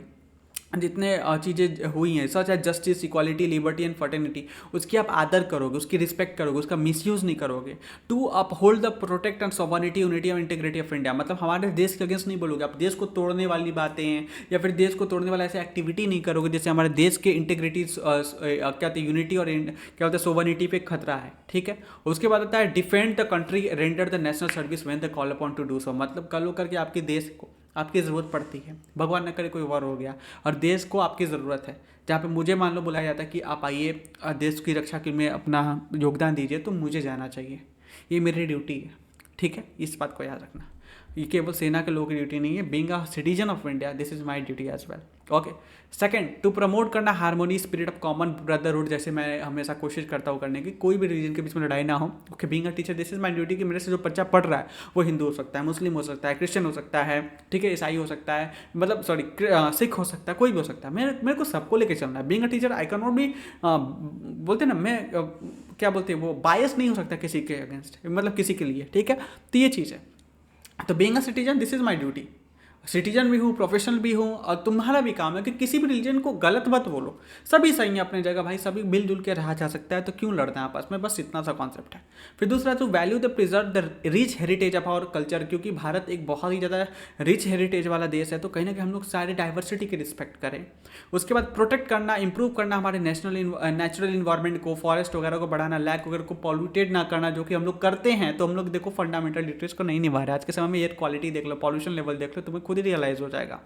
[SPEAKER 1] जितने चीज़ें हुई हैं such as justice, equality, liberty and fraternity, उसकी आप आदर करोगे, उसकी रिस्पेक्ट करोगे, उसका मिसयूज़ नहीं करोगे। To uphold the protect and sovereignty, unity and integrity of India, मतलब हमारे देश के अगेंस्ट नहीं बोलोगे, आप देश को तोड़ने वाली बातें हैं या फिर देश को तोड़ने वाला ऐसे एक्टिविटी नहीं करोगे जैसे हमारे देश के इंटीग्रिटी क्या कहते हैं यूनिटी और क्या होता है सोवरिटी पे खतरा है। ठीक है, उसके बाद आता है defend the country, render the national service when the call upon two do so, मतलब कल होकर के आपके देश को आपकी ज़रूरत पड़ती है, भगवान न करे कोई वॉर हो गया और देश को आपकी ज़रूरत है, जहाँ पे मुझे मान लो बुलाया जाता है कि आप आइए देश की रक्षा के में अपना योगदान दीजिए, तो मुझे जाना चाहिए, ये मेरी ड्यूटी है। ठीक है, इस बात को याद रखना, ये केवल सेना के लोगों की ड्यूटी नहीं है, being a citizen of India this is my duty as well. Okay, second, to promote करना harmony, spirit of common brotherhood, जैसे मैं हमेशा कोशिश करता हूँ करने की, कोई भी रिलीजन के बीच में लड़ाई ना हो। Okay, being a teacher this is my duty कि मेरे से जो बच्चा पढ़ रहा है वो हिंदू हो सकता है, मुस्लिम हो सकता है, क्रिश्चियन हो सकता है, ठीक है, ईसाई हो सकता है, मतलब सॉरी सिख हो सकता है, कोई भी हो सकता है, मेरे को सबको लेके चलना है। Being a teacher I can not be बोलते ना मैं क्या बोलते हैं वो बायस नहीं हो सकता किसी के अगेंस्ट, मतलब किसी के लिए। ठीक है, तो ये चीज़ है। तो being a citizen this is my duty, citizen भी हूँ, प्रोफेशनल भी हूँ, और तुम्हारा भी काम है कि किसी भी रिलीजन को गलत मत बोलो, सभी सही है अपनी जगह भाई, सभी मिलजुल के रहा जा सकता है, तो क्यों लड़ना है आपस में, बस इतना सा कॉन्सेप्ट है। फिर दूसरा, तो value the preserve the rich heritage of our culture, क्योंकि भारत एक बहुत ही ज़्यादा रिच हेरिटेज वाला देश है, तो कहीं ना कहीं हम लोग सारे डाइवर्सिटी की रिस्पेक्ट करें। उसके बाद प्रोटेक्ट करना, इंप्रूव करना हमारे नेचुरल इन्वायरमेंट को, फॉरेस्ट वगैरह को बढ़ाना, लैक वगैरह को पॉल्यूटेड ना करना, जो कि हम लोग करते हैं, तो हम लोग देखो फंडामेंटल ड्यूटीज को नहीं निभा रहे। आज के समय में एयर क्वालिटी देख लो, पॉल्यूशन लेवल देख लो, तुम्हें खुद ही रियलाइज हो जाएगा।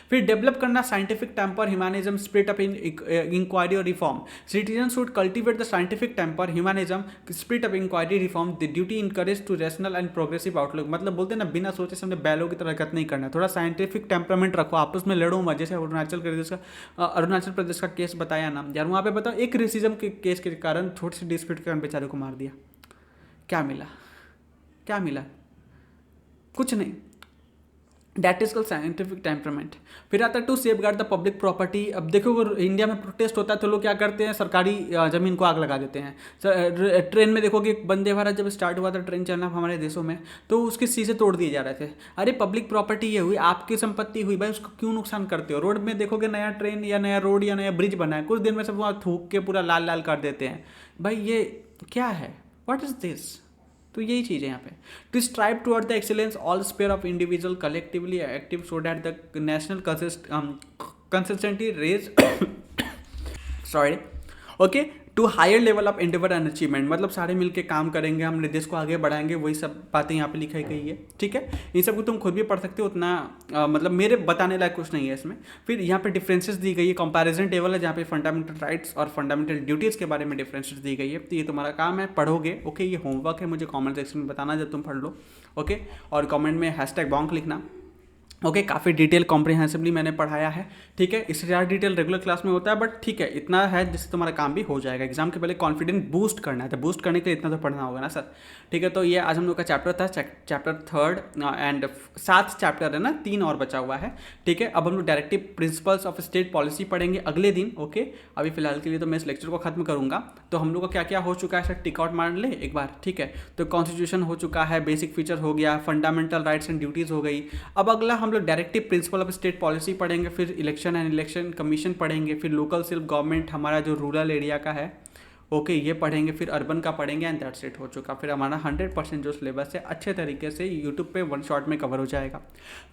[SPEAKER 1] फिर डेवलप करना scientific temper, humanism, spirit of inquiry और reform, citizen should cultivate the scientific temper, humanism, spirit of inquiry, reform, the duty encourage to rational and progressive outlook, मतलब बोलते हैं ना बिना सोचे समझे बैलों की तरह हरकत नहीं करना, थोड़ा साइंटिफिक टेम्परामेंट रखो, आपस में लड़ो मत। जैसे अरुणाचल प्रदेश का केस बताया ना यार, वहाँ पे बताओ एक रेसिज्म के केस के कारण छोटी सी डिस्प्यूट के कारण बेचारे को मार दिया, क्या मिला, क्या मिला, कुछ नहीं। That is called scientific temperament. फिर आता है to safeguard the public property. अब देखो अगर इंडिया में प्रोटेस्ट होता है तो लोग क्या करते हैं, सरकारी ज़मीन को आग लगा देते हैं। ट्रेन में देखोगे वंदे भारत जब स्टार्ट हुआ था ट्रेन चलना हमारे देशों में, तो उसके शीशे तोड़ दिए जा रहे थे। अरे पब्लिक प्रॉपर्टी ये हुई, आपकी संपत्ति हुई भाई, उसको क्यों नुकसान करते हो। रोड में देखोगे नया ट्रेन या नया रोड या नया ब्रिज बना है, कुछ दिन में सब वहाँ थूक के पूरा लाल लाल कर देते हैं। भाई ये क्या है, व्हाट इज दिस। तो यही चीज़ है यहाँ पे। To strive toward the excellence all sphere of individual collectively active so that the national consistently raise sorry okay to higher level of endeavour and achievement, मतलब सारे मिलके काम करेंगे, हमने देश को आगे बढ़ाएंगे, वही सब बातें यहाँ पे लिखाई गई है। ठीक है, इन सब को तुम खुद भी पढ़ सकते हो, उतना मतलब मेरे बताने लायक कुछ नहीं है इसमें। फिर यहाँ पे डिफरेंसेस दी गई है, कंपैरिजन टेबल है जहाँ पे फंडामेंटल राइट्स और फंडामेंटल ड्यूटीज़ के बारे में डिफरेंसेस दी गई है। तो ये तुम्हारा काम है, पढ़ोगे। ओके, ये होमवर्क है, मुझे कॉमेंट सेक्शन में बताना जब तुम पढ़ लो। ओके, और कॉमेंट में #bonk लिखना। ओके, काफ़ी डिटेल कॉम्प्रिहेंसिवली मैंने पढ़ाया है। ठीक है, इससे ज़्यादा डिटेल रेगुलर क्लास में होता है, बट ठीक है इतना है जिससे तुम्हारा काम भी हो जाएगा। एग्जाम के पहले कॉन्फिडेंस बूस्ट करना है, तो बूस्ट करने के लिए इतना तो पढ़ना होगा ना सर। ठीक है, तो ये आज हम लोग का चैप्टर था, चैप्टर 3 एंड 7 चैप्टर है ना, 3 और बचा हुआ है। ठीक है, अब हम लोग directive principles of state policy पढ़ेंगे अगले दिन। ओके, अभी फिलहाल के लिए तो मैं इस लेक्चर को खत्म करूँगा। तो हम लोग का क्या क्या हो चुका है सर, टिक आउट मार ले एक बार। ठीक है, तो कॉन्स्टिट्यूशन हो चुका है, बेसिक फीचर हो गया, फंडामेंटल राइट्स एंड ड्यूटीज़ हो गई। अब अगला हम लोग directive principle of state policy पढ़ेंगे, फिर इलेक्शन एंड इलेक्शन कमीशन पढ़ेंगे, फिर लोकल सेल्फ गवर्नमेंट हमारा जो रूरल एरिया का है, ओके ये पढ़ेंगे, फिर अर्बन का पढ़ेंगे एंड दैट्स इट हो चुका। फिर हमारा 100% जो सिलेबस है अच्छे तरीके से यूट्यूब पे वन शॉट में कवर हो जाएगा।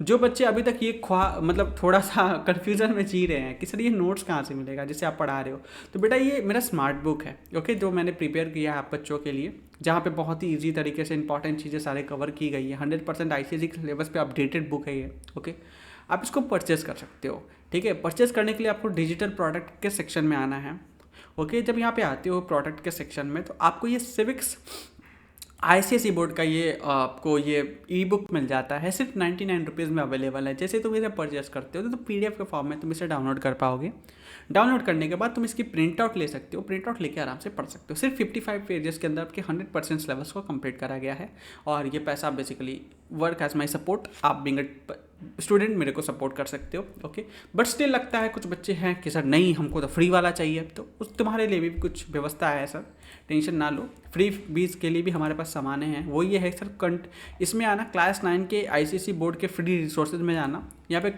[SPEAKER 1] जो बच्चे अभी तक ये मतलब थोड़ा सा कन्फ्यूजन में जी रहे हैं कि सर ये नोट्स कहाँ से मिलेगा जिसे आप पढ़ा रहे हो, तो बेटा ये मेरा स्मार्ट बुक है। ओके, जो मैंने प्रिपेयर किया है आप बच्चों के लिए, जहाँ पे बहुत ही ईजी तरीके से इंपॉर्टेंट चीज़ें सारे कवर की गई है। 100% ICSE के सिलेबस पे अपडेटेड बुक है ये। ओके, आप इसको परचेज कर सकते हो। ठीक है, परचेज करने के लिए आपको डिजिटल प्रोडक्ट के सेक्शन में आना है। ओके, जब यहाँ पे आते हो प्रोडक्ट के सेक्शन में, तो आपको ये सिविक्स ICSE बोर्ड का ये आपको ये ई बुक मिल जाता है, सिर्फ 99 रुपीज़ में अवेलेबल है। जैसे तुम इसे परचेस करते हो तो PDF के फॉर्म में तुम इसे डाउनलोड कर पाओगे। डाउनलोड करने के बाद तुम इसकी प्रिंट आउट ले सकते हो, प्रिंट आउट लेके आराम से पढ़ सकते हो। सिर्फ 55 पेजेस के अंदर आपके 100% सिलेबस को कंप्लीट करा गया है, और ये पैसा basically work as my support. आप बिंग स्टूडेंट मेरे को सपोर्ट कर सकते हो। ओके, बट स्टिल लगता है कुछ बच्चे हैं कि सर नहीं हमको तो फ्री वाला चाहिए, तो उस तुम्हारे लिए भी कुछ व्यवस्था है सर, टेंशन ना लो। फ्री बीज के लिए भी हमारे पास सामानें हैं। वो ये है सर इसमें आना क्लास 9 के ICSE बोर्ड के फ्री रिसोर्सेज में जाना, यहाँ पे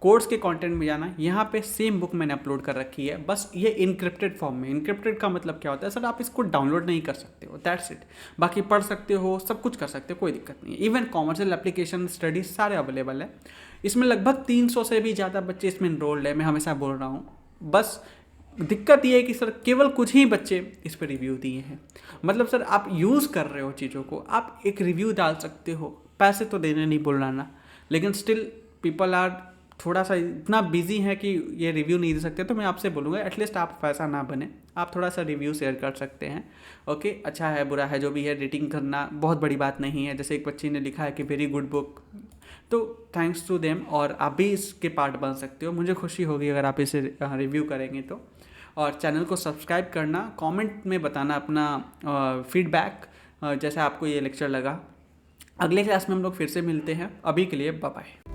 [SPEAKER 1] कोर्स के कंटेंट में जाना, यहाँ पे सेम बुक मैंने अपलोड कर रखी है, बस ये इनक्रिप्टेड फॉर्म में। इनक्रिप्टेड का मतलब क्या होता है सर, आप इसको डाउनलोड नहीं कर सकते हो, दैट्स इट। बाकी पढ़ सकते हो, सब कुछ कर सकते हो, कोई दिक्कत नहीं है। इवन कॉमर्शियल एप्लीकेशन स्टडीज सारे अवेलेबल है। इसमें लगभग 300 से भी ज़्यादा बच्चे इसमें इनरोल्ड है, मैं हमेशा बोल रहा हूँ। बस दिक्कत ये है कि सर केवल कुछ ही बच्चे इस पर रिव्यू दिए हैं। मतलब सर आप यूज़ कर रहे हो चीज़ों को, आप एक रिव्यू डाल सकते हो, पैसे तो देने नहीं बोल रहा ना, लेकिन स्टिल पीपल आर थोड़ा सा इतना बिजी है कि ये रिव्यू नहीं दे सकते। तो मैं आपसे बोलूँगा एटलीस्ट आप वैसा ना बने, आप थोड़ा सा रिव्यू शेयर कर सकते हैं। ओके, अच्छा है बुरा है जो भी है, रेटिंग करना बहुत बड़ी बात नहीं है। जैसे एक बच्ची ने लिखा है कि वेरी गुड बुक, तो थैंक्स टू देम, और आप भी इसके पार्ट बन सकते हो। मुझे खुशी होगी अगर आप इसे रिव्यू करेंगे तो। और चैनल को सब्सक्राइब करना, कमेंट में बताना अपना फीडबैक जैसे आपको ये लेक्चर लगा। अगले क्लास में हम लोग फिर से मिलते हैं, अभी के लिए बाय बाय।